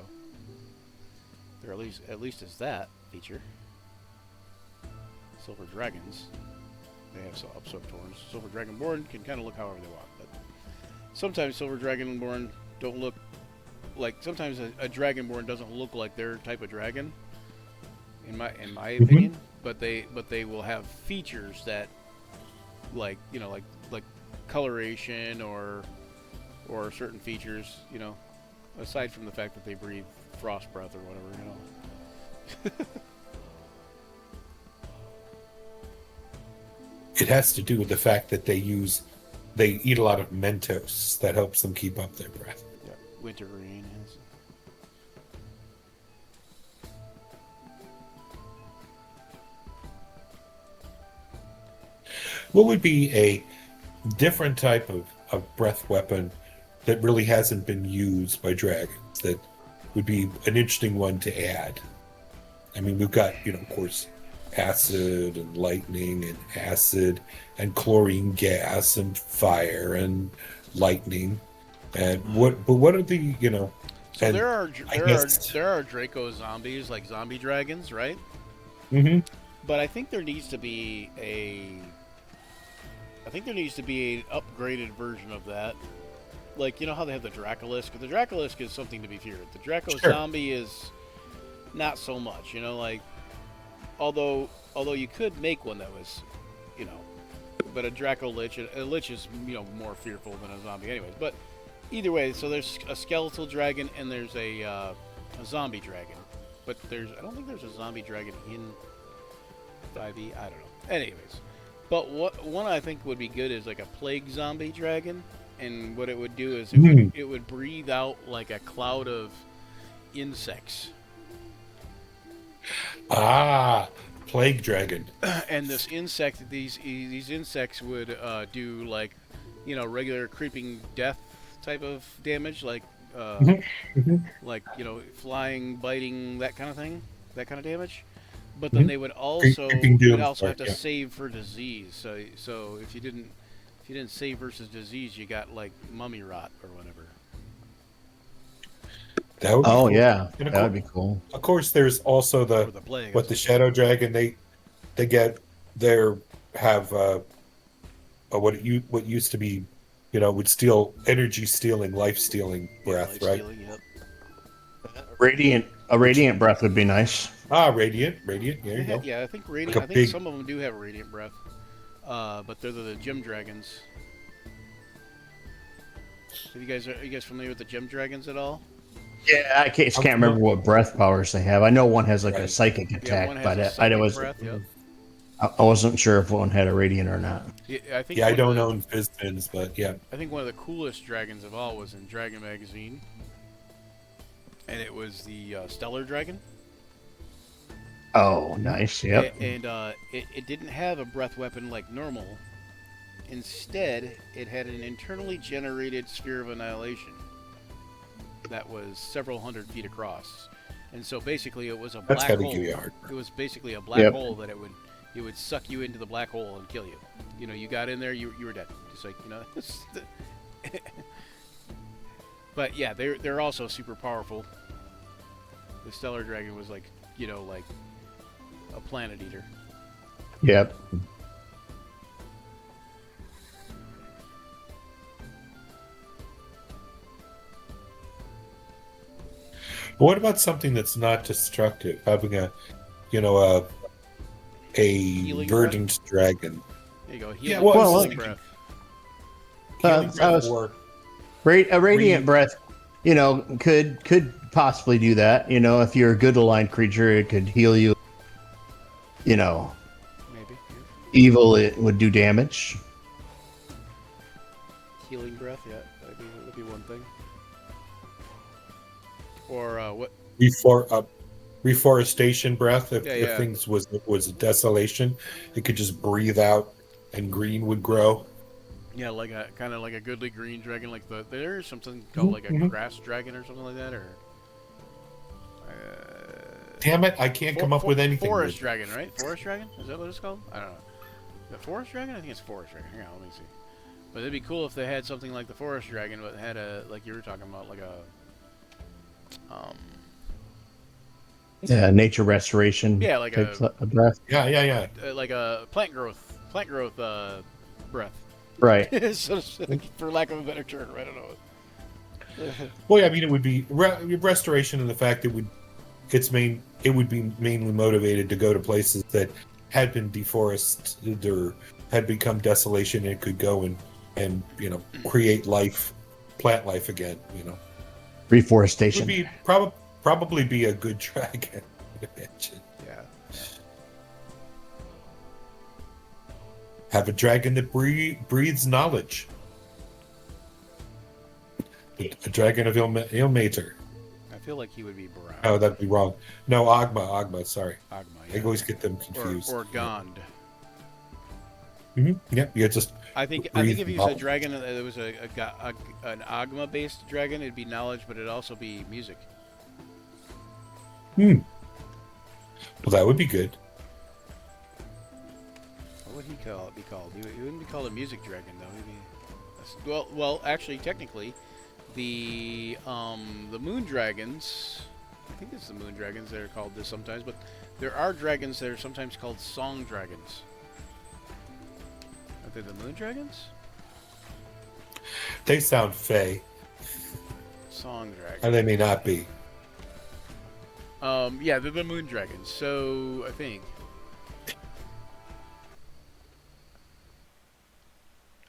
Speaker 1: there at least is that feature. Silver dragons, they have some upswept horns. Silver dragonborn can kind of look however they want, but sometimes silver dragonborn don't look like. Sometimes a dragonborn doesn't look like their type of dragon, in my opinion. But they will have features that, like like coloration or certain features, aside from the fact that they breathe frost breath or whatever.
Speaker 3: It has to do with the fact that they eat a lot of Mentos that helps them keep up their breath.
Speaker 1: Yeah, wintergreen is.
Speaker 3: What would be a different type of breath weapon that really hasn't been used by dragons that would be an interesting one to add? I mean, we've got, of course, acid and lightning and acid and chlorine gas and fire and lightning. And what are the,
Speaker 1: So
Speaker 3: and
Speaker 1: there are
Speaker 3: I guess-
Speaker 1: there are Draco zombies, like zombie dragons, right?
Speaker 3: Mhm.
Speaker 1: But I think there needs to be an upgraded version of that. Like, how they have the Dracolisk? The Dracolisk is something to be feared. The Draco
Speaker 3: Sure.
Speaker 1: zombie is not so much, like, although you could make one that was, but a Draco Lich, a Lich is, more fearful than a zombie anyways. But either way, so there's a skeletal dragon and there's a zombie dragon. But I don't think there's a zombie dragon in 5e. I don't know. Anyways, but one I think would be good is like a plague zombie dragon, and what it would do is it would breathe out like a cloud of insects.
Speaker 3: Plague dragon.
Speaker 1: And these insects would do like, regular creeping death type of damage, like like flying, biting, that kind of thing, that kind of damage. But then they would also
Speaker 3: Creeping doom,
Speaker 1: have to
Speaker 3: yeah.
Speaker 1: save for disease. So if you didn't save versus disease, you got like mummy rot or whatever.
Speaker 3: That would be
Speaker 4: Oh
Speaker 3: cool.
Speaker 4: yeah,
Speaker 3: And
Speaker 4: that would be cool.
Speaker 3: Of course, there's also
Speaker 1: Or the plague.
Speaker 3: the shadow dragon. They have what used to be, would steal energy stealing, life stealing breath, right?
Speaker 4: A radiant breath would be nice.
Speaker 3: Radiant. There you go.
Speaker 1: Yeah, I think radiant.
Speaker 3: Like a
Speaker 1: I think
Speaker 3: big-
Speaker 1: some of them do have radiant breath, but they're the gem dragons. Are you guys familiar with the gem dragons at all?
Speaker 4: Yeah, I can't remember what breath powers they have. I know one has like a
Speaker 3: Right.
Speaker 4: psychic
Speaker 1: Yeah,
Speaker 4: attack,
Speaker 1: one has
Speaker 4: but
Speaker 1: a
Speaker 4: I
Speaker 1: psychic
Speaker 4: was
Speaker 1: breath. Yep.
Speaker 4: I wasn't sure if one had a radiant or not.
Speaker 1: Yeah, I think.
Speaker 3: Yeah, I
Speaker 1: one of
Speaker 3: don't
Speaker 1: the-
Speaker 3: own Fizzpins, but yeah.
Speaker 1: I think one of the coolest dragons of all was in Dragon Magazine, and it was the Stellar Dragon.
Speaker 4: Oh, nice. Yep.
Speaker 1: And it didn't have a breath weapon like normal. Instead, it had an internally generated sphere of annihilation that was several hundred feet across. And so basically, it was a
Speaker 3: That's
Speaker 1: black
Speaker 3: gotta
Speaker 1: hole.
Speaker 3: give you a hard
Speaker 1: It was basically a black
Speaker 4: Yep.
Speaker 1: hole that it would suck you into the black hole and kill you. You got in there, you were dead. Just like But yeah, they're also super powerful. The Stellar Dragon was like like a planet eater.
Speaker 4: Yep.
Speaker 3: But what about something that's not destructive? Having a
Speaker 1: Healing
Speaker 3: verdant dragon.
Speaker 1: There you go.
Speaker 3: Yeah,
Speaker 1: Healing
Speaker 3: well,
Speaker 1: healing breath.
Speaker 3: Healing
Speaker 4: I
Speaker 3: breath
Speaker 4: was-
Speaker 3: or
Speaker 4: A radiant breath, could possibly do that. If you're a good aligned creature, it could heal you.
Speaker 1: Maybe. Yeah.
Speaker 4: Evil, it would do damage.
Speaker 1: Healing breath. Yeah, that'd be one thing. Or what?
Speaker 3: reforestation breath. If
Speaker 1: Yeah.
Speaker 3: things was a desolation, it could just breathe out and green would grow.
Speaker 1: Yeah, like a kind of like a goodly green dragon, like there's something called like a
Speaker 3: Mhm.
Speaker 1: grass dragon or something like that, or
Speaker 3: Damn it, I can't come up with anything.
Speaker 1: forest
Speaker 3: good.
Speaker 1: dragon, right? Forest dragon, is that what it's called? I don't know. The forest dragon? I think it's forest dragon. Hang on, let me see. But it'd be cool if they had something like the forest dragon, but had a like you were talking about, like a
Speaker 4: Yeah, nature restoration.
Speaker 1: yeah, like
Speaker 4: type
Speaker 1: a
Speaker 4: breath.
Speaker 3: Yeah.
Speaker 1: like a plant growth breath.
Speaker 4: Right.
Speaker 1: So, for lack of a better term, I don't know.
Speaker 3: Well, yeah, I mean, it would be restoration in the fact that it would be mainly motivated to go to places that had been deforested or had become desolation, and it could go and create life, plant life again. It
Speaker 4: Reforestation.
Speaker 3: would be probably be a good dragon. I imagine.
Speaker 1: Yeah.
Speaker 3: Have a dragon that breathes knowledge. A dragon of Ilmater.
Speaker 1: I feel like he would be brown.
Speaker 3: Oh, that'd be wrong. No, Agma. Sorry,
Speaker 1: Agma,
Speaker 3: I always get them confused.
Speaker 1: or Gond.
Speaker 3: Yep. Yeah, just.
Speaker 1: I think
Speaker 3: breathe
Speaker 1: if you
Speaker 3: knowledge.
Speaker 1: said dragon, it was an Agma based dragon, it'd be knowledge, but it'd also be music.
Speaker 3: Well, that would be good.
Speaker 1: What would he be called? He wouldn't be called a music dragon, though. He'd be well, actually, technically, the moon dragons. I think it's the moon dragons that are called this sometimes, but there are dragons that are sometimes called song dragons. Are they the moon dragons?
Speaker 3: They sound fey,
Speaker 1: Song dragons.
Speaker 3: and they may not be.
Speaker 1: Yeah, they're the moon dragons. So I think.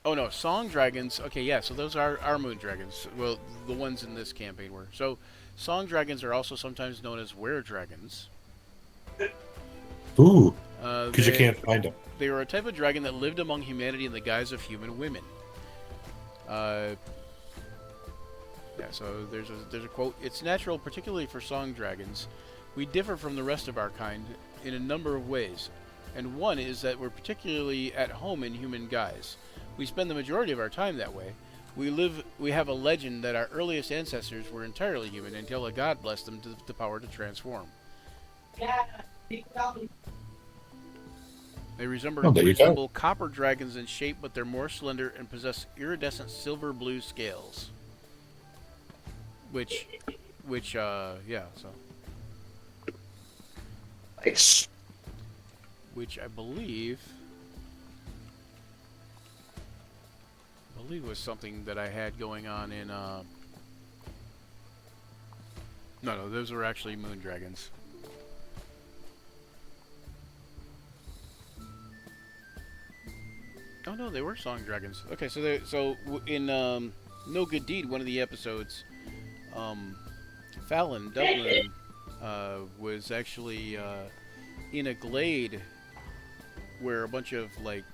Speaker 1: Oh no, song dragons. Okay, yeah. So those are our moon dragons. Well, the ones in this campaign were. So, song dragons are also sometimes known as were dragons.
Speaker 3: Ooh, because you
Speaker 1: They-
Speaker 3: can't find them.
Speaker 1: They were a type of dragon that lived among humanity in the guise of human women. Yeah, so there's a quote. It's natural, particularly for song dragons. We differ from the rest of our kind in a number of ways, and one is that we're particularly at home in human guise. We spend the majority of our time that way. We have a legend that our earliest ancestors were entirely human until a god blessed them to the power to transform. They
Speaker 3: Oh, there you go.
Speaker 1: resemble copper dragons in shape, but they're more slender and possess iridescent silver blue scales. Which, yeah, so.
Speaker 4: Nice.
Speaker 1: Which I believe was something that I had going on in, no, those were actually moon dragons. Oh no, they were song dragons. Okay, so in No Good Deed, one of the episodes, Fallon Dublin was actually in a glade where a bunch of like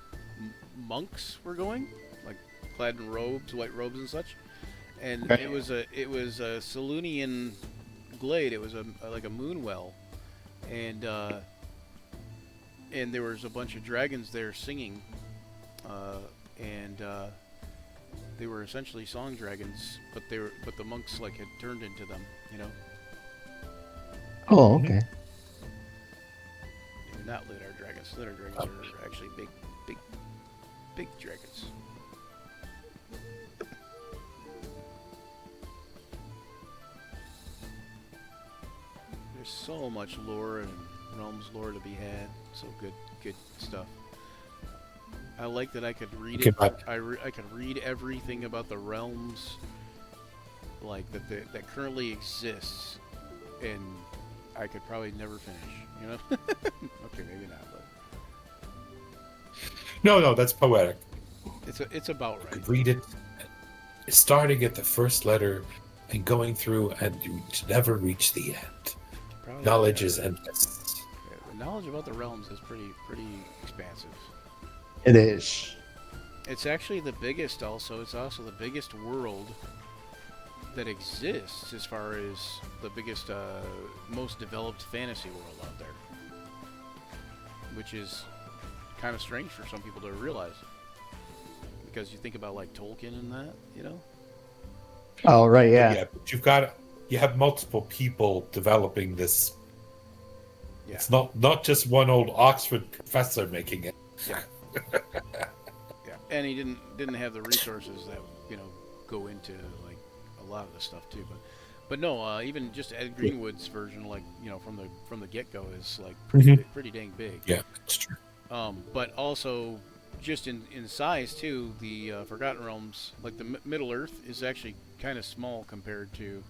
Speaker 1: monks were going, like clad in robes, white robes and such, and
Speaker 4: Okay.
Speaker 1: it was a Selunian glade. It was like a moon well, and there was a bunch of dragons there singing. They were essentially song dragons, but the monks like had turned into them, you know.
Speaker 4: Oh, okay.
Speaker 1: They were not Lidar dragons. Lidar dragons are actually big dragons. There's so much lore and realms lore to be had. So good stuff. I like that I could read
Speaker 3: Okay,
Speaker 1: it.
Speaker 3: but-
Speaker 1: I could read everything about the realms, like that currently exists, and I could probably never finish. You know? Okay, maybe not, but
Speaker 3: No, that's poetic.
Speaker 1: it's about
Speaker 3: You
Speaker 1: right.
Speaker 3: could read it, starting at the first letter and going through, and you never reach the end.
Speaker 1: Probably,
Speaker 3: Knowledge is endless.
Speaker 1: the knowledge about the realms is pretty expansive.
Speaker 4: It is.
Speaker 1: It's actually the biggest. Also, it's also the biggest world that exists as far as the biggest, most developed fantasy world out there, which is kind of strange for some people to realize. because you think about like Tolkien and that, you know.
Speaker 4: Oh, right, yeah.
Speaker 3: But you have multiple people developing this.
Speaker 1: Yeah.
Speaker 3: It's not just one old Oxford professor making it.
Speaker 1: Yeah. Yeah, and he didn't have the resources that go into like a lot of this stuff too. But no, even just Ed Greenwood's version, like from the get go, is like pretty dang big.
Speaker 3: Yeah, it's true.
Speaker 1: But also just in size too, the Forgotten Realms, like the Middle Earth, is actually kind of small compared to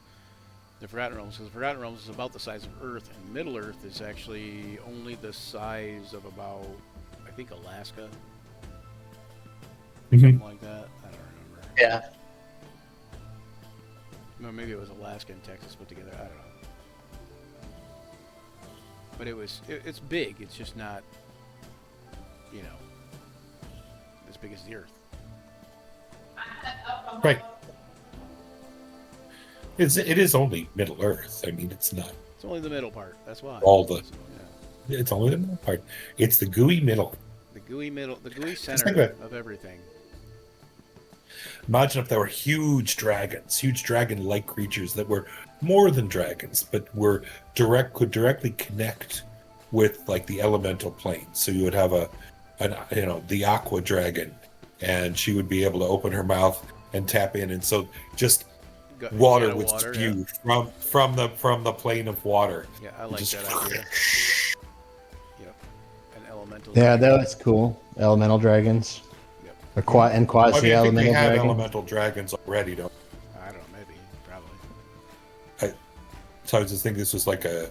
Speaker 1: the Forgotten Realms, because the Forgotten Realms is about the size of Earth, and Middle Earth is actually only the size of about, I think, Alaska, something like that. I don't remember.
Speaker 4: Yeah.
Speaker 1: No, maybe it was Alaska and Texas put together. I don't know. But it's big. It's just not, as big as the Earth.
Speaker 3: Right. It is only Middle Earth. I mean, it's not
Speaker 1: It's only the middle part. That's why.
Speaker 3: all the.
Speaker 1: So, yeah.
Speaker 3: It's only the middle part. It's the gooey middle.
Speaker 1: The gooey middle, the gooey
Speaker 3: like
Speaker 1: center
Speaker 3: that.
Speaker 1: of everything.
Speaker 3: Imagine if there were huge dragon-like creatures that were more than dragons, but could directly connect with like the elemental plane. So you would have the aqua dragon, and she would be able to open her mouth and tap in, and so just water would spew from the plane of water.
Speaker 1: Yeah, I like
Speaker 3: Just-
Speaker 1: that idea. Yep, an elemental.
Speaker 4: Yeah,
Speaker 1: dragon.
Speaker 4: that was cool. Elemental dragons.
Speaker 1: Yep.
Speaker 4: Or and
Speaker 3: I mean,
Speaker 4: quasi
Speaker 3: I think they
Speaker 4: elemental
Speaker 3: have
Speaker 4: dragons.
Speaker 3: elemental dragons already, don't
Speaker 1: I don't know, maybe, probably.
Speaker 3: they? So I was just thinking this was like a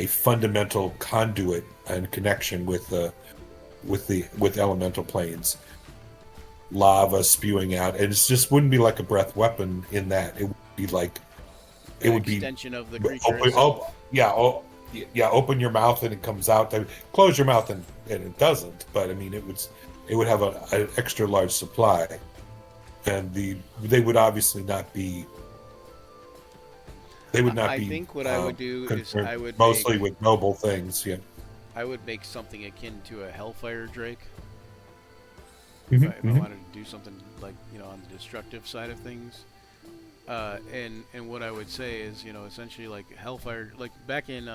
Speaker 3: fundamental conduit and connection with elemental planes. Lava spewing out, and it just wouldn't be like a breath weapon in that. It would be like it
Speaker 1: An
Speaker 3: would be
Speaker 1: extension of the creature.
Speaker 3: open,
Speaker 1: itself.
Speaker 3: open your mouth and it comes out. Close your mouth and it doesn't. But I mean, it would have an extra large supply, and they would obviously not be. They would not
Speaker 1: I
Speaker 3: be.
Speaker 1: think what I would do is
Speaker 3: concerned
Speaker 1: I would
Speaker 3: mostly with noble things. Yeah.
Speaker 1: I would make something akin to a Hellfire Drake.
Speaker 3: Mhm,
Speaker 1: If I
Speaker 3: mhm.
Speaker 1: wanted to do something like on the destructive side of things, and what I would say is essentially like Hellfire, like back in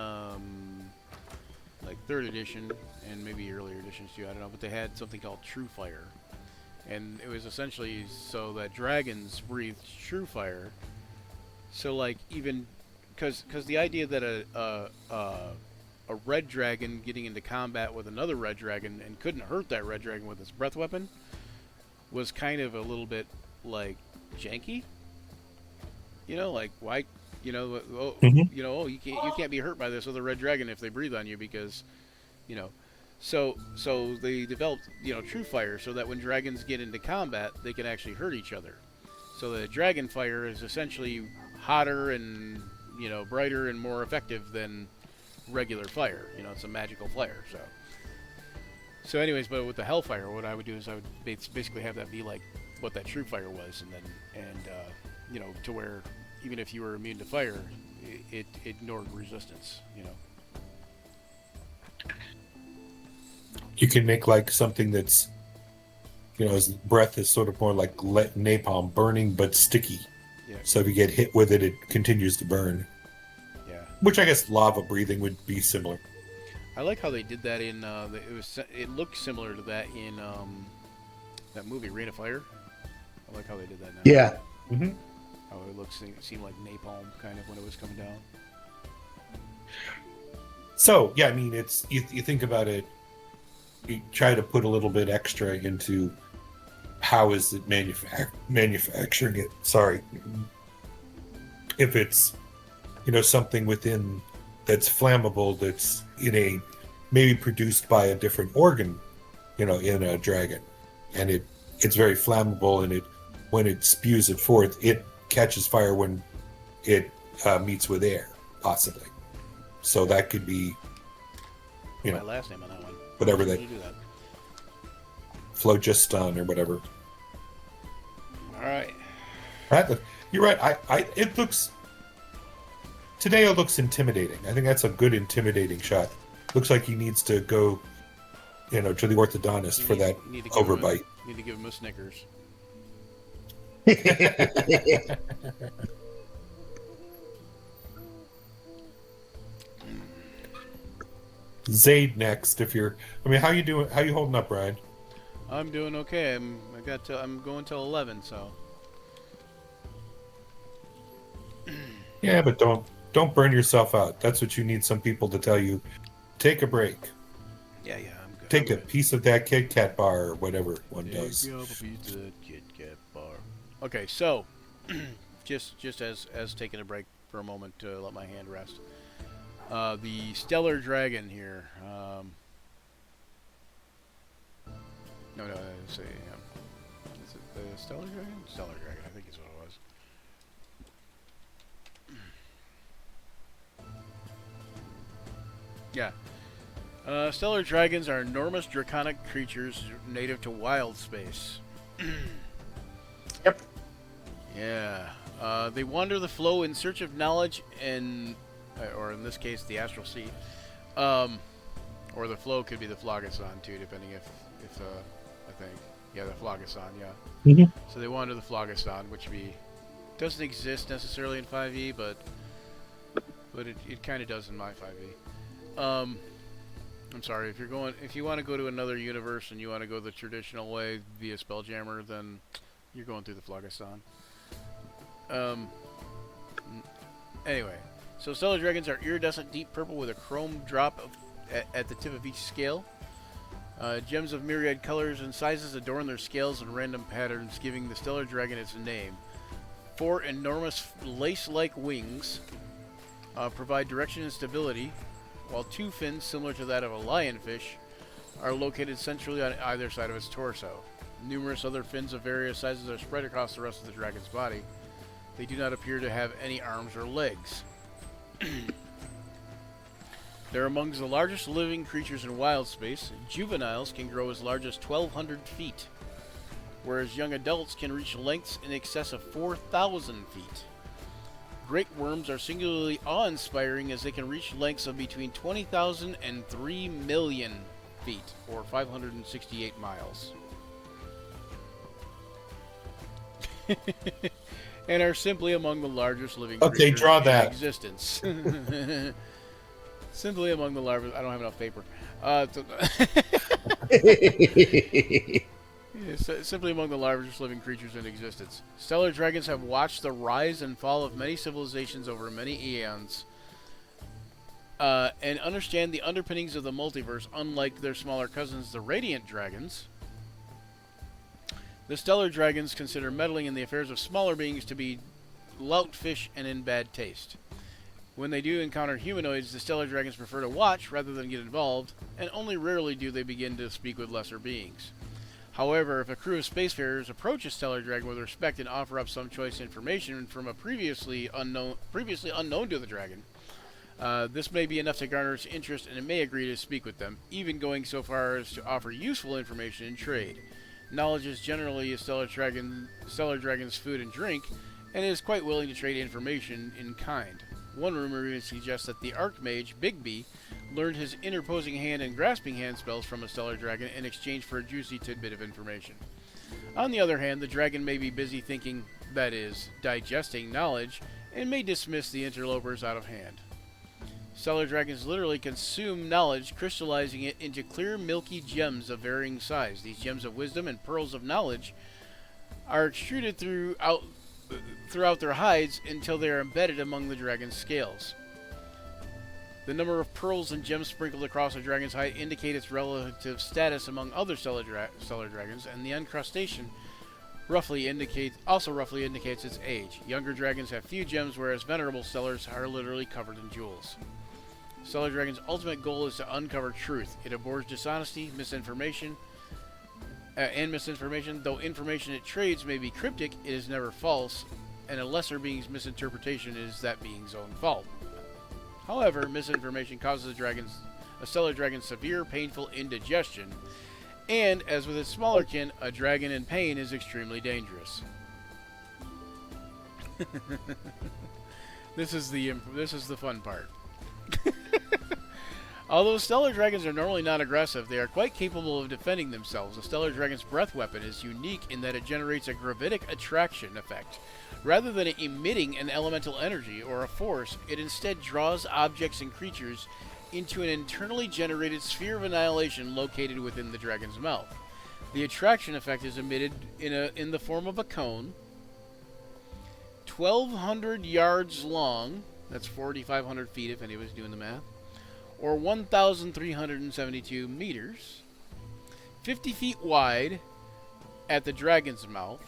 Speaker 1: like 3rd edition and maybe earlier editions too, I don't know, but they had something called True Fire, and it was essentially so that dragons breathed true fire. So like even because the idea that a red dragon getting into combat with another red dragon and couldn't hurt that red dragon with its breath weapon was kind of a little bit like janky. Like why? You can't be hurt by this other red dragon if they breathe on you because, So they developed True Fire so that when dragons get into combat they can actually hurt each other. So the dragon fire is essentially hotter and brighter and more effective than regular fire. It's a magical fire. So anyways, but with the Hellfire, what I would do is I would basically have that be like what that True Fire was, and to where even if you were immune to fire, it ignored resistance.
Speaker 3: You can make like something that's, his breath is sort of more like napalm, burning but sticky.
Speaker 1: Yeah.
Speaker 3: So if you get hit with it, it continues to burn.
Speaker 1: Yeah.
Speaker 3: Which I guess lava breathing would be similar.
Speaker 1: I like how they did that in. It looked similar to that in that movie Rain of Fire. I like how they did that now.
Speaker 4: Yeah.
Speaker 3: Mm-hmm.
Speaker 1: How it seemed like napalm kind of when it was coming down.
Speaker 3: So yeah, I mean, it's you think about it. You try to put a little bit extra into how is it manufacturing it. Sorry, if it's something within that's flammable, that's maybe produced by a different organ, in a dragon, and it's very flammable, and when it spews it forth, it catches fire when it meets with air, possibly. So that could be,
Speaker 1: My last name on that one.
Speaker 3: whatever
Speaker 1: How
Speaker 3: that
Speaker 1: do you do that?
Speaker 3: phlogiston or whatever.
Speaker 1: All right.
Speaker 3: You're right. It looks today. It looks intimidating. I think that's a good intimidating shot. Looks like he needs to go, to the orthodontist for that
Speaker 1: You need to give him
Speaker 3: overbite.
Speaker 1: Need to give him a Snickers.
Speaker 3: Zayd next. If you're, I mean, how you doing? How you holding up, Brian?
Speaker 1: I'm doing okay. I'm going till 11, so.
Speaker 3: Yeah, but don't burn yourself out. That's what you need some people to tell you. Take a break.
Speaker 1: Yeah, I'm good.
Speaker 3: Take
Speaker 1: I'm
Speaker 3: a piece of that Kit Kat bar or whatever one
Speaker 1: good.
Speaker 3: does.
Speaker 1: Take me up a piece of that Kit Kat bar. Okay, so just as taking a break for a moment to let my hand rest. The Stellar Dragon here. No, let's see. Is it the Stellar Dragon? Stellar Dragon, I think is what it was. Yeah. Stellar dragons are enormous draconic creatures native to wild space.
Speaker 4: Yep.
Speaker 1: Yeah. They wander the flow in search of knowledge and, or in this case, the astral sea. Or the flow could be the Phlogiston too, depending if I think. Yeah, the Phlogiston, yeah.
Speaker 4: Mhm.
Speaker 1: So they wander the Phlogiston, which doesn't exist necessarily in 5e, but it kind of does in my 5e. I'm sorry, if you want to go to another universe and you want to go the traditional way via Spelljammer, then you're going through the Phlogiston. Anyway, so Stellar Dragons are iridescent deep purple with a chrome drop at the tip of each scale. Gems of myriad colors and sizes adorn their scales in random patterns, giving the Stellar Dragon its name. 4 enormous lace-like wings provide direction and stability, while 2 fins, similar to that of a lionfish, are located centrally on either side of its torso. Numerous other fins of various sizes are spread across the rest of the dragon's body. They do not appear to have any arms or legs. They're among the largest living creatures in wild space. Juveniles can grow as large as 1,200 feet, whereas young adults can reach lengths in excess of 4,000 feet. Great worms are singularly awe-inspiring as they can reach lengths of between 20,000 and 3 million feet, or 568 miles. And are simply among the largest living creatures
Speaker 3: draw
Speaker 1: in
Speaker 3: that.
Speaker 1: existence. Simply among the largest. I don't have enough paper. Simply among the largest living creatures in existence. Stellar dragons have watched the rise and fall of many civilizations over many eons, and understand the underpinnings of the multiverse, unlike their smaller cousins, the Radiant Dragons. The Stellar Dragons consider meddling in the affairs of smaller beings to be loutfish and in bad taste. When they do encounter humanoids, the Stellar Dragons prefer to watch rather than get involved, and only rarely do they begin to speak with lesser beings. However, if a crew of spacefarers approach a Stellar Dragon with respect and offer up some choice information from a previously unknown to the dragon, this may be enough to garner its interest, and it may agree to speak with them, even going so far as to offer useful information in trade. Knowledge is generally a Stellar Dragon's food and drink, and is quite willing to trade information in kind. One rumor even suggests that the Archmage, Bigby, learned his interposing hand and grasping hand spells from a Stellar Dragon in exchange for a juicy tidbit of information. On the other hand, the dragon may be busy thinking, that is, digesting knowledge, and may dismiss the interlopers out of hand. Stellar Dragons literally consume knowledge, crystallizing it into clear, milky gems of varying size. These gems of wisdom and pearls of knowledge are extruded throughout their hides until they are embedded among the dragon's scales. The number of pearls and gems sprinkled across a dragon's hide indicate its relative status among other stellar dragons, and the encrustation roughly indicates its age. Younger dragons have few gems, whereas venerable stellars are literally covered in jewels. Stellar Dragon's ultimate goal is to uncover truth. It abhors dishonesty, misinformation. Though information it trades may be cryptic, it is never false, and a lesser being's misinterpretation is that being's own fault. However, misinformation causes a stellar dragon severe, painful indigestion, and, as with its smaller kin, a dragon in pain is extremely dangerous. This is the fun part. Although stellar dragons are normally not aggressive, they are quite capable of defending themselves. The stellar dragon's breath weapon is unique in that it generates a gravitic attraction effect. Rather than emitting an elemental energy or a force, it instead draws objects and creatures into an internally generated sphere of annihilation located within the dragon's mouth. The attraction effect is emitted in the form of a cone, 1,200 yards long, that's 4,500 feet if anybody's doing the math, or 1,372 meters, 50 feet wide at the dragon's mouth,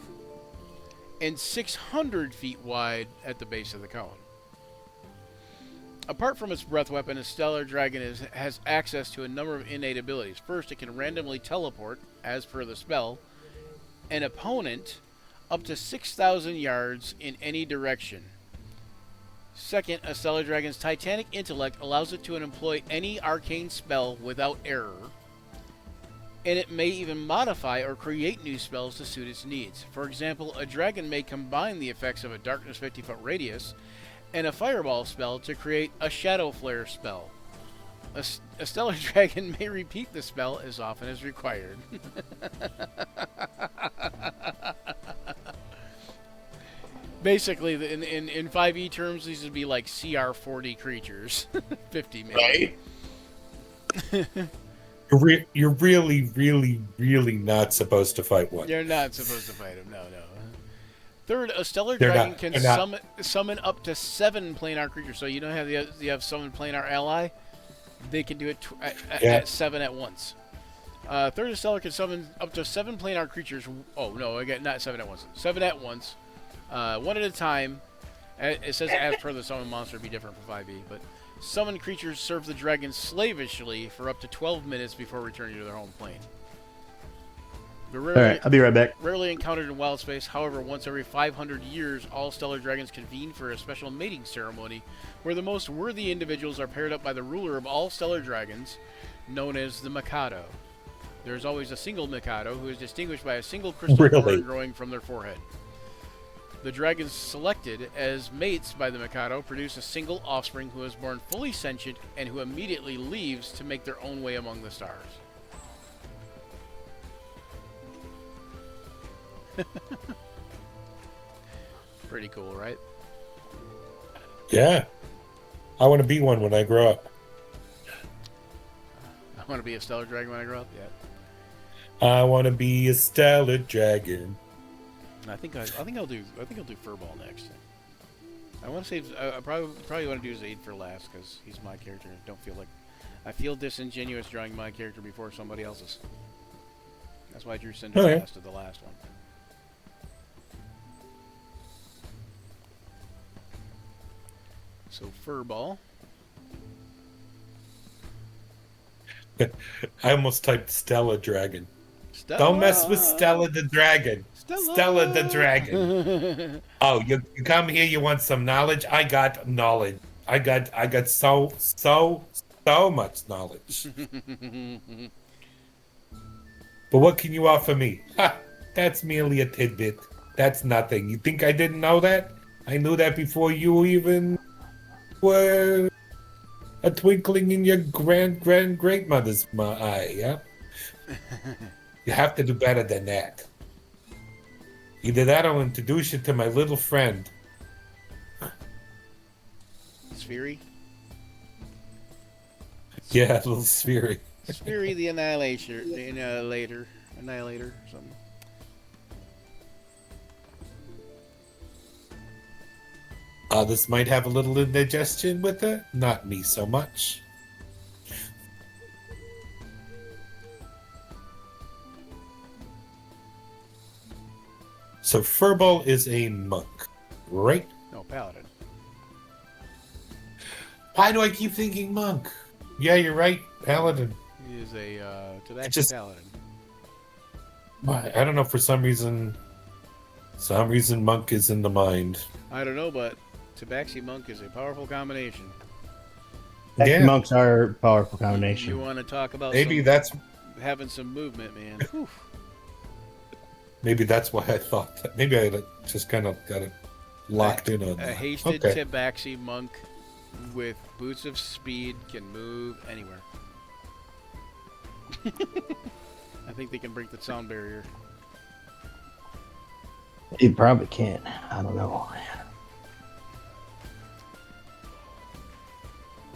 Speaker 1: and 600 feet wide at the base of the cone. Apart from its breath weapon, a stellar dragon has access to a number of innate abilities. First, it can randomly teleport, as per the spell, an opponent up to 6,000 yards in any direction. Second, a stellar dragon's titanic intellect allows it to employ any arcane spell without error, and it may even modify or create new spells to suit its needs. For example, a dragon may combine the effects of a darkness 50-foot radius and a fireball spell to create a shadow flare spell. A stellar dragon may repeat the spell as often as required. Basically, in 5e terms, these would be like CR40 creatures. 50 maybe.
Speaker 3: Right. You're really, really, really not supposed to fight one.
Speaker 1: You're not supposed to fight him, no. Third, a stellar
Speaker 3: They're
Speaker 1: dragon
Speaker 3: not-
Speaker 1: can
Speaker 3: they're not.
Speaker 1: summon up to 7 planar creatures. So you know how you have summon planar ally? They can do it at 7 at once. Third, a stellar can summon up to 7 planar creatures. Oh, no, again, not 7 at once. 7 at once. One at a time. It says as per the summon monster, be different for 5e. But summoned creatures serve the dragon slavishly for up to 12 minutes before returning to their home plane. They're
Speaker 4: All right, I'll be right back.
Speaker 1: rarely encountered in wild space. However, once every 500 years, all stellar dragons convene for a special mating ceremony where the most worthy individuals are paired up by the ruler of all stellar dragons, known as the Mikado. There is always a single Mikado who is distinguished by a single crystal
Speaker 3: Really?
Speaker 1: horn growing from their forehead. The dragons selected as mates by the Mikado produce a single offspring who is born fully sentient and who immediately leaves to make their own way among the stars. Pretty cool, right?
Speaker 3: Yeah. I want to be one when I grow up.
Speaker 1: I want to be a stellar dragon when I grow up. Yeah.
Speaker 3: I want to be a stellar dragon.
Speaker 1: I think I'll do Furball next. I want to save. I probably want to do Zaid for last because he's my character. I feel disingenuous drawing my character before somebody else's. That's why I drew Cinder
Speaker 3: Okay.
Speaker 1: last to the last one. So Furball.
Speaker 3: I almost typed Stella Dragon.
Speaker 1: Stella.
Speaker 3: Don't mess with Stella the Dragon. Stella the Dragon. Oh, you come here, you want some knowledge? I got knowledge. I got so much knowledge. But what can you offer me? Ha! That's merely a tidbit. That's nothing. You think I didn't know that? I knew that before you even were a twinkling in your great mother's eye, yeah? You have to do better than that. Either that or I'll introduce you to my little friend.
Speaker 1: Spheri.
Speaker 3: Yeah, little Spheri.
Speaker 1: Spheri the Annihilator, or something.
Speaker 3: Others might have a little indigestion with it. Not me so much. So Furball is a monk, right?
Speaker 1: No, Paladin.
Speaker 3: Why do I keep thinking monk? Yeah, you're right, paladin.
Speaker 1: He is a Tabaxi
Speaker 3: Just-
Speaker 1: Paladin.
Speaker 3: Why? I don't know. For some reason monk is in the mind.
Speaker 1: I don't know, but Tabaxi Monk is a powerful combination.
Speaker 3: Yeah.
Speaker 4: Monks are a powerful
Speaker 1: You
Speaker 4: combination.
Speaker 1: want to talk about
Speaker 3: Maybe that's
Speaker 1: having some movement, man. Whew.
Speaker 3: why I thought that. Maybe I just kind of got it locked in on
Speaker 1: A
Speaker 3: that.
Speaker 1: hasted
Speaker 3: Okay.
Speaker 1: Tabaxi Monk with boots of speed can move anywhere. I think they can break the sound barrier.
Speaker 4: You probably can't. I don't know.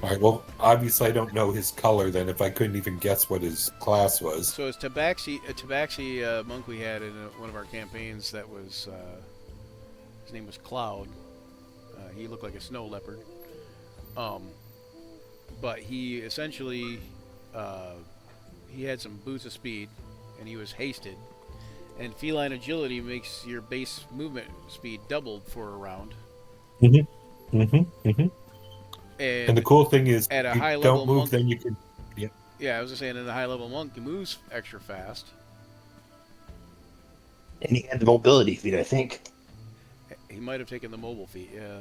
Speaker 3: All right. Well, obviously, I don't know his color. Then, if I couldn't even guess what his class was.
Speaker 1: So it's Tabaxi, a Tabaxi monk we had in one of our campaigns. That was his name was Cloud. He looked like a snow leopard. But he essentially he had some boots of speed, and he was hasted. And feline agility makes your base movement speed doubled for a round.
Speaker 3: Mm-hmm. Mm-hmm. Mm-hmm. And the cool thing is,
Speaker 1: at a
Speaker 3: you
Speaker 1: high level
Speaker 3: don't move,
Speaker 1: monk,
Speaker 3: then you can. Yeah.
Speaker 1: Yeah, I was just saying, in a high level monk, he moves extra fast.
Speaker 4: And he had the mobility feat, I think.
Speaker 1: He might have taken the mobile feat, yeah.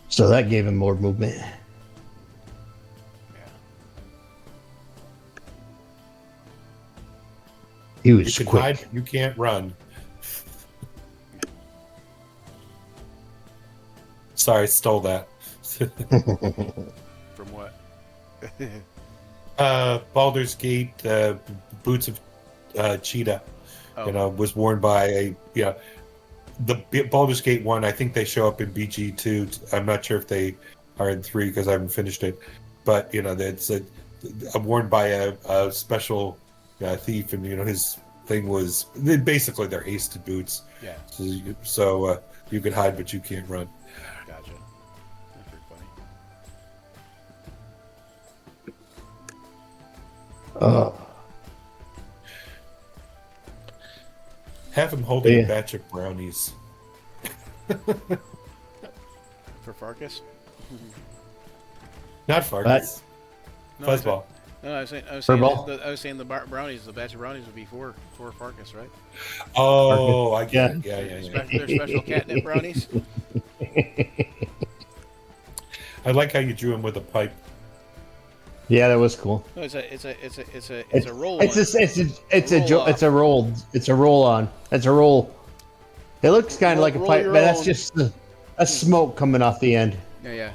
Speaker 4: So that gave him more movement.
Speaker 1: Yeah.
Speaker 4: He
Speaker 3: You
Speaker 4: was
Speaker 3: can
Speaker 4: quick.
Speaker 3: hide, you can't run. Sorry, stole that.
Speaker 1: From what?
Speaker 3: Baldur's Gate, boots of cheetah.
Speaker 1: Oh.
Speaker 3: Was worn by a the Baldur's Gate 1. I think they show up in BG2. I'm not sure if they are in 3 because I haven't finished it. But that's worn by a special thief, and his thing was basically they're hasted boots.
Speaker 1: Yeah.
Speaker 3: So you can hide, but you can't run.
Speaker 1: Gotcha. That's pretty funny.
Speaker 3: Have him holding
Speaker 4: Yeah.
Speaker 3: a batch of brownies.
Speaker 1: For Farkas?
Speaker 3: Not Farkas.
Speaker 1: No,
Speaker 3: Fuzzball.
Speaker 1: No, I was saying
Speaker 4: Furball?
Speaker 1: I was saying the brownies, the batch of brownies would be for Farkas, right?
Speaker 3: Oh, I get it.
Speaker 4: Yeah.
Speaker 3: Yeah.
Speaker 1: They're special catnip brownies.
Speaker 3: I like how you drew him with a pipe.
Speaker 4: Yeah, that was cool.
Speaker 1: No, it's a roll.
Speaker 4: It's a roll. It's a roll on. It's a roll. It looks kind of like a
Speaker 1: Roll
Speaker 4: pipe,
Speaker 1: your
Speaker 4: but that's
Speaker 1: own.
Speaker 4: just a smoke coming off the end.
Speaker 1: Yeah.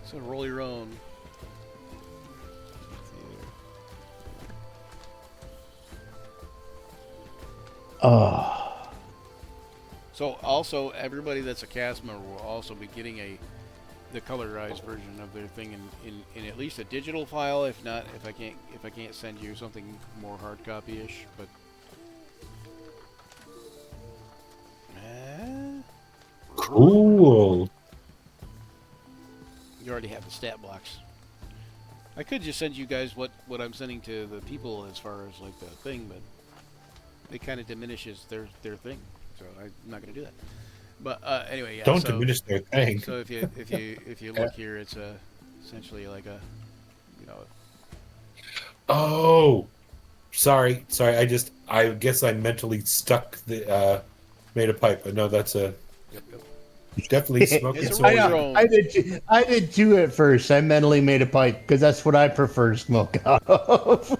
Speaker 1: So roll your own.
Speaker 4: Oh,
Speaker 1: So also everybody that's a cast member will also be getting the colorized version of their thing in at least a digital file. If not, if I can't send you something more hard copy-ish, but
Speaker 3: Cool.
Speaker 1: you already have the stat blocks. I could just send you guys what I'm sending to the people as far as like the thing, but it kind of diminishes their thing, so I'm not going to do that. But anyway, yeah.
Speaker 3: Don't
Speaker 1: so,
Speaker 3: diminish their thing.
Speaker 1: So if you look here, it's essentially like a,
Speaker 3: Oh, sorry. I guess I mentally stuck the made a pipe. No, that's a definitely smoke.
Speaker 1: It's a
Speaker 3: It's
Speaker 1: roll
Speaker 4: I
Speaker 1: your
Speaker 4: know.
Speaker 1: own.
Speaker 4: I did too at first. I mentally made a pipe because that's what I prefer to smoke out of.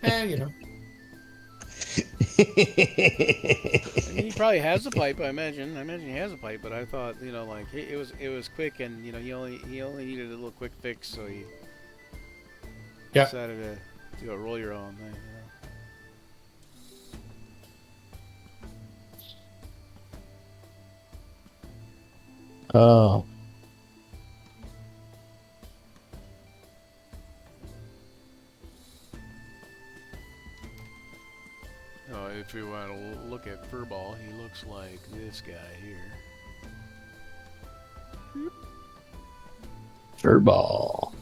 Speaker 1: I mean, he probably has a pipe. I imagine he has a pipe. But I thought, like it was quick, and he only needed a little quick fix, so he decided to do a roll your own thing.
Speaker 4: Oh,
Speaker 1: If you want to look at Furball, he looks like this guy here.
Speaker 4: furball.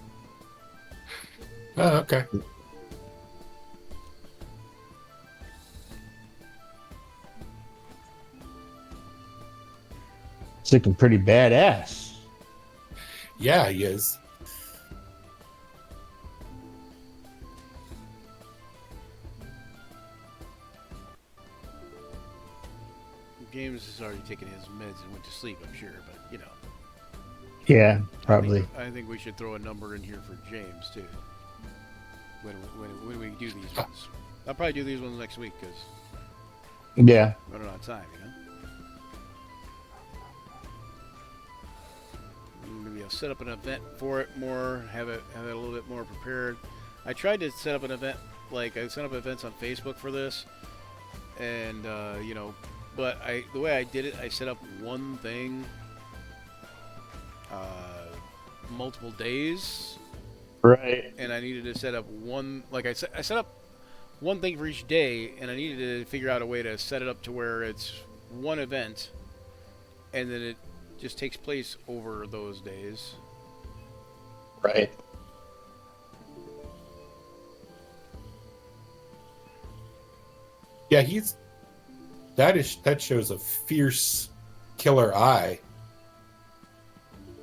Speaker 3: Oh, okay.
Speaker 4: It's looking pretty badass.
Speaker 3: Yeah, he is.
Speaker 1: James has already taken his meds and went to sleep, I'm sure, but
Speaker 4: Yeah, probably.
Speaker 1: I think we should throw a number in here for James too. When we do these ones. I'll probably do these ones next week because
Speaker 4: Yeah.
Speaker 1: I don't have time, Maybe I'll set up an event for it more, have it a little bit more prepared. I tried to set up an event, like I set up events on Facebook for this, and but the way I did it, I set up one thing, multiple days,
Speaker 4: Right.
Speaker 1: and I needed to set up one, like I set up one thing for each day, and I needed to figure out a way to set it up to where it's one event, and then it just takes place over those days.
Speaker 4: Right.
Speaker 3: Yeah, that shows a fierce killer eye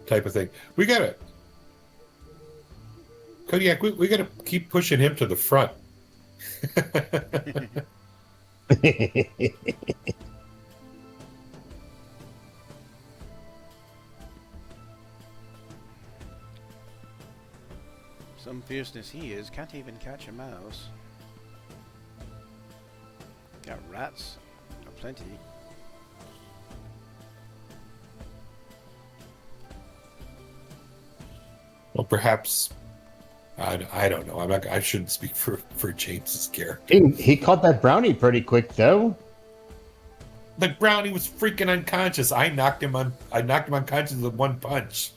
Speaker 3: type of thing. We gotta Kodiak, we gotta keep pushing him to the front.
Speaker 1: Some fierceness he is. Can't even catch a mouse. Got rats aplenty.
Speaker 3: Well, perhaps I don't know. I shouldn't speak for James's character.
Speaker 4: He caught that brownie pretty quick, though.
Speaker 3: The brownie was freaking unconscious. I knocked him unconscious with one punch.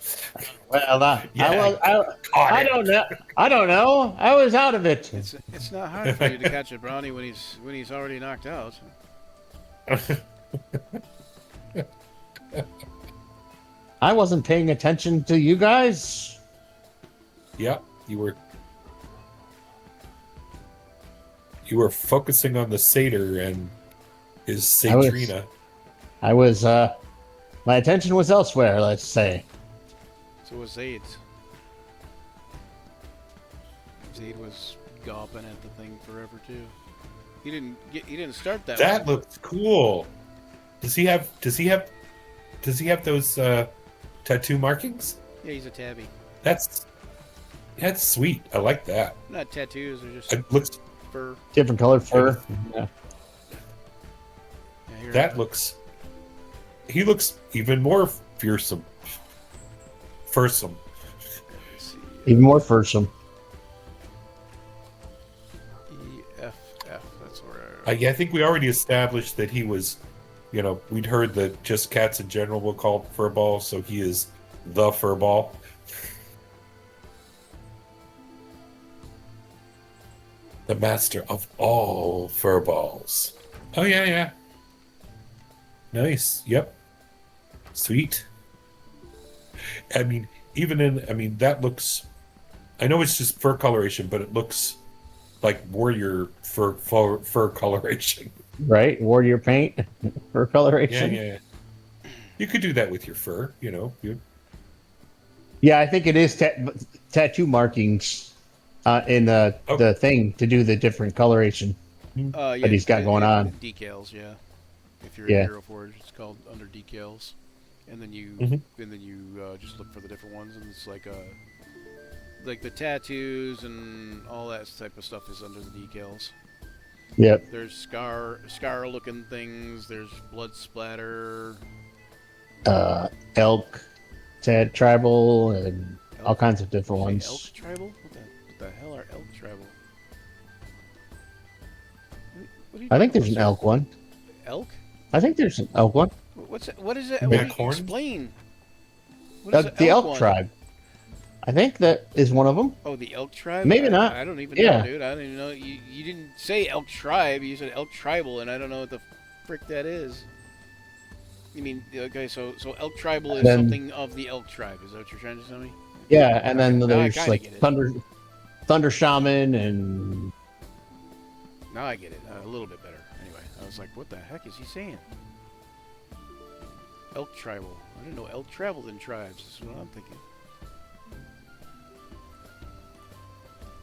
Speaker 4: Well, I
Speaker 3: Caught it.
Speaker 4: don't know. I don't know. I was out of it.
Speaker 1: It's not hard for you to catch a brownie when he's already knocked out.
Speaker 4: I wasn't paying attention to you guys.
Speaker 3: Yeah, you were focusing on the satyr and his satrina.
Speaker 4: I was my attention was elsewhere, let's say.
Speaker 1: So was Zaid's. Zaid was gawping at the thing forever too. He didn't start that.
Speaker 3: That
Speaker 1: one.
Speaker 3: looks cool. Does he have those tattoo markings?
Speaker 1: Yeah, he's a tabby.
Speaker 3: That's sweet. I like that.
Speaker 1: Not tattoos, they're just
Speaker 3: It looks
Speaker 1: fur.
Speaker 4: Different colored fur. Yeah.
Speaker 1: Yeah, here,
Speaker 3: that looks. He looks even more fearsome. Fursome.
Speaker 1: let's see,
Speaker 4: Even more fursome.
Speaker 1: EFF. That's where.
Speaker 3: I think we already established that he was. We'd heard that just cats in general will call furball, so he is the furball. The master of all furballs. Oh yeah. Nice. Yep. Sweet. That looks. I know it's just fur coloration, but it looks like warrior fur coloration.
Speaker 4: Right? Warrior paint. Fur coloration.
Speaker 3: Yeah. You could do that with your fur,
Speaker 4: Yeah, I think it is tattoo markings in the thing to do the different coloration.
Speaker 1: Yeah,
Speaker 4: that he's got going on.
Speaker 1: Decals, yeah. If you're
Speaker 4: Yeah.
Speaker 1: in Hero Forge, it's called under decals, and then you just look for the different ones, and it's like the tattoos and all that type of stuff is under the decals.
Speaker 4: Yep.
Speaker 1: There's scar looking things. There's blood splatter.
Speaker 4: Elk, tribal, and all
Speaker 1: Elk.
Speaker 4: kinds of different
Speaker 1: Say
Speaker 4: ones.
Speaker 1: Elk tribal? What the hell are elk tribal? What are you
Speaker 4: I think
Speaker 1: talking
Speaker 4: there's an
Speaker 1: about,
Speaker 4: elk one.
Speaker 1: sir? Elk?
Speaker 4: I think there's an elk one.
Speaker 1: What's it? What is it?
Speaker 3: Maybe
Speaker 1: What do you
Speaker 3: corn?
Speaker 1: explain? What is
Speaker 4: The elk
Speaker 1: one?
Speaker 4: tribe. I think that is one of them.
Speaker 1: Oh, the elk tribe?
Speaker 4: Maybe not.
Speaker 1: I don't even
Speaker 4: Yeah.
Speaker 1: know, dude. I don't even know. You didn't say elk tribe. You said elk tribal, and I don't know what the frick that is. You mean, okay, so elk tribal is
Speaker 4: Then-
Speaker 1: something of the elk tribe. Is that what you're trying to tell me?
Speaker 4: Yeah, and then
Speaker 1: Now I
Speaker 4: there's
Speaker 1: kinda
Speaker 4: like
Speaker 1: get it.
Speaker 4: thunder shaman and
Speaker 1: Now I get it. A little bit better. Anyway, I was like, what the heck is he saying? Elk tribal. I didn't know elk traveled in tribes. That's what I'm thinking.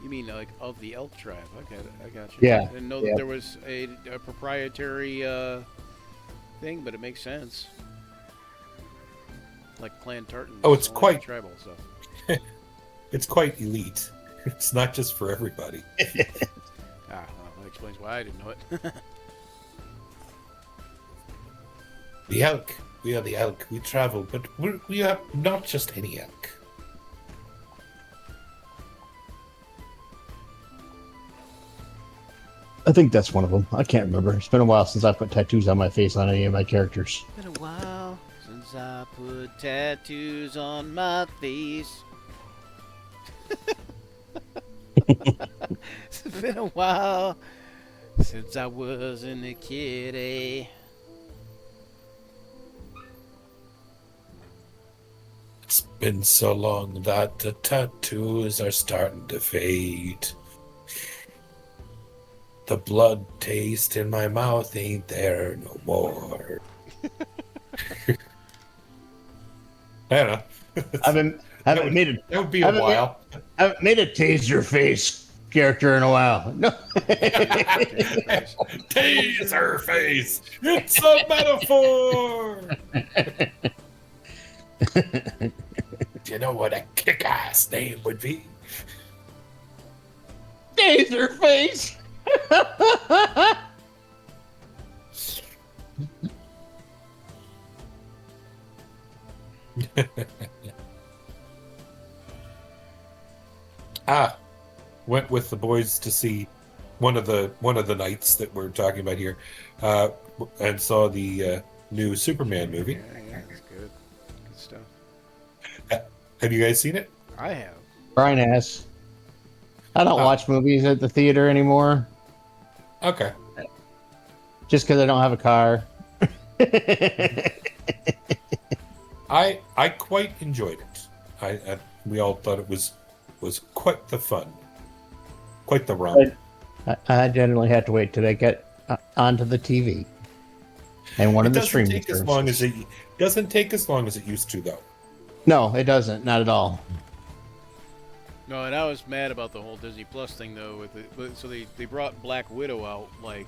Speaker 1: You mean like of the elk tribe? Okay, I got you.
Speaker 4: Yeah,
Speaker 1: I didn't know
Speaker 4: yeah.
Speaker 1: that there was a proprietary thing, but it makes sense. Like Clan Tartan.
Speaker 3: Oh, it's
Speaker 1: all that
Speaker 3: quite-
Speaker 1: tribal stuff.
Speaker 3: It's quite elite. It's not just for everybody.
Speaker 1: Well, like explains why I didn't know it.
Speaker 3: The elk. We are the elk. We travel, but we are not just any elk.
Speaker 4: I think that's one of them. I can't remember. It's been a while since I put tattoos on my face on any of my characters.
Speaker 1: Been a while since I put tattoos on my face. It's been a while since I wasn't a kitty.
Speaker 3: It's been so long that the tattoos are starting to fade. The blood taste in my mouth ain't there no more. I don't know.
Speaker 4: Haven't made a
Speaker 3: That would be a
Speaker 4: haven't
Speaker 3: while.
Speaker 4: haven't made a taser face character in a while. No.
Speaker 3: Taser face! It's a metaphor! Do you know what a kick-ass name would be?
Speaker 4: Taser face.
Speaker 3: Went with the boys to see one of the nights that we're talking about here, and saw the new Superman movie.
Speaker 1: Yeah, it's good. Good stuff.
Speaker 3: Have you guys seen it?
Speaker 1: I have.
Speaker 4: Brian has. I don't watch movies at the theater anymore,
Speaker 3: Okay.
Speaker 4: just because I don't have a car.
Speaker 3: I quite enjoyed it. We all thought it was quite the fun, quite the romp.
Speaker 4: I generally have to wait till they get onto the TV and one of the streaming
Speaker 3: Take as
Speaker 4: services.
Speaker 3: long as it doesn't take as long as it used to, though.
Speaker 4: No, it doesn't. Not at all.
Speaker 1: No, and I was mad about the whole Disney Plus thing though. So they brought Black Widow out like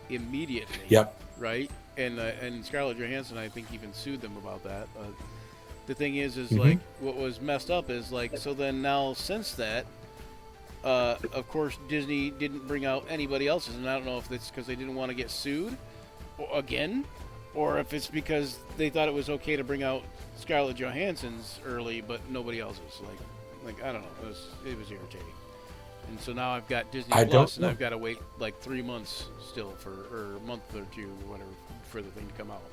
Speaker 1: immediately.
Speaker 3: Yep.
Speaker 1: Right. And Scarlett Johansson, I think, even sued them about that. The thing is
Speaker 3: Mm-hmm.
Speaker 1: like what was messed up is like so then now since that, of course Disney didn't bring out anybody else's, and I don't know if it's because they didn't want to get sued again, or if it's because they thought it was okay to bring out Scarlett Johansson's early, but nobody else's. Like I don't know. It was irritating. And so now I've got Disney
Speaker 3: I
Speaker 1: Plus,
Speaker 3: don't
Speaker 1: and
Speaker 3: know.
Speaker 1: I've got to wait like 3 months still or a month or two, or whatever, for the thing to come out.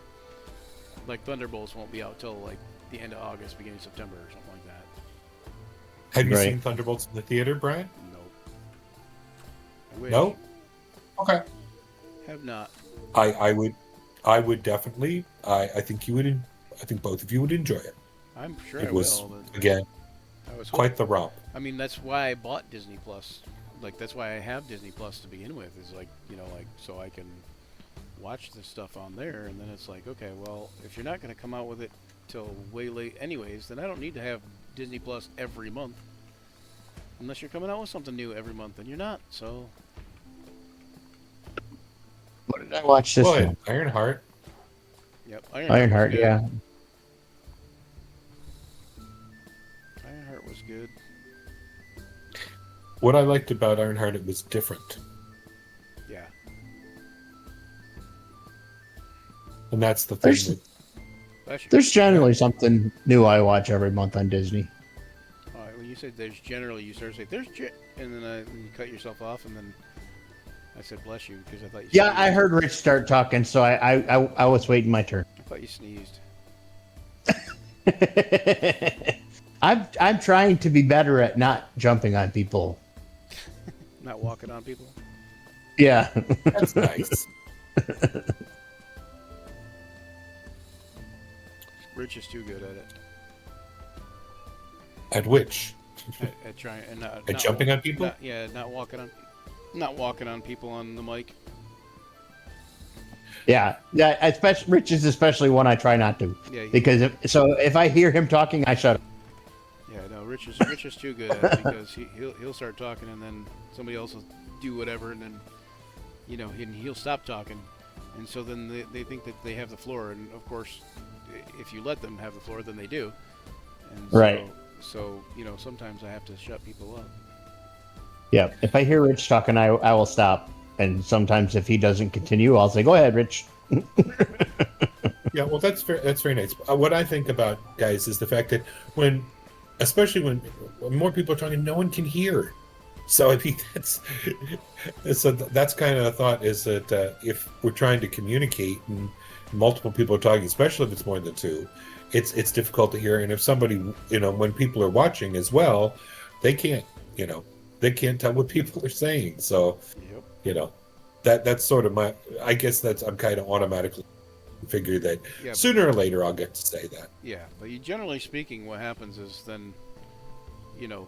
Speaker 1: Like Thunderbolts won't be out till like the end of August, beginning of September, or something like that.
Speaker 3: Have you
Speaker 4: Right.
Speaker 3: seen Thunderbolts in the theater, Brian?
Speaker 1: Nope. I wish.
Speaker 3: No. Okay.
Speaker 1: Have not.
Speaker 3: I would definitely. I think you would. I think both of you would enjoy it.
Speaker 1: I'm sure
Speaker 3: It
Speaker 1: I
Speaker 3: was
Speaker 1: will. But
Speaker 3: again
Speaker 1: I was
Speaker 3: quite the romp.
Speaker 1: I mean, that's why I bought Disney Plus. Like, that's why I have Disney Plus to begin with. Is like, like so I can watch this stuff on there, and then it's like, okay, well, if you're not going to come out with it till way late, anyways, then I don't need to have Disney Plus every month. Unless you're coming out with something new every month, and you're not. So
Speaker 4: What did I watch this
Speaker 3: Go
Speaker 4: one?
Speaker 3: ahead, Ironheart.
Speaker 1: yep,
Speaker 4: Ironheart,
Speaker 1: was good.
Speaker 4: yeah.
Speaker 1: Ironheart was good.
Speaker 3: What I liked about Ironheart, it was different,
Speaker 1: Yeah.
Speaker 3: and that's the thing.
Speaker 4: There's-
Speaker 3: That,
Speaker 4: There's generally something new I watch every month on Disney.
Speaker 1: All right, when you said there's generally, you started to say there's and then you cut yourself off, and then I said bless you because I thought you.
Speaker 4: Yeah,
Speaker 1: sneezed.
Speaker 4: I heard Rich start talking, so I was waiting my turn.
Speaker 1: I thought you sneezed.
Speaker 4: I'm trying to be better at not jumping on people.
Speaker 1: Not walking on people.
Speaker 4: Yeah.
Speaker 3: that's nice.
Speaker 1: Rich is too good at it.
Speaker 3: At which?
Speaker 1: At trying and not
Speaker 3: At jumping on people?
Speaker 1: not walking on people on the mic.
Speaker 4: Yeah, especially Rich is especially one I try not to,
Speaker 1: Yeah,
Speaker 4: because if I hear him talking, I shut up.
Speaker 1: yeah. No, Rich is too good at it because he'll start talking and then somebody else will do whatever and then he'll stop talking, and so then they think that they have the floor, and of course, if you let them have the floor, then they do. And
Speaker 4: Right.
Speaker 1: So sometimes I have to shut people up.
Speaker 4: Yeah, if I hear Rich talking, I will stop. And sometimes if he doesn't continue, I'll say, "Go ahead, Rich."
Speaker 3: Yeah, well, that's very nice. What I think about guys is the fact that especially when more people are talking, no one can hear. So I think that's kind of a thought, is that if we're trying to communicate and multiple people are talking, especially if it's more than two, it's difficult to hear. And if somebody, when people are watching as well, they can't tell what people are saying. So,
Speaker 1: Yep.
Speaker 3: that's sort of I guess I'm kind of automatically figure that
Speaker 1: Yeah,
Speaker 3: sooner or later I'll get to say that.
Speaker 1: Yeah, but generally speaking, what happens is then, you know,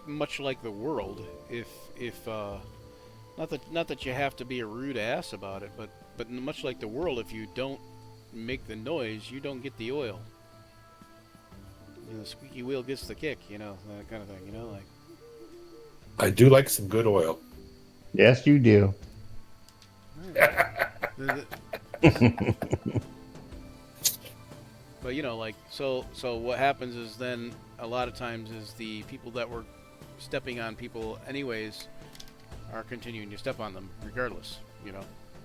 Speaker 1: much like the world, if not that you have to be a rude ass about it, but much like the world, if you don't make the noise, you don't get the oil. The squeaky wheel gets the kick, that kind of thing, like.
Speaker 3: I do like some good oil.
Speaker 4: Yes, you do.
Speaker 1: But like so what happens is then a lot of times is the people that were stepping on people anyways are continuing to step on them regardless.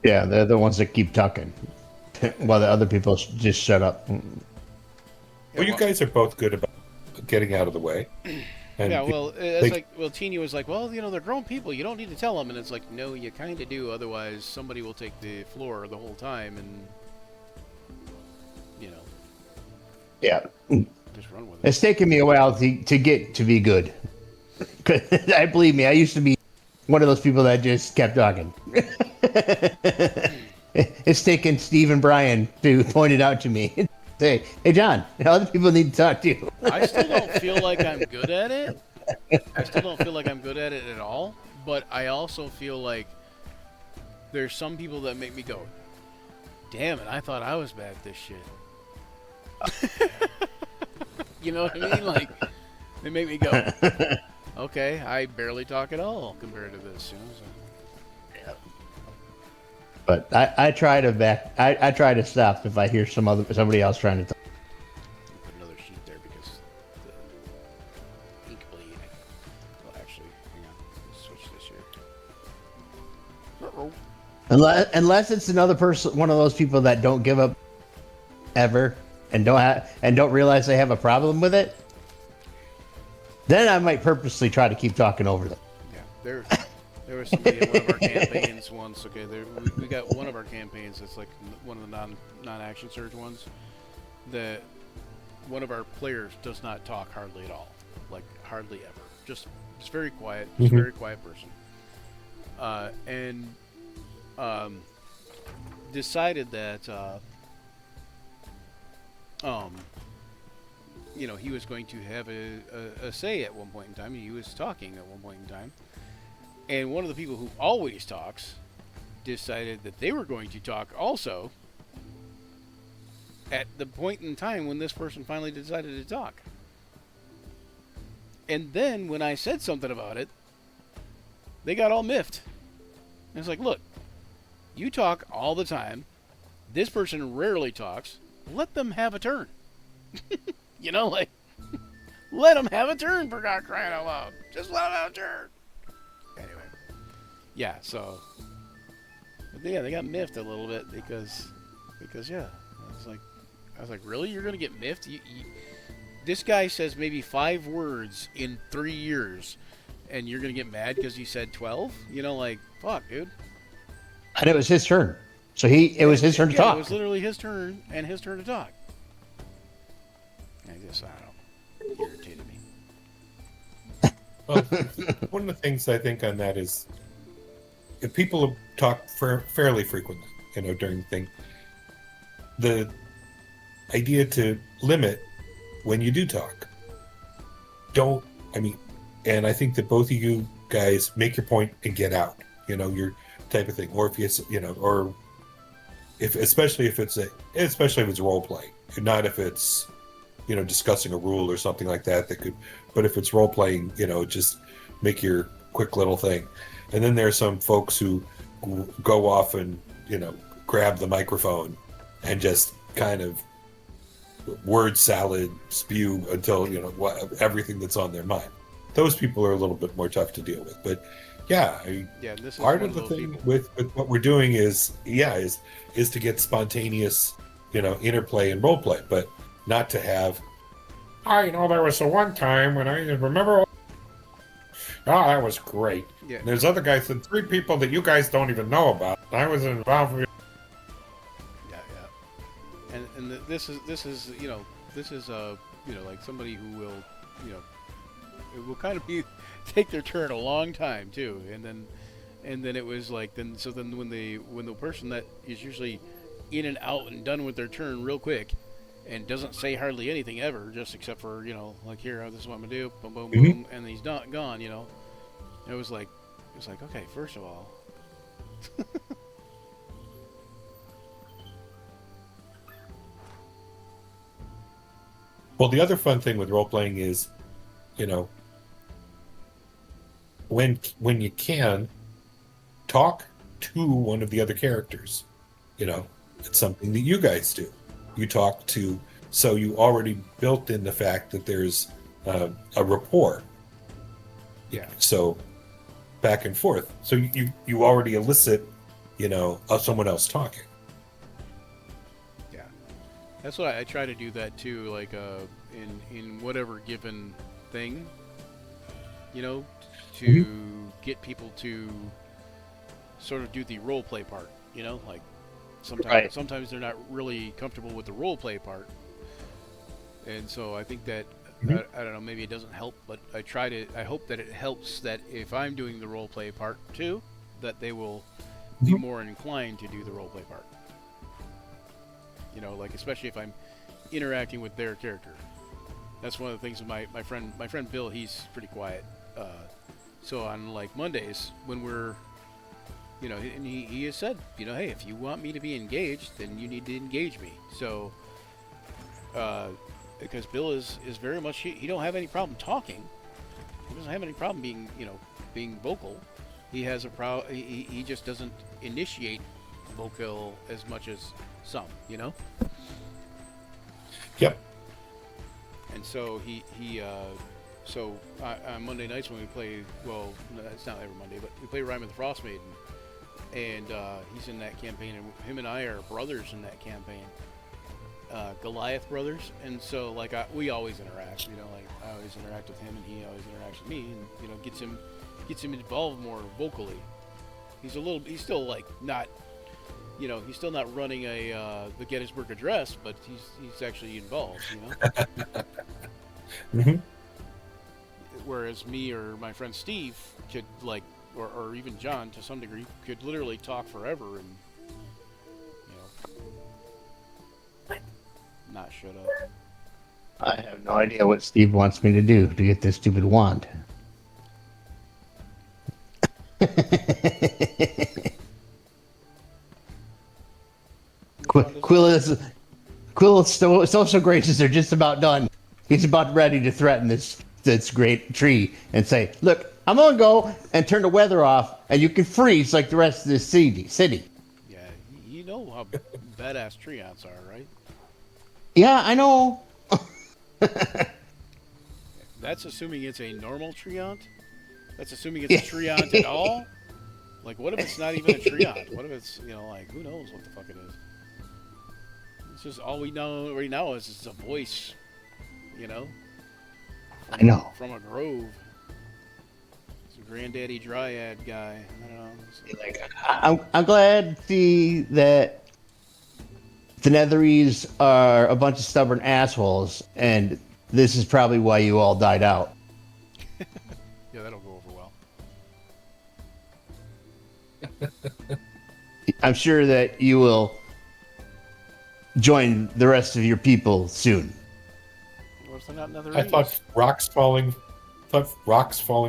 Speaker 4: Yeah, they're the ones that keep talking, while the other people just shut up.
Speaker 3: Well, you guys are both good about getting out of the way. And
Speaker 1: yeah, well, it's Teeny was like, well, they're grown people. You don't need to tell them. And it's like, no, you kind of do. Otherwise, somebody will take the floor the whole time and,
Speaker 4: Yeah,
Speaker 1: just run with it.
Speaker 4: it's taken me a while to get to be good. I believe me, I used to be one of those people that just kept talking. It's taken Steve and Brian to point it out to me. Say, hey, John, other people need to talk to you.
Speaker 1: I still don't feel like I'm good at it. I still don't feel like I'm good at it at all. But I also feel like there's some people that make me go, damn it, I thought I was bad at this shit. You know what I mean? Like, they make me go, okay, I barely talk at all compared to this. So.
Speaker 4: But I try to I try to stop if I hear somebody else trying to talk.
Speaker 1: Put another sheet there because the ink bleed. Well, actually, hang on. Let's switch this here.
Speaker 4: Unless it's another person, one of those people that don't give up ever and don't realize they have a problem with it, then I might purposely try to keep talking over them.
Speaker 1: Yeah, there was somebody in one of our campaigns once. Okay, we got one of our campaigns that's like one of the non-action surge ones. That one of our players does not talk hardly at all, like hardly ever. Just very quiet, very quiet person. And decided that he was going to have a say at one point in time. He was talking at one point in time. And one of the people who always talks decided that they were going to talk also at the point in time when this person finally decided to talk. And then when I said something about it, they got all miffed. And it's like, look, you talk all the time. This person rarely talks. Let them have a turn. Like, let them have a turn, for God crying out loud. Just let them have a turn. Anyway. Yeah, so. But yeah, they got miffed a little bit because yeah. I was like, really? You're going to get miffed? This guy says maybe 5 words in 3 years, and you're going to get mad because he said 12? Like, fuck, dude.
Speaker 4: And it was his turn. So it was his turn to talk.
Speaker 1: It was literally his turn and his turn to talk. I don't know. It irritated me.
Speaker 3: Well, one of the things I think on that is if people talk fairly frequently, during the thing, the idea to limit when you do talk. And I think that both of you guys make your point and get out, your type of thing. Or if or especially if it's role play, not if it's, discussing a rule or something like that but if it's role playing, just make your quick little thing. And then there are some folks who go off and, grab the microphone and just kind of word salad spew until, everything that's on their mind. those people are a little bit more tough to deal with. But yeah,
Speaker 1: Yeah, and this is
Speaker 3: part
Speaker 1: one
Speaker 3: of
Speaker 1: of
Speaker 3: the
Speaker 1: those
Speaker 3: thing
Speaker 1: people.
Speaker 3: with what we're doing is to get spontaneous, interplay and role play, but not to have. There was the one time when I remember. Oh, that was great.
Speaker 1: Yeah,
Speaker 3: And there's other guys and three people that you guys don't even know about. I was involved with.
Speaker 1: yeah. This is like somebody who will it will kind of be take their turn a long time too, and then it was like then when the person that is usually in and out and done with their turn real quick and doesn't say hardly anything ever, just except for like here, this is what I'm gonna do, boom boom boom, and he's not gone. It was like okay, first of all.
Speaker 3: Well, the other fun thing with role playing is, you know, when you can talk to one of the other characters. It's something that you guys do. You talk to, so you already built in the fact that there's a rapport.
Speaker 1: Yeah.
Speaker 3: So back and forth. So you already elicit, of someone else talking.
Speaker 1: Yeah, that's what I try to do that too. Like in whatever given thing, to get people to sort of do the role play part. Like sometimes they're not really comfortable with the role play part, and so I think that I don't know, maybe it doesn't help, but I hope that it helps that if I'm doing the role play part too, that they will be more inclined to do the role play part. Like especially if I'm interacting with their character. That's one of the things with my friend Bill. He's pretty quiet. So on like Mondays when we're, and he has said, hey, if you want me to be engaged, then you need to engage me. So, because Bill is very much, he don't have any problem talking. He doesn't have any problem being vocal. He has he just doesn't initiate vocal as much as some,
Speaker 3: Yep.
Speaker 1: And so so on Monday nights when we play, well, no, it's not every Monday, but we play Rime of the Frost Maiden, and he's in that campaign, and him and I are brothers in that campaign, Goliath brothers, and so like we always interact, like I always interact with him, and he always interacts with me, and gets him involved more vocally. He's still like not, he's still not running the Gettysburg Address, but he's actually involved, Whereas me or my friend Steve could or even John to some degree could literally talk forever and not shut up.
Speaker 4: I have no idea what Steve wants me to do to get this stupid wand. Quill is so gracious. They're just about done. He's about ready to threaten this great tree and say, "Look, I'm gonna go and turn the weather off, and you can freeze like the rest of this city."
Speaker 1: Yeah, you know how badass treants are, right?
Speaker 4: Yeah, I know.
Speaker 1: That's assuming it's a normal treant. That's assuming it's a treant at all. Like, what if it's not even a treant? What if it's like who knows what the fuck it is? It's just all we know right now is it's a voice,
Speaker 4: I know.
Speaker 1: From a grove. It's a granddaddy dryad guy. I don't know.
Speaker 4: I'm glad to see that the Netherese are a bunch of stubborn assholes, and this is probably why you all died out.
Speaker 1: Yeah, that'll go over well.
Speaker 4: I'm sure that you will join the rest of your people soon.
Speaker 1: What if they're not Netherese?
Speaker 3: I thought rocks falling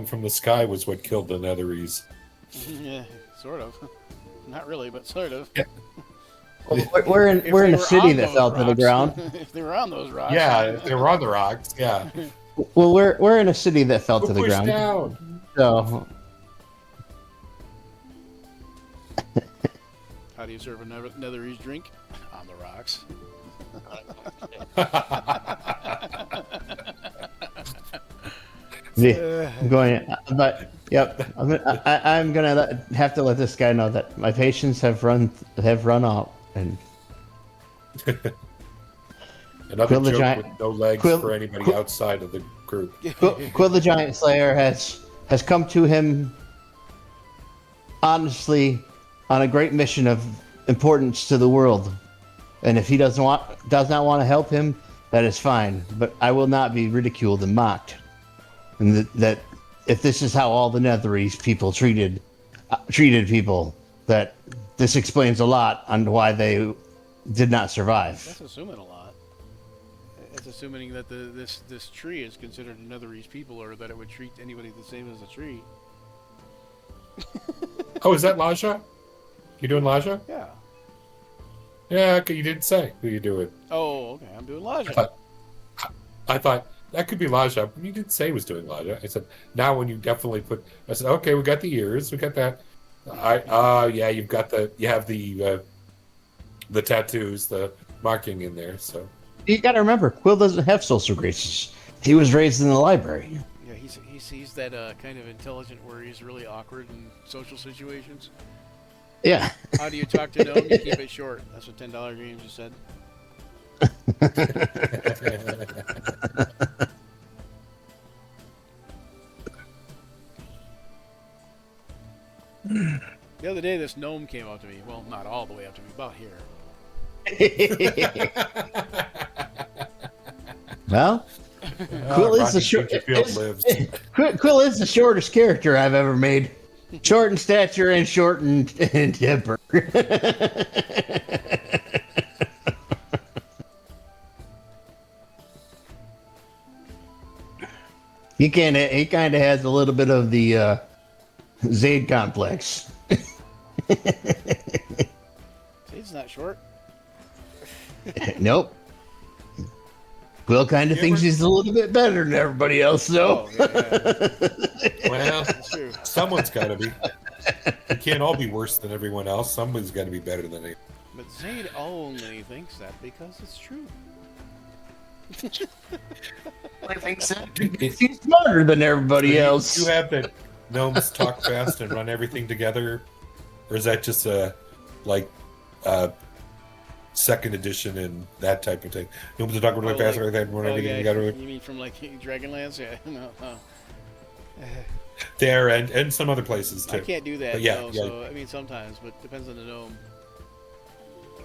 Speaker 3: from the sky was what killed the Netherese.
Speaker 1: Yeah, sort of. Not really, but sort of.
Speaker 3: Yeah.
Speaker 4: We're in a city that fell to the ground.
Speaker 1: If they were on those rocks.
Speaker 3: Yeah, they were on the rocks. Yeah.
Speaker 4: Well, we're in a city that fell to the
Speaker 3: Push
Speaker 4: ground.
Speaker 3: down.
Speaker 4: So
Speaker 1: How do you serve a Netherese drink? On the rocks.
Speaker 4: I'm going, but yep, I'm gonna have to let this guy know that my patience have run out, and
Speaker 3: Another
Speaker 4: Quill the
Speaker 3: joke
Speaker 4: Giant-
Speaker 3: with no legs
Speaker 4: Quill-
Speaker 3: for anybody
Speaker 4: Quill-
Speaker 3: outside of the group.
Speaker 4: Quill the Giant Slayer has come to him honestly on a great mission of importance to the world, and if he does not want to help him, that is fine. But I will not be ridiculed and mocked, and that if this is how all the Netherese people treated people, that this explains a lot on why they did not survive.
Speaker 1: That's assuming a lot. It's assuming that this tree is considered a Netherese people, or that it would treat anybody the same as a tree.
Speaker 3: Oh, is that Laja? You doing Laja?
Speaker 1: Yeah.
Speaker 3: Yeah, okay, you didn't say who you doing.
Speaker 1: Oh, okay. I'm doing logic.
Speaker 3: I thought that could be Laja. You didn't say he was doing Laja. I said, now when you definitely put, I said, okay, we got the ears, we got that. Yeah, you have the tattoos, the marking in there, so.
Speaker 4: You got to remember, Quill doesn't have social graces. He was raised in the library.
Speaker 1: Yeah, he's that kind of intelligent where he's really awkward in social situations.
Speaker 4: Yeah.
Speaker 1: How do you talk to gnome? You keep it short. That's what $10 Games just said. The other day, this gnome came up to me. Well, not all the way up to me, about here.
Speaker 4: Well, Quill is the short. Quill is the shortest character I've ever made. Short in stature and short in temper. He kind of has a little bit of the Zayd complex.
Speaker 1: He's not short.
Speaker 4: Nope. Quill kind of thinks he's a little bit better than everybody else, though.
Speaker 1: Oh, yeah.
Speaker 3: Well,
Speaker 1: That's true.
Speaker 3: someone's got to be. We can't all be worse than everyone else. Somebody's got to be better than me.
Speaker 1: But Zayd only thinks that because it's true.
Speaker 4: I think so. He's smarter than everybody else.
Speaker 3: You have that gnomes talk fast and run everything together, or is that just second edition and that type of thing? Gnomes talk really fast, like that, run everything together.
Speaker 1: You mean from like Dragonlance? Yeah, no.
Speaker 3: There and some other places too.
Speaker 1: I can't do that.
Speaker 3: But yeah,
Speaker 1: no,
Speaker 3: yeah.
Speaker 1: So I mean, sometimes, but depends on the gnome.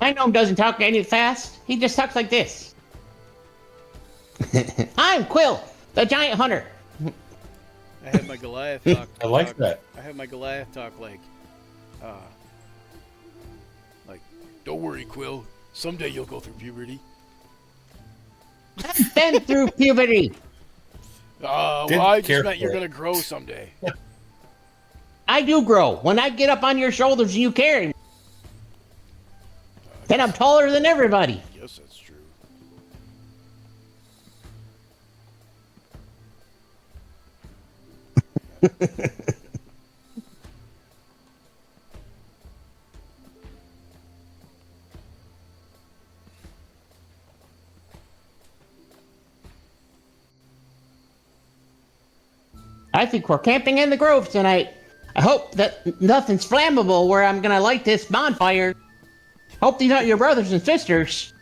Speaker 4: My gnome doesn't talk any fast. He just talks like this. I'm Quill, the giant hunter.
Speaker 1: I have my Goliath talk.
Speaker 3: I like that.
Speaker 1: I have my Goliath talk like, don't worry, Quill. Someday you'll go through puberty.
Speaker 4: I've been through puberty.
Speaker 1: Well,
Speaker 3: Didn't
Speaker 1: I just
Speaker 3: care
Speaker 1: meant you're
Speaker 3: for it.
Speaker 1: gonna grow someday.
Speaker 4: I do grow. When I get up on your shoulders and you carry me, then I'm taller than everybody.
Speaker 1: Yes, that's true.
Speaker 4: I think we're camping in the grove tonight. I hope that nothing's flammable where I'm gonna light this bonfire. Hope these aren't your brothers and sisters.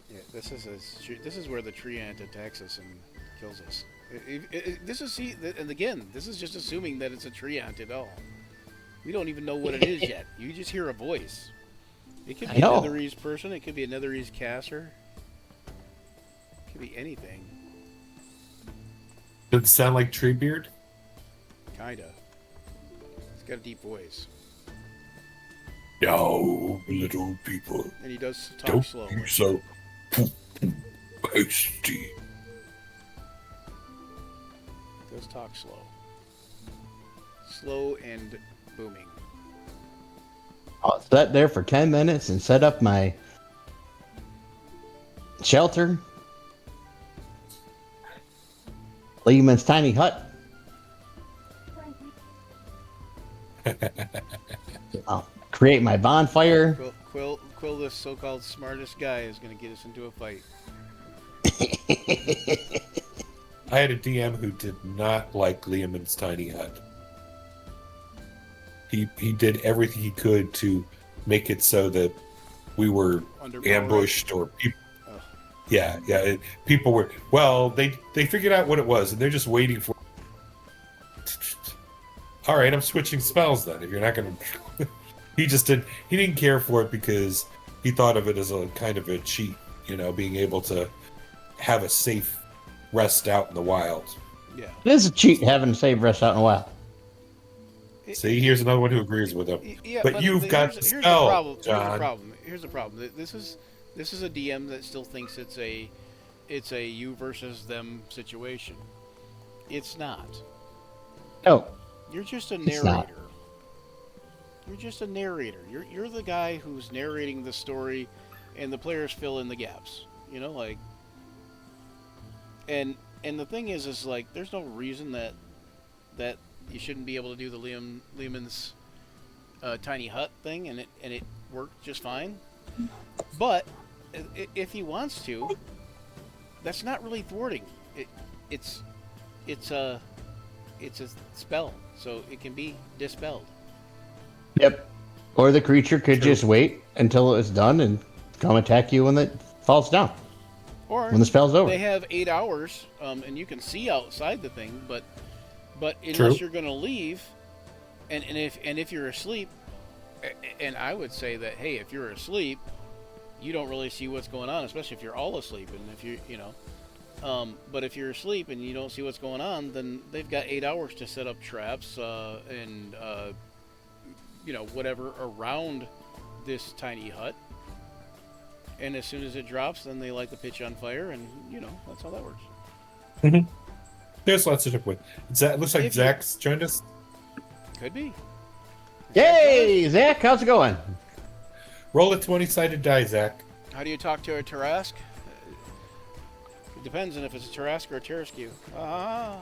Speaker 1: Yeah, this is where the tree ant attacks us and kills us. And again, this is just assuming that it's a tree ant at all. We don't even know what it is yet. You just hear a voice. It could be a
Speaker 4: know.
Speaker 1: Netherese person. It could be a Netherese caster. It could be anything.
Speaker 3: Does it sound like Treebeard?
Speaker 1: Kinda. It's got a deep voice,
Speaker 3: No, little people,
Speaker 1: and he does talk
Speaker 3: don't
Speaker 1: slow.
Speaker 3: be so hasty.
Speaker 1: He does talk slow. Slow and booming.
Speaker 4: I'll sit there for 10 minutes and set up my shelter. Lehman's tiny hut. I'll create my bonfire.
Speaker 1: Quill, this so-called smartest guy, is going to get us into a fight.
Speaker 3: I had a DM who did not like Liam's tiny hut. He did everything he could to make it so that we were
Speaker 1: Underpowered.
Speaker 3: ambushed or people.
Speaker 1: Ugh.
Speaker 3: Yeah. People were they figured out what it was and they're just waiting for. All right, I'm switching spells then. If you're not gonna, he didn't care for it because he thought of it as a kind of a cheat, being able to have a safe rest out in the wild.
Speaker 1: Yeah.
Speaker 4: It is a cheat having to save rest out in a while.
Speaker 3: See, here's another one who agrees with him.
Speaker 1: Yeah,
Speaker 3: But you've got
Speaker 1: here's
Speaker 3: the
Speaker 1: the
Speaker 3: spell,
Speaker 1: problem.
Speaker 3: John.
Speaker 1: Here's the problem. This is a DM that still thinks it's a you versus them situation. It's not.
Speaker 4: No,
Speaker 1: You're just a
Speaker 4: It's not.
Speaker 1: narrator. You're just a narrator. You're the guy who's narrating the story, and the players fill in the gaps. Like. And the thing is like, there's no reason that you shouldn't be able to do the Lehman's tiny hut thing, and it worked just fine. But if he wants to, that's not really thwarting. It's a spell, so it can be dispelled.
Speaker 4: Yep. Or the creature could
Speaker 3: True.
Speaker 4: just wait until it's done and come attack you when it falls down.
Speaker 1: Or
Speaker 4: When the spell's over.
Speaker 1: they have 8 hours, and you can see outside the thing, but unless
Speaker 3: True.
Speaker 1: you're going to leave, and if you're asleep, and I would say that, hey, if you're asleep, you don't really see what's going on, especially if you're all asleep, and if but if you're asleep and you don't see what's going on, then they've got 8 hours to set up traps and whatever around this tiny hut. And as soon as it drops, then they light the pitch on fire, and that's how that works.
Speaker 3: There's lots of different ways. Looks like
Speaker 1: If you-
Speaker 3: Zach's joined us.
Speaker 1: Could be.
Speaker 4: Yay, Zach, how's it going?
Speaker 3: Roll a 20-sided die, Zach.
Speaker 1: How do you talk to a Tarask? It depends on if it's a Tarask or a Tarasque. Ah.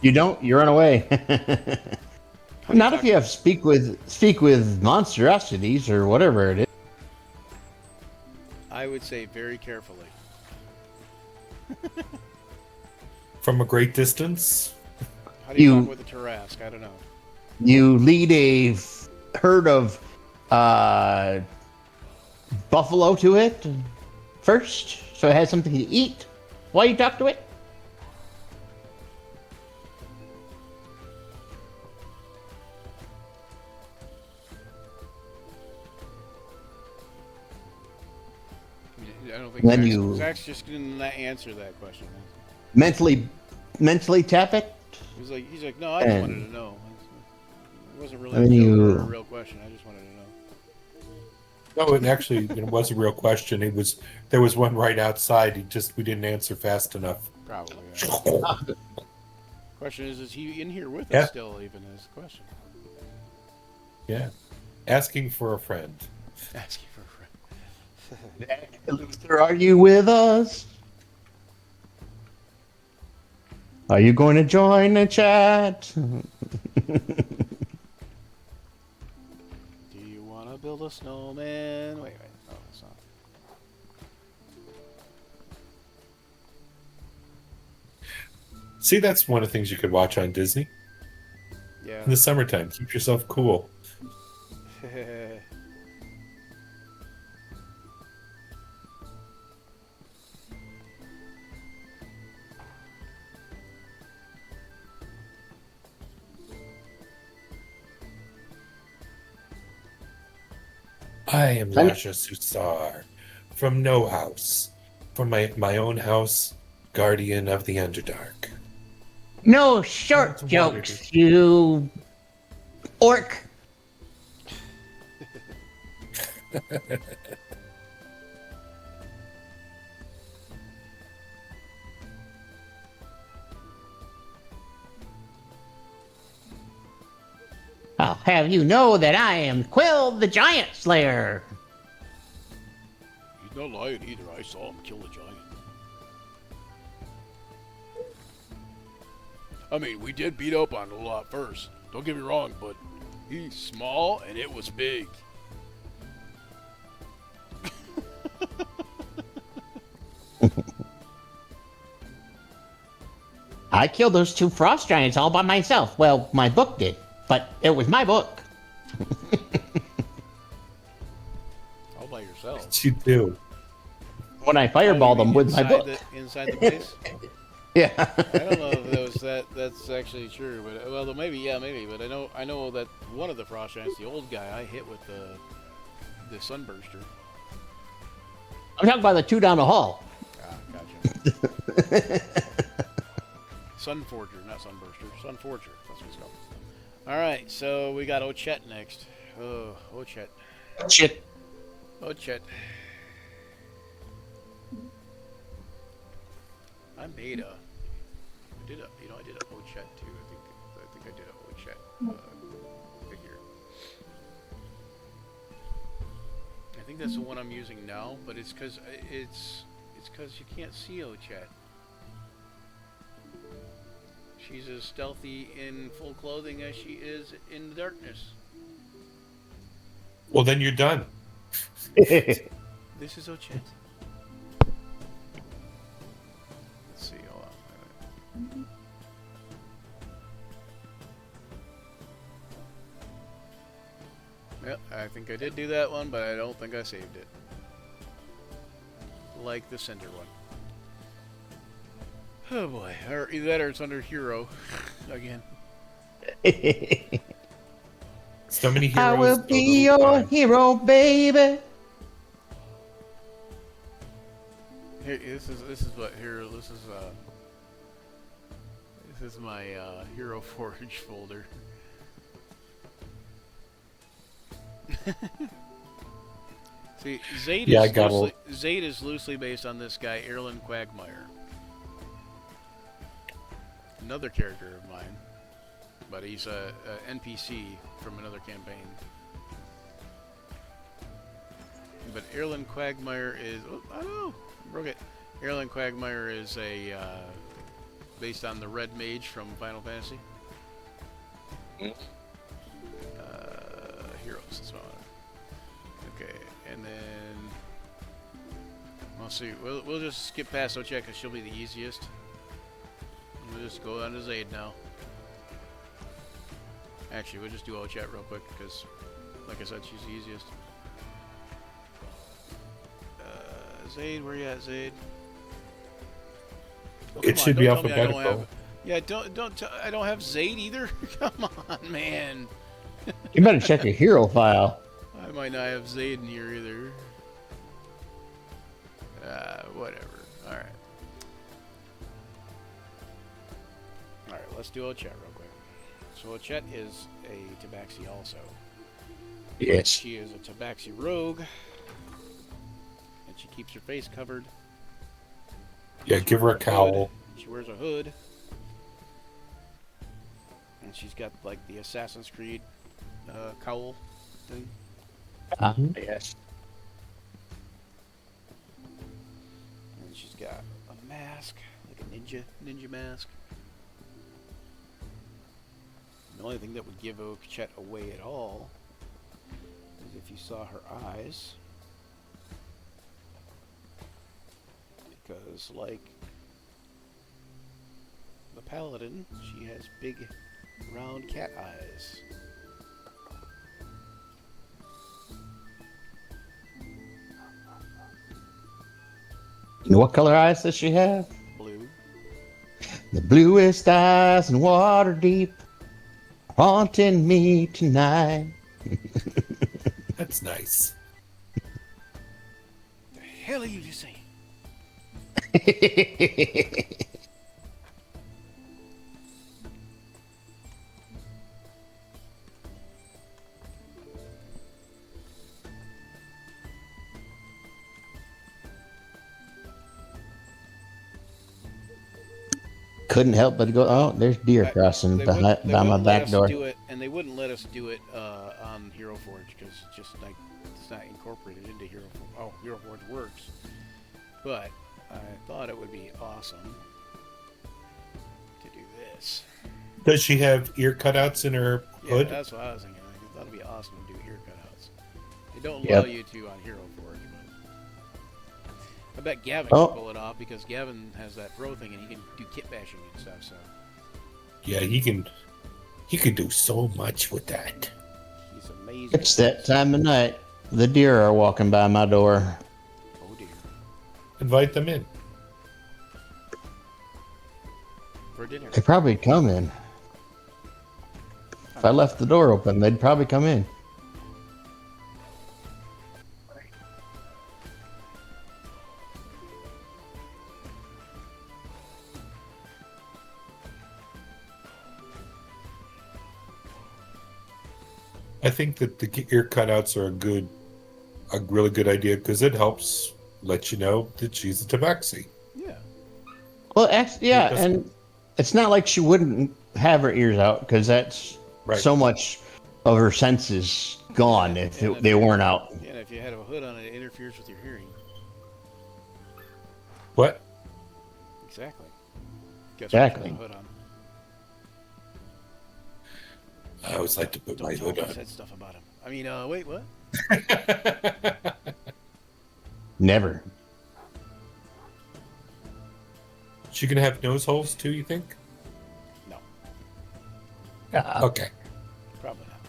Speaker 4: You don't? You run away.
Speaker 1: How do
Speaker 4: Not
Speaker 1: talk-
Speaker 4: if you have speak with monstrosities or whatever it is.
Speaker 1: I would say very carefully.
Speaker 3: From a great distance.
Speaker 1: How do you
Speaker 4: You-
Speaker 1: talk with a Tarask? I don't know.
Speaker 4: You lead a herd of buffalo to it first, so it has something to eat while you talk to it.
Speaker 1: I don't think
Speaker 4: Then
Speaker 1: Zach's,
Speaker 4: you-
Speaker 1: Zach's just going to answer that question.
Speaker 4: Mentally tap it.
Speaker 1: He's like, no, I just
Speaker 4: And-
Speaker 1: wanted to know. It wasn't really
Speaker 4: And then
Speaker 1: a
Speaker 4: you-
Speaker 1: real question. I just wanted to know.
Speaker 3: No, it actually it was a real question. There was one right outside. We didn't answer fast enough.
Speaker 1: Probably. Question is he in here with
Speaker 3: Yeah.
Speaker 1: us still? Even is the question.
Speaker 3: Yeah. Asking for a friend.
Speaker 1: Asking for a friend.
Speaker 4: Luther, are you with us? Are you going to join the chat?
Speaker 1: Do you want to build a snowman? Wait. Oh, it's not.
Speaker 3: See, that's one of the things you could watch on Disney
Speaker 1: Yeah.
Speaker 3: in the summertime. Keep yourself cool. I am Lasha Susar from No House, from my own house, guardian of the Underdark.
Speaker 4: No short
Speaker 3: That's
Speaker 4: jokes, you orc. I'll have you know that I am Quill the Giant Slayer.
Speaker 1: He's not lying either. I saw him kill a giant. I mean, we did beat up on it a lot first. Don't get me wrong, but he's small and it was big.
Speaker 4: I killed those 2 frost giants all by myself. Well, my book did, but it was my book.
Speaker 1: All by yourself.
Speaker 3: What you do?
Speaker 4: When I fireballed them with my book.
Speaker 1: Inside the base?
Speaker 4: Yeah.
Speaker 1: I don't know if that's actually true, but well, maybe, but I know that one of the frost giants, the old guy, I hit with the sunburster.
Speaker 4: I'm talking about the 2 down the hall.
Speaker 1: Ah, gotcha. Sunforger, not sunburster. Sunforger, that's what it's called. All right, so we got Ochette next. Oh, Ochette.
Speaker 4: Shit.
Speaker 1: Ochette. I made a. I did a Ochette too. I think I did a Ochette figure. I think that's the one I'm using now, but it's because you can't see Ochette. She's as stealthy in full clothing as she is in the darkness.
Speaker 3: Well, then you're done.
Speaker 1: This is Ochette. Let's see, hold on. Yep, I think I did do that one, but I don't think I saved it. Like the center one. Oh boy, or either that or it's under hero again.
Speaker 3: So many heroes.
Speaker 4: I will
Speaker 3: so
Speaker 4: be
Speaker 3: little
Speaker 4: your
Speaker 3: time.
Speaker 4: hero, baby.
Speaker 1: Here, this is what here. This is my Hero Forge folder. See, Zayd
Speaker 3: Yeah, I
Speaker 1: is
Speaker 3: got
Speaker 1: loosely, Zayd is loosely based on this guy, Erlen Quagmire. Another character of mine, but he's a NPC from another campaign. But Erlen Quagmire is broke it. Erlen Quagmire is a based on the Red Mage from Final Fantasy. Heroes, that's what I want. Okay, and then we'll see. We'll just skip past Ochette because she'll be the easiest. We'll just go on to Zayd now. Actually, we'll just do Ochette real quick because, like I said, she's the easiest. Zayd, where you at, Zayd? Oh,
Speaker 3: It should be alphabetical.
Speaker 1: I don't have Zayd either. Come on, man.
Speaker 4: You better check your hero file.
Speaker 1: I might not have Zayd in here either. Whatever. Alright. Alright, let's do Ochette real quick. So Ochette is a Tabaxi also.
Speaker 4: Yes.
Speaker 1: She is a Tabaxi rogue. And she keeps her face covered.
Speaker 3: Yeah, give her a cowl.
Speaker 1: She wears a hood. And she's got like the Assassin's Creed cowl thing.
Speaker 4: Yes.
Speaker 1: And she's got a mask, like a ninja mask. The only thing that would give Ochette away at all is if you saw her eyes. Because, like the paladin, she has big, round cat eyes.
Speaker 4: You know what color eyes does she have?
Speaker 1: Blue.
Speaker 4: The bluest eyes in water deep, haunting me tonight.
Speaker 3: That's nice.
Speaker 1: The hell are you just saying?
Speaker 4: Couldn't help but go, oh, there's deer crossing
Speaker 1: They
Speaker 4: by
Speaker 1: wouldn't
Speaker 4: my
Speaker 1: let
Speaker 4: back
Speaker 1: us
Speaker 4: door.
Speaker 1: do it, and they wouldn't let us do it on Hero Forge because just like it's not incorporated into Hero Forge. Oh, Hero Forge works, but I thought it would be awesome to do this.
Speaker 3: Does she have ear cutouts in her
Speaker 1: Yeah,
Speaker 3: hood?
Speaker 1: that's what I was thinking. Like, I thought it'd be awesome to do ear cutouts. They don't
Speaker 4: Yep.
Speaker 1: allow you to on Hero Forge, I bet Gavin
Speaker 4: Oh.
Speaker 1: can pull it off because Gavin has that pro thing and he can do kit bashing and stuff. So
Speaker 3: Yeah, he can do so much with that.
Speaker 1: he's amazing.
Speaker 4: It's that time of night. The deer are walking by my door.
Speaker 1: Oh dear.
Speaker 3: Invite them in.
Speaker 1: For dinner.
Speaker 4: They'd probably come in. If I left the door open, they'd probably come in.
Speaker 3: I think that the ear cutouts are a really good idea because it helps let you know that she's a tabaxi.
Speaker 1: Yeah.
Speaker 4: Well, actually, yeah,
Speaker 3: It
Speaker 4: and it's not like she wouldn't have her ears out because that's
Speaker 3: Right.
Speaker 4: so much of her senses gone if
Speaker 1: And if
Speaker 4: they
Speaker 1: you-
Speaker 4: weren't out.
Speaker 1: And if you had a hood on it, it interferes with your hearing.
Speaker 3: What?
Speaker 1: Exactly. Guess
Speaker 4: Exactly.
Speaker 1: What, hood on.
Speaker 3: I always like to put
Speaker 1: Don't
Speaker 3: my
Speaker 1: tell
Speaker 3: hood
Speaker 1: him I
Speaker 3: on.
Speaker 1: said stuff about him. I mean, wait, what?
Speaker 4: Never.
Speaker 3: She can have nose holes too, you think?
Speaker 1: No,
Speaker 3: Okay.
Speaker 1: probably not.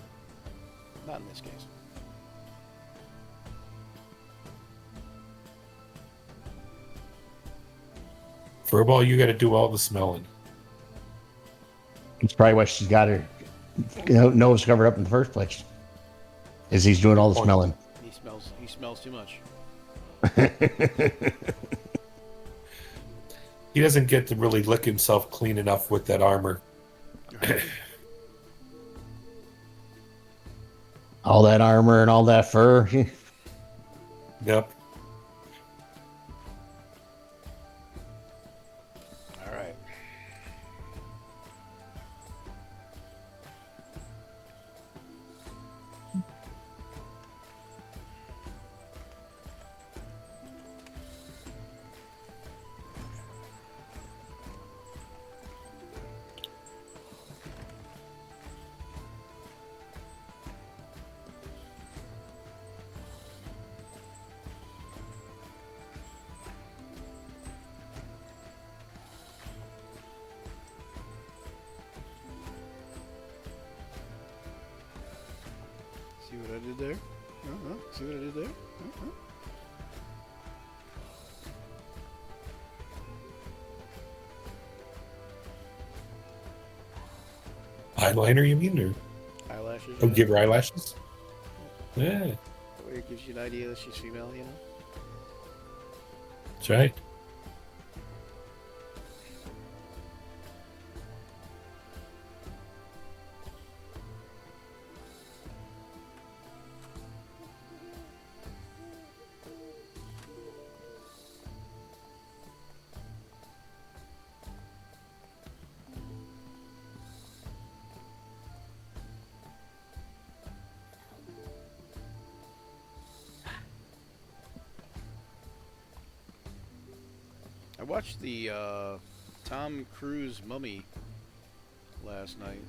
Speaker 1: Not in this case.
Speaker 3: Furball, you got to do all the smelling.
Speaker 4: It's probably why she's got her nose covered up in the first place. Is he's doing all the
Speaker 3: Point.
Speaker 4: smelling.
Speaker 1: He smells too much.
Speaker 3: He doesn't get to really lick himself clean enough with that armor.
Speaker 4: All that armor and all that fur.
Speaker 3: Yep.
Speaker 1: All right. See what I did there? See what I did there?
Speaker 3: Eyeliner, you mean? Or
Speaker 1: Eyelashes.
Speaker 3: oh, give her eyelashes? Yeah,
Speaker 1: Where it gives you an idea that she's female, you know?
Speaker 3: that's right.
Speaker 1: I watched the Tom Cruise Mummy last night.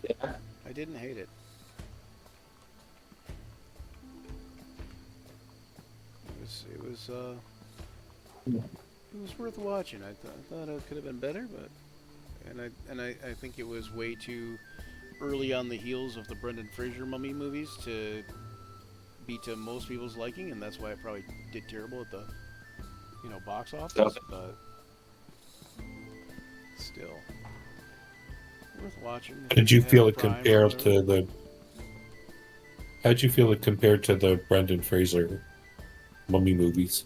Speaker 3: Yeah.
Speaker 1: I didn't hate it. It was worth watching. I thought it could have been better, but I think it was way too early on the heels of the Brendan Fraser Mummy movies to be to most people's liking, and that's why it probably did terrible at the box office.
Speaker 3: Yep.
Speaker 1: But still worth watching.
Speaker 3: How did you
Speaker 1: If
Speaker 3: feel
Speaker 1: have
Speaker 3: it
Speaker 1: Prime or
Speaker 3: compared
Speaker 1: whatever.
Speaker 3: to the? How'd you feel it compared to the Brendan Fraser mummy movies?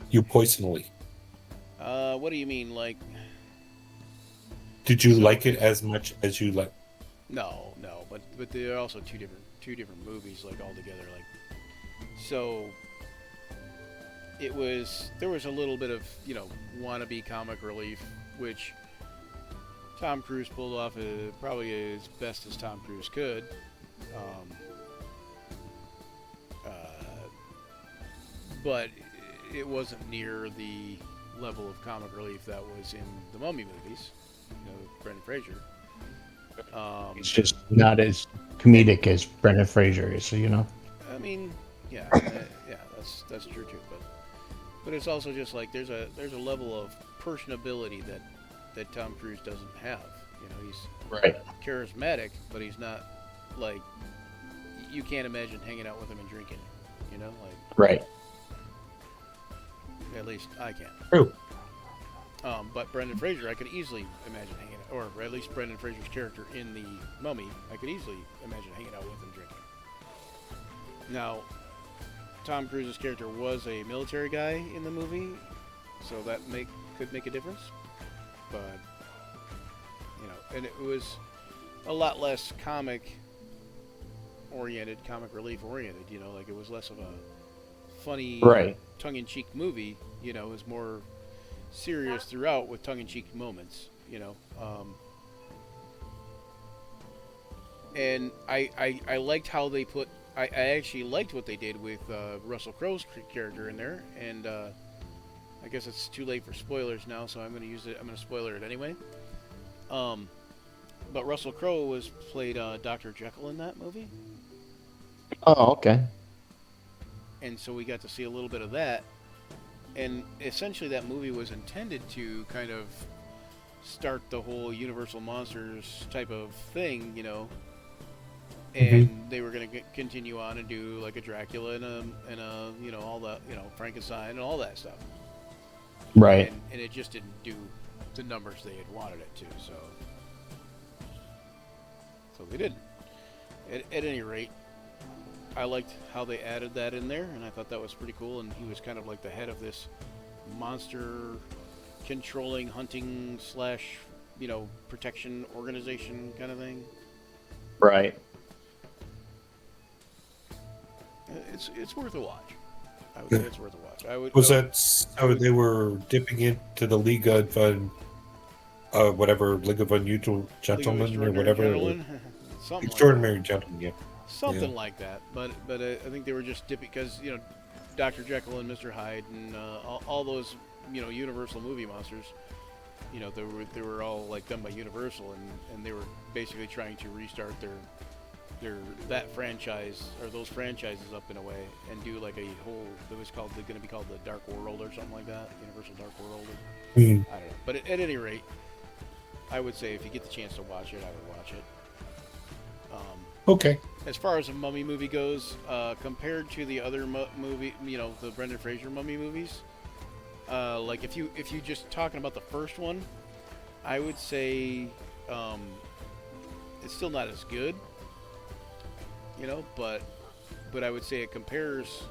Speaker 3: You poisonally.
Speaker 1: What do you mean, like?
Speaker 3: Did you like it as much as you like?
Speaker 1: No, but they're also two different movies, like altogether. Like, so there was a little bit of wannabe comic relief, which Tom Cruise pulled off probably as best as Tom Cruise could. But it wasn't near the level of comic relief that was in the Mummy movies, Brendan Fraser.
Speaker 4: It's just not as comedic as Brendan Fraser is,
Speaker 1: I mean, yeah, yeah, that's true too. But it's also just like there's a level of personability that Tom Cruise doesn't have. You know, he's
Speaker 4: Right.
Speaker 1: charismatic, but he's not like you can't imagine hanging out with him and drinking. You know, like
Speaker 4: Right.
Speaker 1: at least I can.
Speaker 4: True.
Speaker 1: But Brendan Fraser, I could easily imagine hanging out, or at least Brendan Fraser's character in The Mummy, I could easily imagine hanging out with and drinking. Now, Tom Cruise's character was a military guy in the movie, so that could make a difference. But, you know, and it was a lot less comic relief oriented, you know, like it was less of a funny,
Speaker 4: Right.
Speaker 1: tongue-in-cheek movie, you know, it was more serious throughout with tongue-in-cheek moments, you know. And I liked how they put. I actually liked what they did with Russell Crowe's character in there, and I guess it's too late for spoilers now, so I'm going to use it. I'm going to spoiler it anyway. But Russell Crowe played Dr. Jekyll in that movie,
Speaker 4: Oh, okay.
Speaker 1: and so we got to see a little bit of that. And essentially, that movie was intended to kind of start the whole Universal Monsters type of thing, you know. And they were going to continue on and do like a Dracula and a you know, all that, you know, Frankenstein and all that stuff.
Speaker 4: Right.
Speaker 1: And it just didn't do the numbers they had wanted it to, so they didn't. At any rate, I liked how they added that in there, and I thought that was pretty cool. And he was kind of like the head of this monster controlling, hunting / you know, protection organization kind of thing.
Speaker 4: Right.
Speaker 1: It's worth a watch. I would say it's worth a watch.
Speaker 3: Was that so they were dipping into the League of whatever League of Unusual Gentlemen or whatever
Speaker 1: Something
Speaker 3: Extraordinary Gentlemen, yeah.
Speaker 1: something like that. But I think they were just dipping because, you know, Dr. Jekyll and Mr. Hyde and all those, you know, Universal movie monsters, you know, they were all like done by Universal, and they were basically trying to restart that franchise or those franchises up in a way and do like a whole. It was going to be called the Dark World or something like that, Universal Dark World. I don't know. But at any rate, I would say if you get the chance to watch it, I would watch it.
Speaker 3: Okay.
Speaker 1: As far as a Mummy movie goes, compared to the other movie, you know, the Brendan Fraser Mummy movies, like if you just talking about the first one, I would say it's still not as good, you know, but I would say it compares,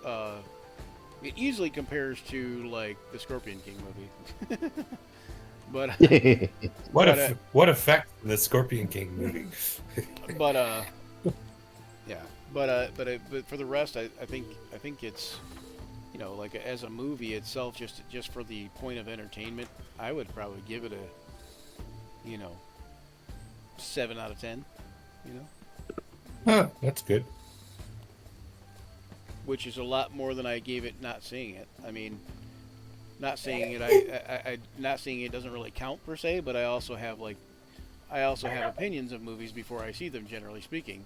Speaker 1: it easily compares to like the Scorpion King movie. But
Speaker 3: What effect in the Scorpion King movie?
Speaker 1: but yeah, but for the rest, I think it's, you know, like as a movie itself, just for the point of entertainment, I would probably give it a, you know, 7 out of 10, you know,
Speaker 3: Huh, that's good.
Speaker 1: which is a lot more than I gave it not seeing it. I mean, not seeing it, I not seeing it doesn't really count per se, but I also have opinions of movies before I see them, generally speaking,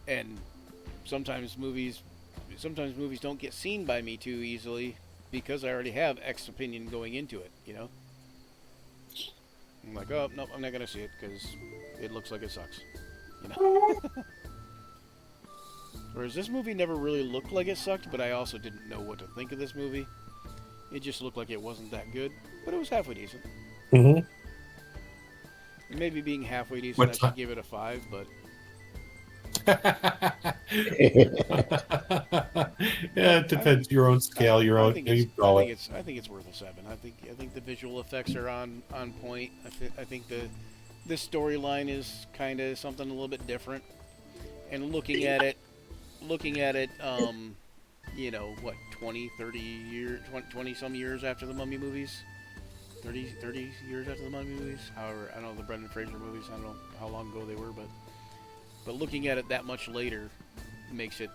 Speaker 1: and sometimes movies don't get seen by me too easily because I already have X opinion going into it, you know. I'm like, oh no, I'm not gonna see it because it looks like it sucks, you know. Whereas this movie never really looked like it sucked, but I also didn't know what to think of this movie. It just looked like it wasn't that good, but it was halfway decent.
Speaker 3: Mm-hmm.
Speaker 1: Maybe being halfway decent,
Speaker 3: What
Speaker 1: I
Speaker 3: ti-
Speaker 1: should give it a 5, but
Speaker 3: Yeah, it depends. Your own scale, your
Speaker 1: I
Speaker 3: own.
Speaker 1: think
Speaker 3: You call it.
Speaker 1: I think it's worth a 7. I think the visual effects are on point. I think the storyline is kind of something a little bit different. And looking at it, you know, what, 20, 30 years, 20 some years after the Mummy movies? 30 years after the Mummy movies? However, I don't know the Brendan Fraser movies, I don't know how long ago they were, but looking at it that much later makes it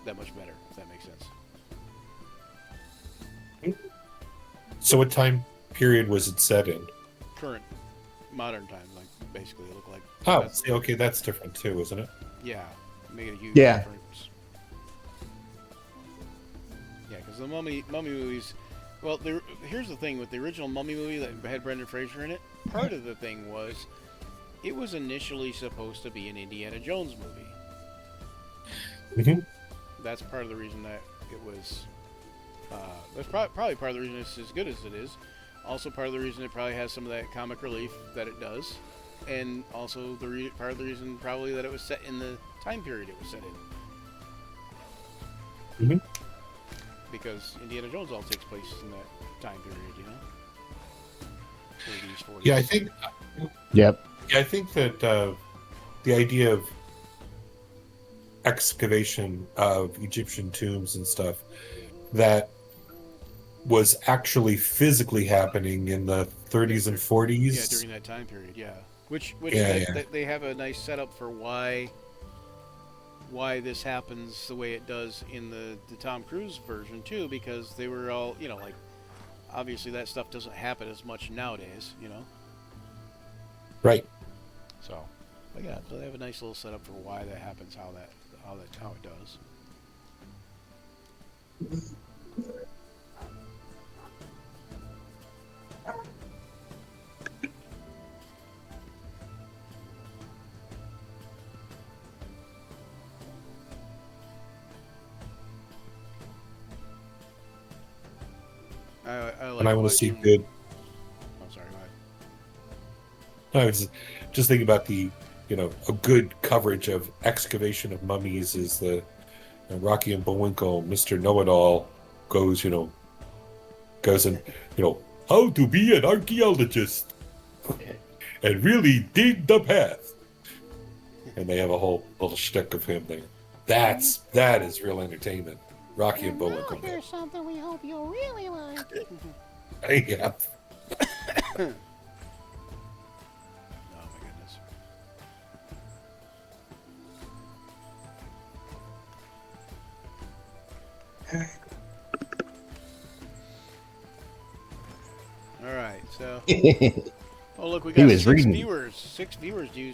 Speaker 1: that much better, if that makes sense.
Speaker 3: So, what time period was it set in?
Speaker 1: Current, modern time, like, basically, it looked like.
Speaker 3: Oh,
Speaker 1: That's-
Speaker 3: see, okay, that's different too, isn't it?
Speaker 1: yeah, made a huge
Speaker 4: Yeah.
Speaker 1: difference. Yeah, because the Mummy movies. Well, here's the thing with the original Mummy movie that had Brendan Fraser in it. Part of the thing was, it was initially supposed to be an Indiana Jones movie.
Speaker 3: Hmm.
Speaker 1: That's part of the reason that it was. That's probably part of the reason it's as good as it is. Also, part of the reason it probably has some of that comic relief that it does, and also part of the reason probably that it was set in the time period it was set in.
Speaker 3: Hmm.
Speaker 1: Because Indiana Jones all takes place in that time period, you know? 30s, 40s.
Speaker 3: Yeah, I think.
Speaker 4: Yep.
Speaker 3: Yeah, I think that the idea of excavation of Egyptian tombs and stuff that was actually physically happening in the 30s and 40s.
Speaker 1: Yeah, during that time period, yeah. Which
Speaker 3: Yeah,
Speaker 1: they have a nice setup for why this happens the way it does in the Tom Cruise version too, because they were all, you know, like, obviously that stuff doesn't happen as much nowadays, you know.
Speaker 3: Right.
Speaker 1: So, but yeah, so they have a nice little setup for why that happens, how it does. I like
Speaker 3: And I want to see
Speaker 1: watching-
Speaker 3: good.
Speaker 1: Oh, sorry, go ahead.
Speaker 3: I was just thinking about a good coverage of excavation of mummies is the Rocky and Bullwinkle, Mr. Know-It-All goes and, how to be an archaeologist and really dig the past. And they have a whole little shtick of him there. That is real entertainment. Rocky and Bullwinkle.
Speaker 5: Here's something we hope you'll really like.
Speaker 3: Yeah.
Speaker 1: Oh my goodness. All right, so. Oh look, we
Speaker 4: He
Speaker 1: got
Speaker 4: was
Speaker 1: six
Speaker 4: reading.
Speaker 1: viewers. 6 viewers. Do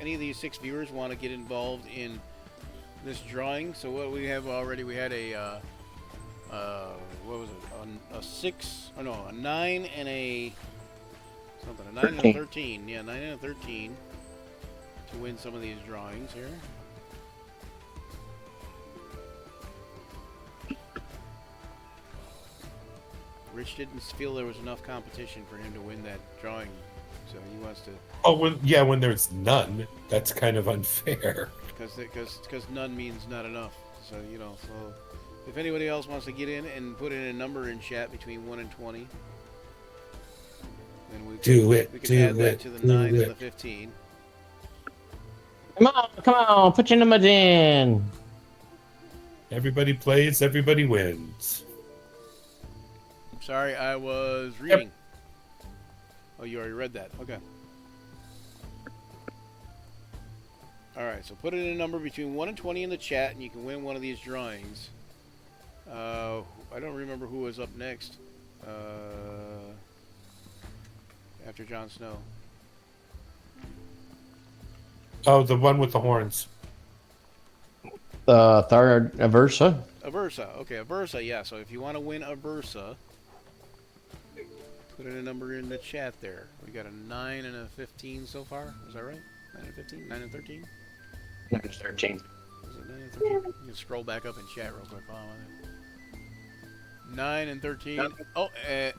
Speaker 1: any of these 6 viewers want to get involved in this drawing? So what we have already, we had a what was it? A 6? Oh no, a 9 and a something. A 9 and a
Speaker 4: 13.
Speaker 1: 13. Yeah, 9 and a 13 to win some of these drawings here. Rich didn't feel there was enough competition for him to win that drawing, so he wants to.
Speaker 3: Oh, when there's none, that's kind of unfair.
Speaker 1: Because none means not enough. So, so if anybody else wants to get in and put in a number in chat between 1 and 20, then we can add that to the 9 and the 15.
Speaker 4: Come on, put your numbers in.
Speaker 3: Everybody plays, everybody wins.
Speaker 1: Sorry, I was reading. Oh, you already read that. Okay. Alright, so put in a number between 1 and 20 in the chat, and you can win one of these drawings. I don't remember who was up next. After Jon Snow.
Speaker 3: Oh, the one with the horns.
Speaker 4: Third Aversa.
Speaker 1: Aversa. Okay, Aversa, yeah. So if you want to win Aversa, put in a number in the chat there. We got a 9 and a 15 so far. Is that right? 9 and 15? 9 and 13?
Speaker 4: 13.
Speaker 1: Is it 9 and 13? You can scroll back up in chat real quick. 9 and 13. Oh, yeah.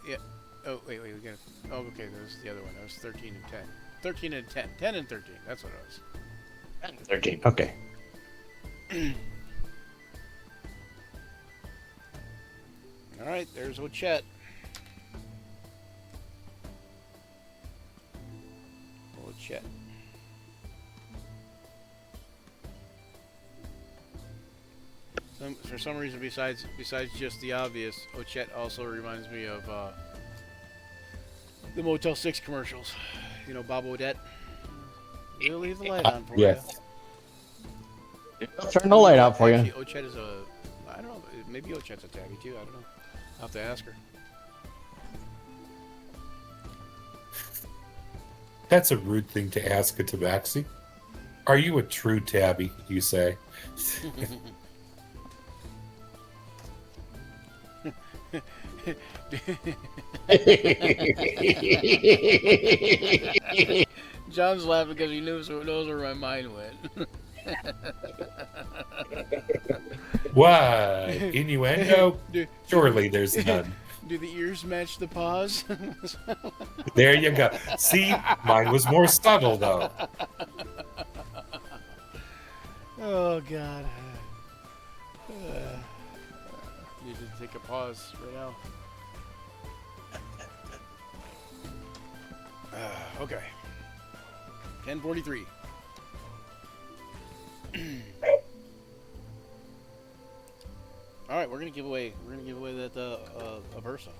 Speaker 1: Oh, wait. We got. Oh, okay. That was the other one. That was 13 and 10. 13 and 10. 10 and 13. That's what it was.
Speaker 4: 13. Okay.
Speaker 1: All right. There's Ochette. Ochette. For some reason, besides just the obvious, Ochette also reminds me of the Motel 6 commercials. You know, Bob Odette. We'll leave the light on for
Speaker 3: Yes.
Speaker 1: you.
Speaker 4: Turn the light out for you.
Speaker 1: Actually, Ochette is I don't know, maybe Ochette's a tabby too, I don't know. I'll have to ask her.
Speaker 3: That's a rude thing to ask a tabaxi. Are you a true tabby, you say?
Speaker 1: John's laughing because he knows where my mind went.
Speaker 3: What? Innuendo?
Speaker 1: do,
Speaker 3: Surely there's none.
Speaker 1: do the ears match the paws?
Speaker 3: There you go. See, mine was more subtle, though.
Speaker 1: Oh God. Need to take a pause right now. Okay. 10:43. All right, we're gonna give away that Aversa.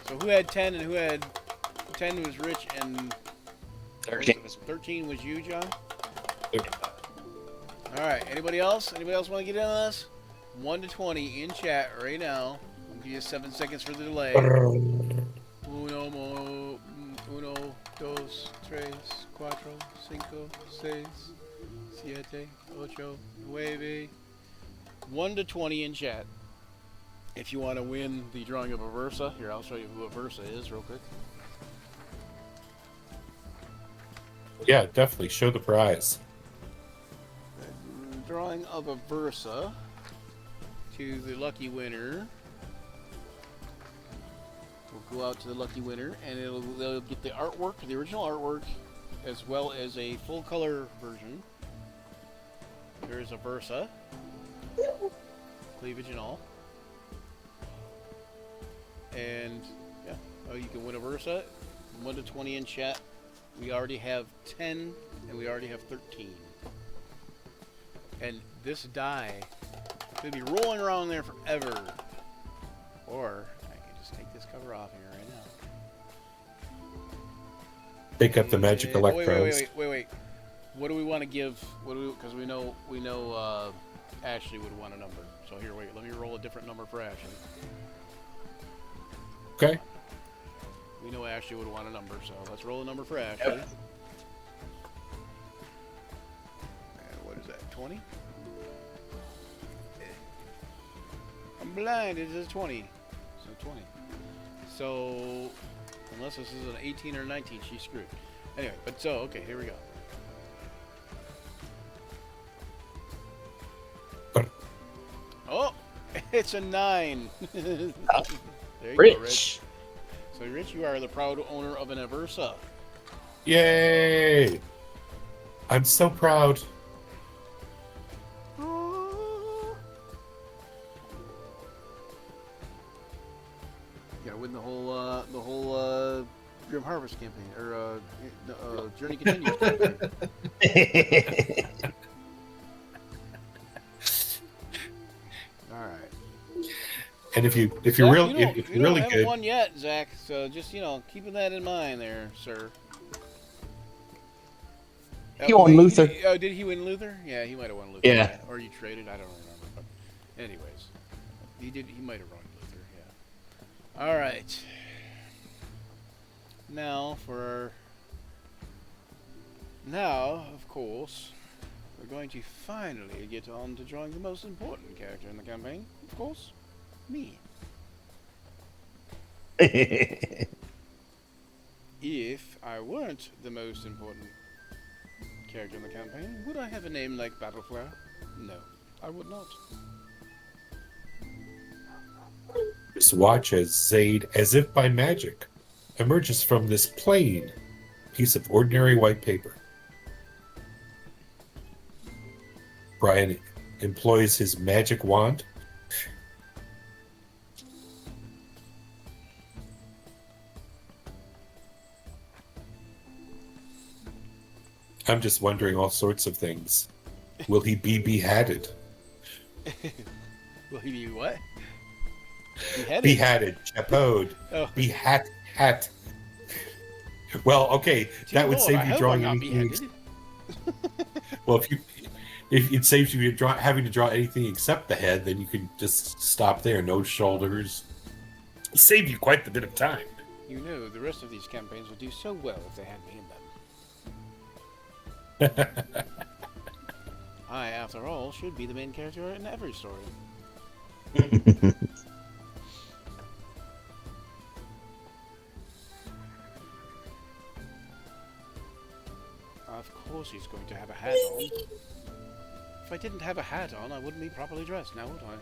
Speaker 1: So who had 10 and who had 10 was Rich and 13 was you, John? All right. Anybody else? Anybody else want to get in on this? 1 to 20 in chat right now. I'll give you 7 seconds for the delay. Uno, dos, tres, cuatro, cinco, seis, siete, ocho, nueve. 1 to 20 in chat. If you want to win the drawing of Aversa, here I'll show you who Aversa is real quick.
Speaker 3: Yeah, definitely. Show the prize.
Speaker 1: Drawing of Aversa to the lucky winner. We'll go out to the lucky winner, and they'll get the artwork, the original artwork, as well as a full color version. There's Aversa, cleavage and all, and yeah, you can win Aversa. 1 to 20 in chat. We already have 10, and we already have 13. And this die could be rolling around there forever. Or I can just take this cover off here right now.
Speaker 3: Pick up the magic electrodes.
Speaker 1: Wait. What do we want to give? Because we know Ashley would want a number. So here, wait. Let me roll a different number for Ashley.
Speaker 3: Okay.
Speaker 1: We know Ashley would want a number, so let's roll a number for Ashley.
Speaker 3: Yep.
Speaker 1: And what is that? 20? I'm blind. It says 20. So 20. So unless this is an 18 or 19, she's screwed. Anyway, but so okay, here we go. Oh, it's a 9. There you go, Rich. So, Rich, you are the proud owner of an Aversa.
Speaker 3: Yay! I'm so proud.
Speaker 1: You gotta win the whole Grim Harvest campaign, or Journey Continues campaign. All right.
Speaker 3: And if you're
Speaker 1: Zach,
Speaker 3: really
Speaker 1: you
Speaker 3: if you're really
Speaker 1: haven't
Speaker 3: good,
Speaker 1: won yet, Zach. So just keeping that in mind, there, sir.
Speaker 4: He won Luther.
Speaker 1: Did he win Luther? Yeah, he might have won Luther.
Speaker 4: Yeah.
Speaker 1: Or you traded. I don't remember. But anyways, he did. He might have won Luther. Yeah. All right. Now, of course, we're going to finally get on to drawing the most important character in the campaign. Of course, me. If I weren't the most important character in the campaign, would I have a name like Battleflower? No, I would not.
Speaker 3: just watch as Zaid, as if by magic, emerges from this plain piece of ordinary white paper. Brian employs his magic wand. I'm just wondering all sorts of things. Will he be beheaded?
Speaker 1: Will he be what? Beheaded?
Speaker 3: Beheaded, chapeaued,
Speaker 1: Oh.
Speaker 3: hat. Well, okay, that would
Speaker 1: Lord,
Speaker 3: save
Speaker 1: I
Speaker 3: you
Speaker 1: hope
Speaker 3: drawing
Speaker 1: I'm not
Speaker 3: anything.
Speaker 1: beheaded.
Speaker 3: Well, if it saves you having to draw anything except the head, then you can just stop there. No shoulders. Save you quite a bit of time.
Speaker 1: You know, the rest of these campaigns would do so well if they had me in them. I, after all, should be the main character in every story. Of course he's going to have a hat on. If I didn't have a hat on, I wouldn't be properly dressed, now would I?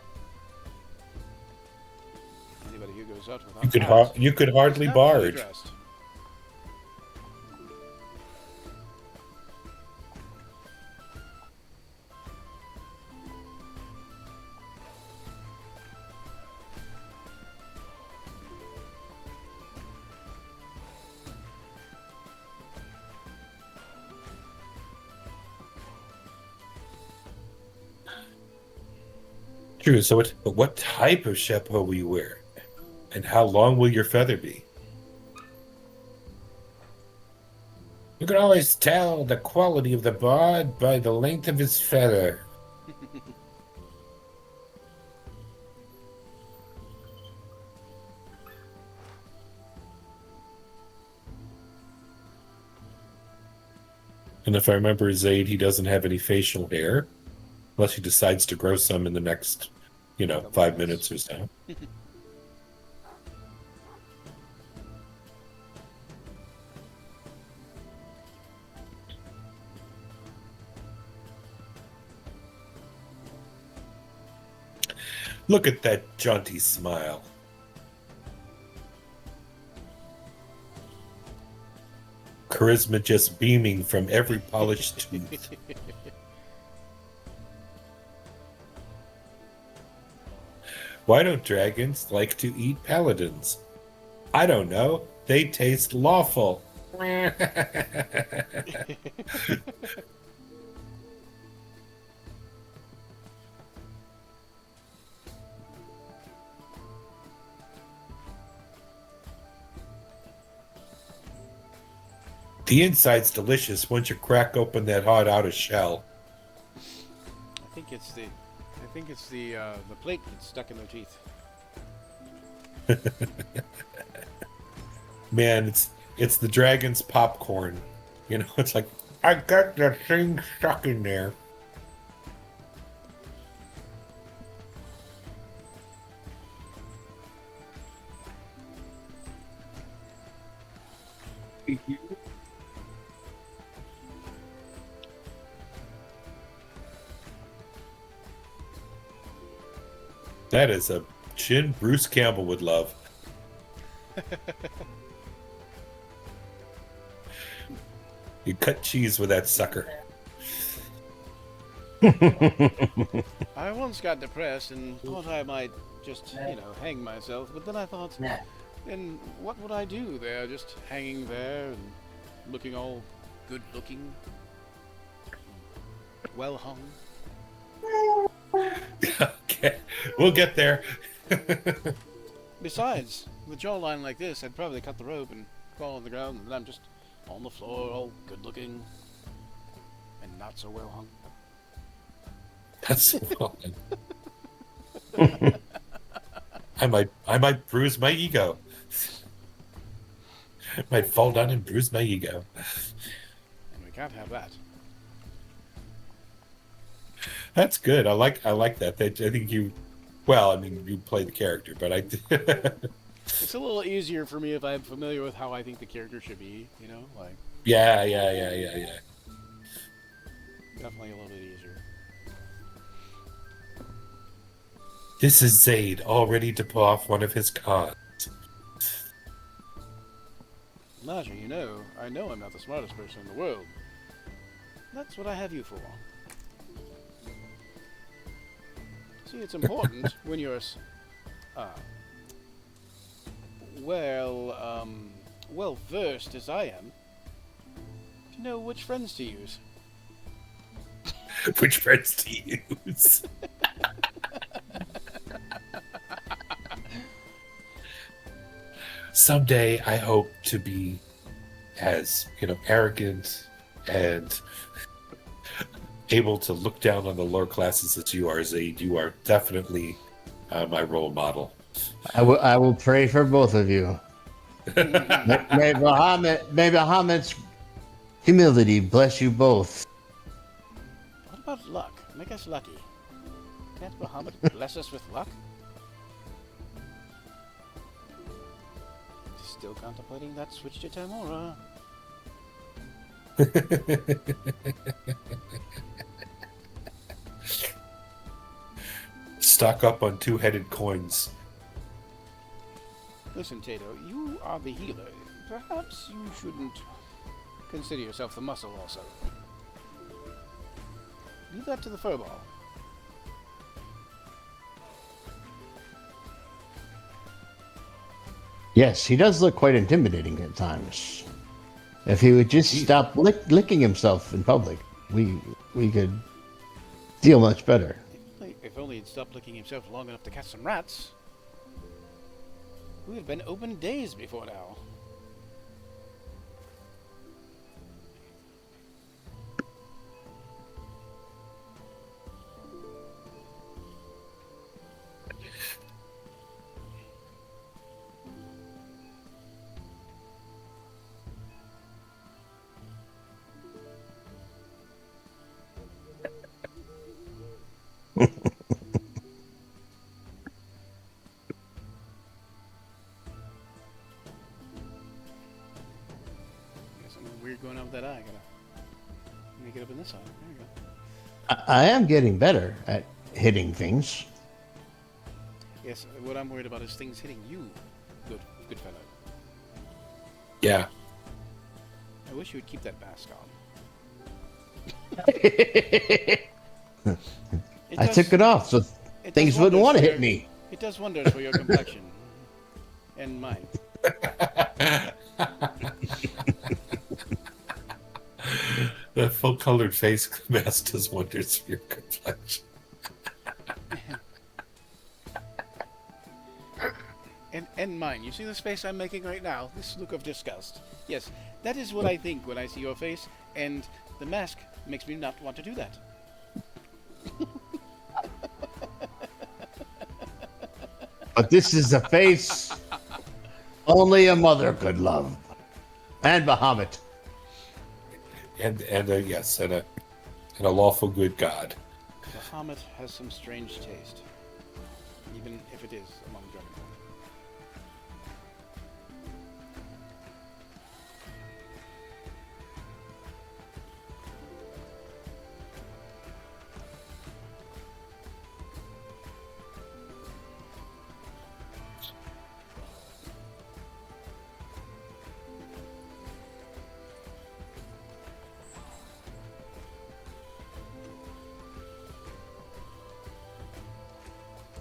Speaker 1: Anybody who goes out without
Speaker 3: You could
Speaker 1: is
Speaker 3: hardly
Speaker 1: not fully
Speaker 3: barge.
Speaker 1: dressed.
Speaker 3: True. So what type of chapeau will you wear? And how long will your feather be? You can always tell the quality of the bard by the length of his feather. And if I remember Zaid, he doesn't have any facial hair, unless he decides to grow some in the next, 5 minutes or so. Look at that jaunty smile. Charisma just beaming from every polished tooth. Why don't dragons like to eat paladins? I don't know. They taste lawful. The inside's delicious once you crack open that hot outer shell.
Speaker 1: I think it's the plate that's stuck in their teeth.
Speaker 3: Man, it's the dragon's popcorn. It's like, I got that thing stuck in there. That is a chin Bruce Campbell would love. You cut cheese with that sucker.
Speaker 1: I once got depressed and thought I might just, hang myself, but then I thought, then what would I do there, just hanging there and looking all good looking, well hung?
Speaker 3: Okay, we'll get there.
Speaker 1: Besides, with a jawline like this, I'd probably cut the rope and fall on the ground, and then I'm just on the floor, all good looking and not so well hung.
Speaker 3: That's fun. I might bruise my ego. Might fall down and bruise my ego.
Speaker 1: And we can't have that.
Speaker 3: That's good. I like that. I think you play the character, but I.
Speaker 1: It's a little easier for me if I'm familiar with how I think the character should be, like.
Speaker 3: Yeah.
Speaker 1: Definitely a little bit easier.
Speaker 3: This is Zaid, all ready to pull off one of his cons.
Speaker 1: Naja, I know I'm not the smartest person in the world. That's what I have you for. See, it's important when you're well versed as I am to know which friends to use.
Speaker 3: Which friends to use? Someday I hope to be as, arrogant and able to look down on the lower classes as you are, Zaid. You are definitely my role model.
Speaker 4: I will pray for both of you. May Bahamut's humility bless you both.
Speaker 1: What about luck? Make us lucky. Can't Bahamut bless us with luck? Still contemplating that switch to Tamora.
Speaker 3: Stock up on two-headed coins.
Speaker 1: Listen, Tato, you are the healer. Perhaps you shouldn't consider yourself the muscle also. Leave that to the furball.
Speaker 4: Yes, he does look quite intimidating at times. If he would just stop licking himself in public, we could deal much better.
Speaker 1: If only he'd stopped licking himself long enough to catch some rats. We would have been open days before now. Got something weird going on with that eye. Gotta make it up in this eye. There you go.
Speaker 4: I am getting better at hitting things.
Speaker 1: Yes, what I'm worried about is things hitting you, good fellow.
Speaker 3: Yeah.
Speaker 1: I wish you would keep that mask on.
Speaker 4: I took it off so things wouldn't want to hit me.
Speaker 1: It does wonders for your complexion. And mine.
Speaker 3: The full-colored face mask does wonders for your complexion.
Speaker 1: And mine. You see this face I'm making right now? This look of disgust. Yes, that is what I think when I see your face, and the mask makes me not want to do that.
Speaker 4: But this is a face only a mother could love. And Bahamut.
Speaker 3: And yes, and a lawful good God.
Speaker 1: Bahamut has some strange taste. Even if it is among dragonborn.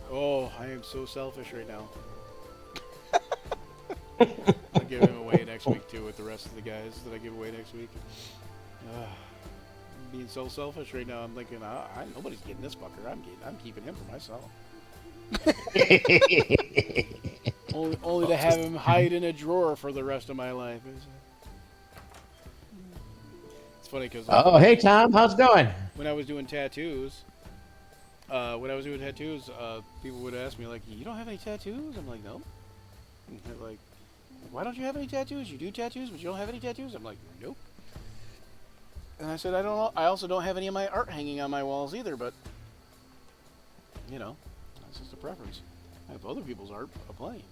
Speaker 1: Oh, I am so selfish right now. I'll give him away next week too with the rest of the guys that I give away next week. I'm being so selfish right now. I'm thinking, nobody's getting this fucker. I'm keeping him for myself. only to have him hide in a drawer for the rest of my life. It's funny because
Speaker 4: Oh, hey, Tom. How's it going?
Speaker 1: when I was doing tattoos, people would ask me like, "You don't have any tattoos?" I'm like, "No." And they're like, "Why don't you have any tattoos? You do tattoos, but you don't have any tattoos?" I'm like, "Nope." And I said, "I don't know. I also don't have any of my art hanging on my walls either, but you know, that's just a preference. I have other people's art plenty,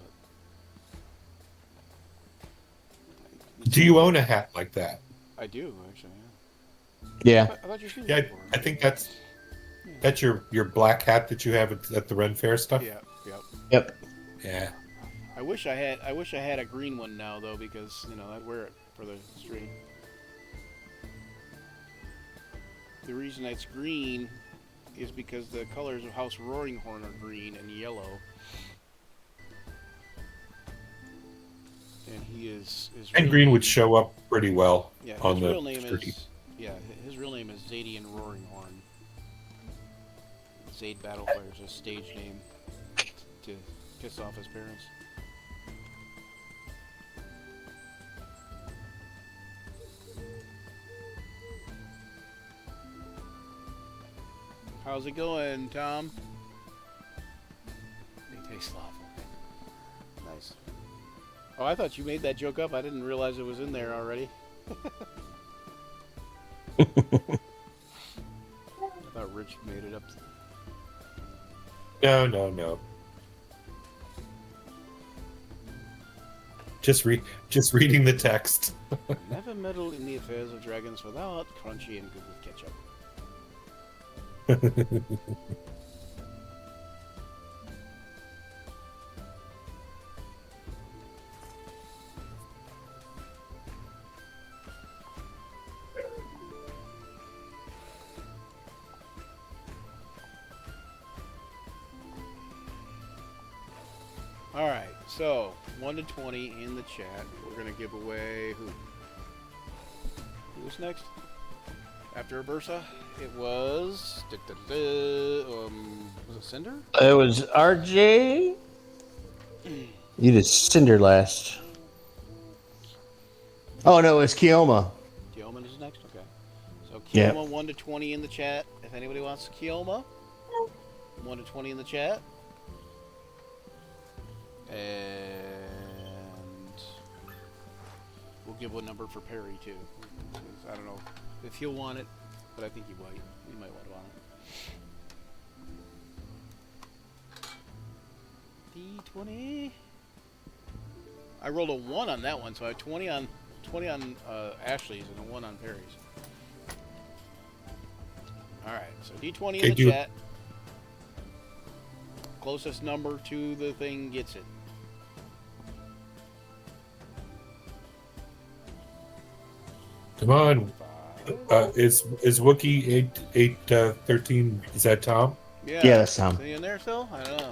Speaker 1: but
Speaker 3: Do you own a hat like that?
Speaker 1: I do actually.
Speaker 4: Yeah.
Speaker 1: I thought you should.
Speaker 3: Yeah, I think that's your black hat that you have at the Ren Fair stuff.
Speaker 1: Yeah, yeah.
Speaker 4: Yep.
Speaker 3: Yeah.
Speaker 1: I wish I had a green one now though, because I'd wear it for the stream. The reason it's green is because the colors of House Roaringhorn are green and yellow, and he is
Speaker 3: And green would show up pretty well on
Speaker 1: his
Speaker 3: the
Speaker 1: real name
Speaker 3: stream.
Speaker 1: his real name is Zadian Roaringhorn. Zade Battlefire is a stage name to piss off his parents. How's it going, Tom? They taste awful. Nice. Oh, I thought you made that joke up. I didn't realize it was in there already. I thought Rich made it up.
Speaker 3: No. Just reading the text.
Speaker 1: Never meddle in the affairs of dragons without crunchy and good with ketchup. All right, so 1 to 20 in the chat. We're gonna give away who? Who was next? After Bursa, it was was it Cinder?
Speaker 4: It was RJ. You did Cinder last. Oh no, it was Kioma.
Speaker 1: Kioma is next. Okay, so
Speaker 4: Yeah.
Speaker 1: Kioma 1 to 20 in the chat. If anybody wants Kioma, 1 to 20 in the chat. And we'll give one number for Perry too. I don't know if he'll want it, but I think he might. He might want it. D20. I rolled a 1 on that one, so I have 20 on Ashley's and a 1 on Perry's. All right, so D20 in the chat. Closest number to the thing gets it.
Speaker 3: Come on. Is Wookie 813? Is that Tom?
Speaker 1: Yeah,
Speaker 4: that's Tom.
Speaker 1: Is he in there still? I don't know.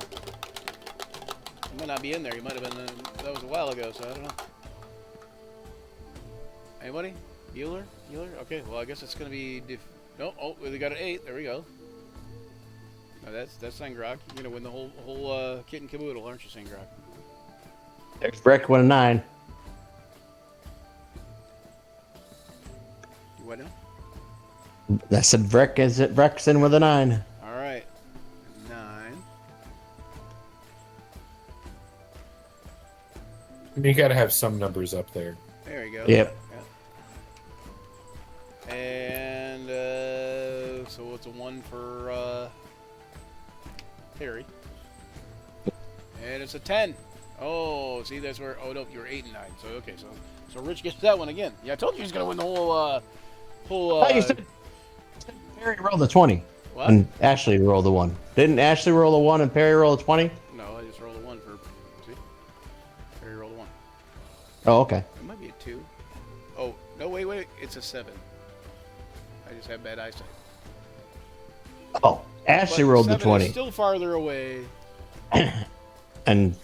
Speaker 1: He might not be in there. He might have been. That was a while ago, so I don't know. Anybody? Bueller? Okay. Well, I guess it's gonna be. No. Oh, we got an 8. There we go. No, that's Sangrok. You're gonna win the whole kit and caboodle, aren't you, Sangrok?
Speaker 4: There's Breck with a 9.
Speaker 1: You what now?
Speaker 4: I said Breck is it Breck's in with a 9.
Speaker 1: All right. 9.
Speaker 3: You got to have some numbers up there.
Speaker 1: There you go.
Speaker 4: Yep.
Speaker 1: Yeah. And so it's a 1 for Terry. And it's a 10. Oh, see, that's where. Oh no, you're 8 and 9. So okay, so Rich gets that one again. Yeah, I told you he's gonna win the whole.
Speaker 4: Oh, you said Perry rolled a 20.
Speaker 1: What?
Speaker 4: And Ashley rolled a 1. Didn't Ashley roll a 1 and Perry roll a 20?
Speaker 1: No, I just rolled a 1 for. See, Terry rolled a 1.
Speaker 4: Oh, okay.
Speaker 1: It might be a 2. Oh no, wait, it's a 7. I just have bad eyesight.
Speaker 4: Oh, Ashley
Speaker 1: But
Speaker 4: rolled the
Speaker 1: 7 is
Speaker 4: 20.
Speaker 1: still farther away.
Speaker 4: And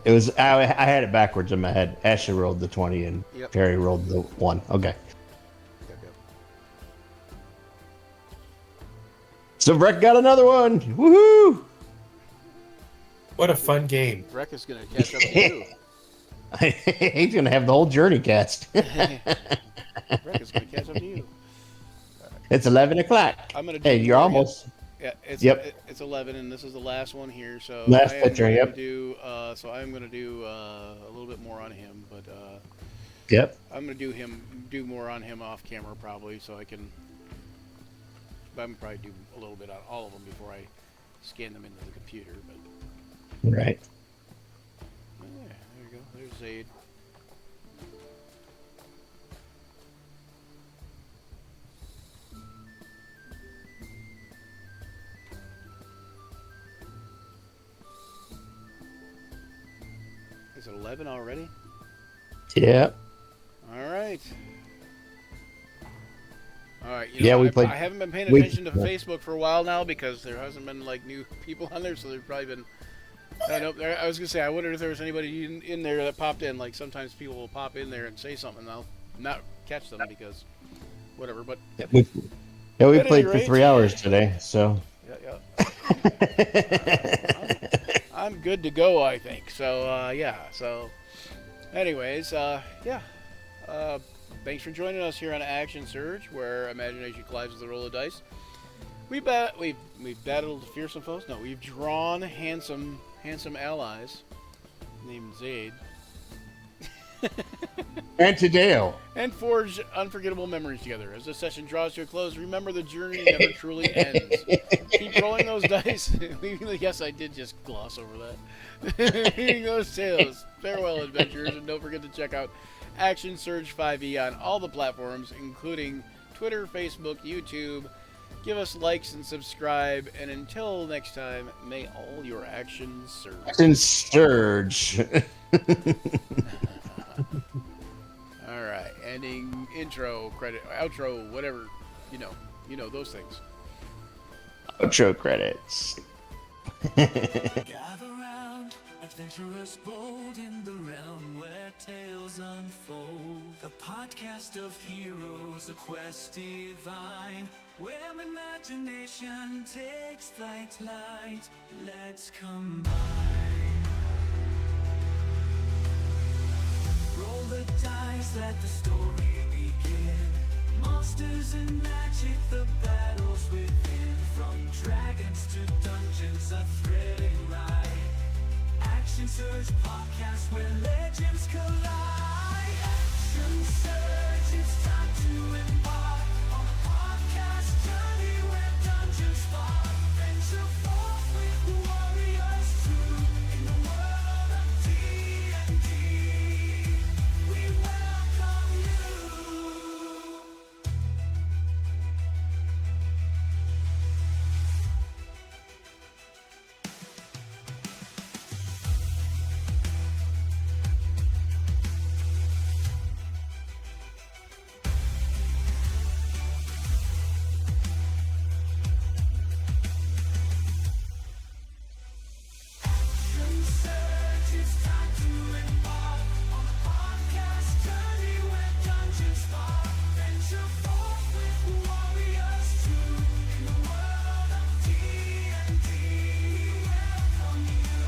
Speaker 4: it was I had it backwards in my head. Ashley rolled the 20 and
Speaker 1: Yep.
Speaker 4: Perry rolled the 1. Okay.
Speaker 1: Yep.
Speaker 4: So Breck got another one. Woohoo!
Speaker 3: What a fun game.
Speaker 1: Breck is gonna catch up to you.
Speaker 4: He's gonna have the whole journey cast.
Speaker 1: Breck is gonna catch up to you.
Speaker 4: It's 11 o'clock.
Speaker 1: I'm gonna do
Speaker 4: Hey, you're
Speaker 1: more
Speaker 4: almost.
Speaker 1: Yeah, it's
Speaker 4: Yep.
Speaker 1: It's 11, and this is the last one here. So
Speaker 4: Last
Speaker 1: I am
Speaker 4: picture,
Speaker 1: going
Speaker 4: yep.
Speaker 1: to do. So I'm going to do a little bit more on him, but
Speaker 4: Yep.
Speaker 1: I'm going to do more on him off camera probably, so I can. But I'm probably do a little bit on all of them before I scan them into the computer. But
Speaker 4: Right.
Speaker 1: yeah, there you go. There's Zaid. Is it 11 already?
Speaker 4: Yep.
Speaker 1: All right. All right.
Speaker 4: Yeah, we played-
Speaker 1: I haven't been paying
Speaker 4: we-
Speaker 1: attention to Facebook for a while now because there hasn't been like new people on there, so there's probably been. I don't know. I was gonna say I wondered if there was anybody in there that popped in. Like sometimes people will pop in there and say something, and I'll not catch them because whatever. But
Speaker 4: Yeah, we
Speaker 1: At any
Speaker 4: played for
Speaker 1: rate-
Speaker 4: 3 hours today, so.
Speaker 1: yeah. I'm good to go, I think. So, yeah. So, anyways, yeah. Thanks for joining us here on Action Surge, where imagination collides with the roll of dice. We've battled fearsome foes. No, we've drawn handsome allies named Zaid
Speaker 4: And Tadeo.
Speaker 1: and forge unforgettable memories together. As this session draws to a close, remember the journey never truly ends. Keep rolling those dice. Yes, I did just gloss over that. Leaving those tales. Farewell, adventurers, and don't forget to check out Action Surge 5e on all the platforms, including Twitter, Facebook, YouTube. Give us likes and subscribe, and until next time, may all your actions surge.
Speaker 4: Action Surge.
Speaker 1: All right, ending, intro, credit, outro, whatever, you know those things.
Speaker 4: Outro credits.
Speaker 6: Gather round, adventurous bold in the realm where tales unfold. The podcast of heroes, a quest divine, where imagination takes flight. Let's combine. Roll the dice, let the story begin. Monsters and magic, the battles within. From dragons to dungeons, a thrilling ride. Action Surge podcast where legends collide. Action Surge, it's time to embark on a podcast journey where dungeons spark. Venture forth with warriors true in the world of D&D. We welcome you. Action Surge, it's time to embark on a podcast journey where dungeons spark. Venture forth with warriors true in the world of D&D. We welcome you.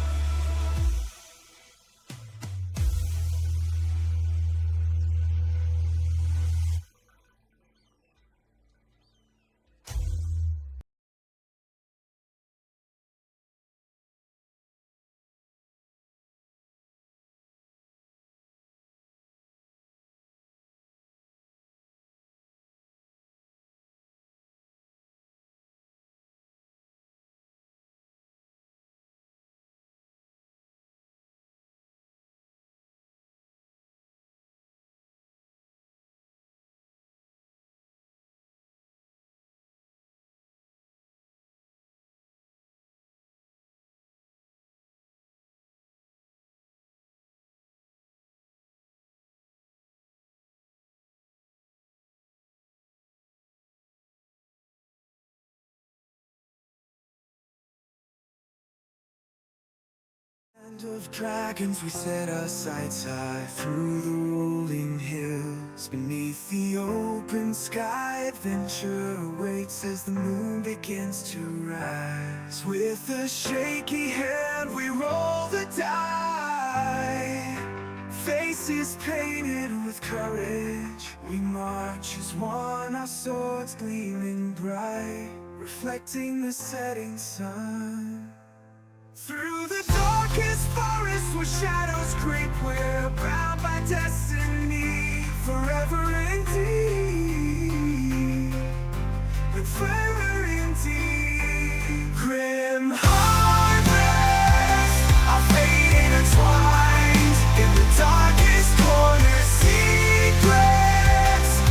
Speaker 6: Land of dragons, we set our sights high through the rolling hills. Beneath the open sky, adventure awaits as the moon begins to rise. With a shaky hand, we roll the die. Faces painted with courage, we march as one, our swords gleaming bright, reflecting the setting sun. Through the darkest forest where shadows creep, we're bound by destiny, forever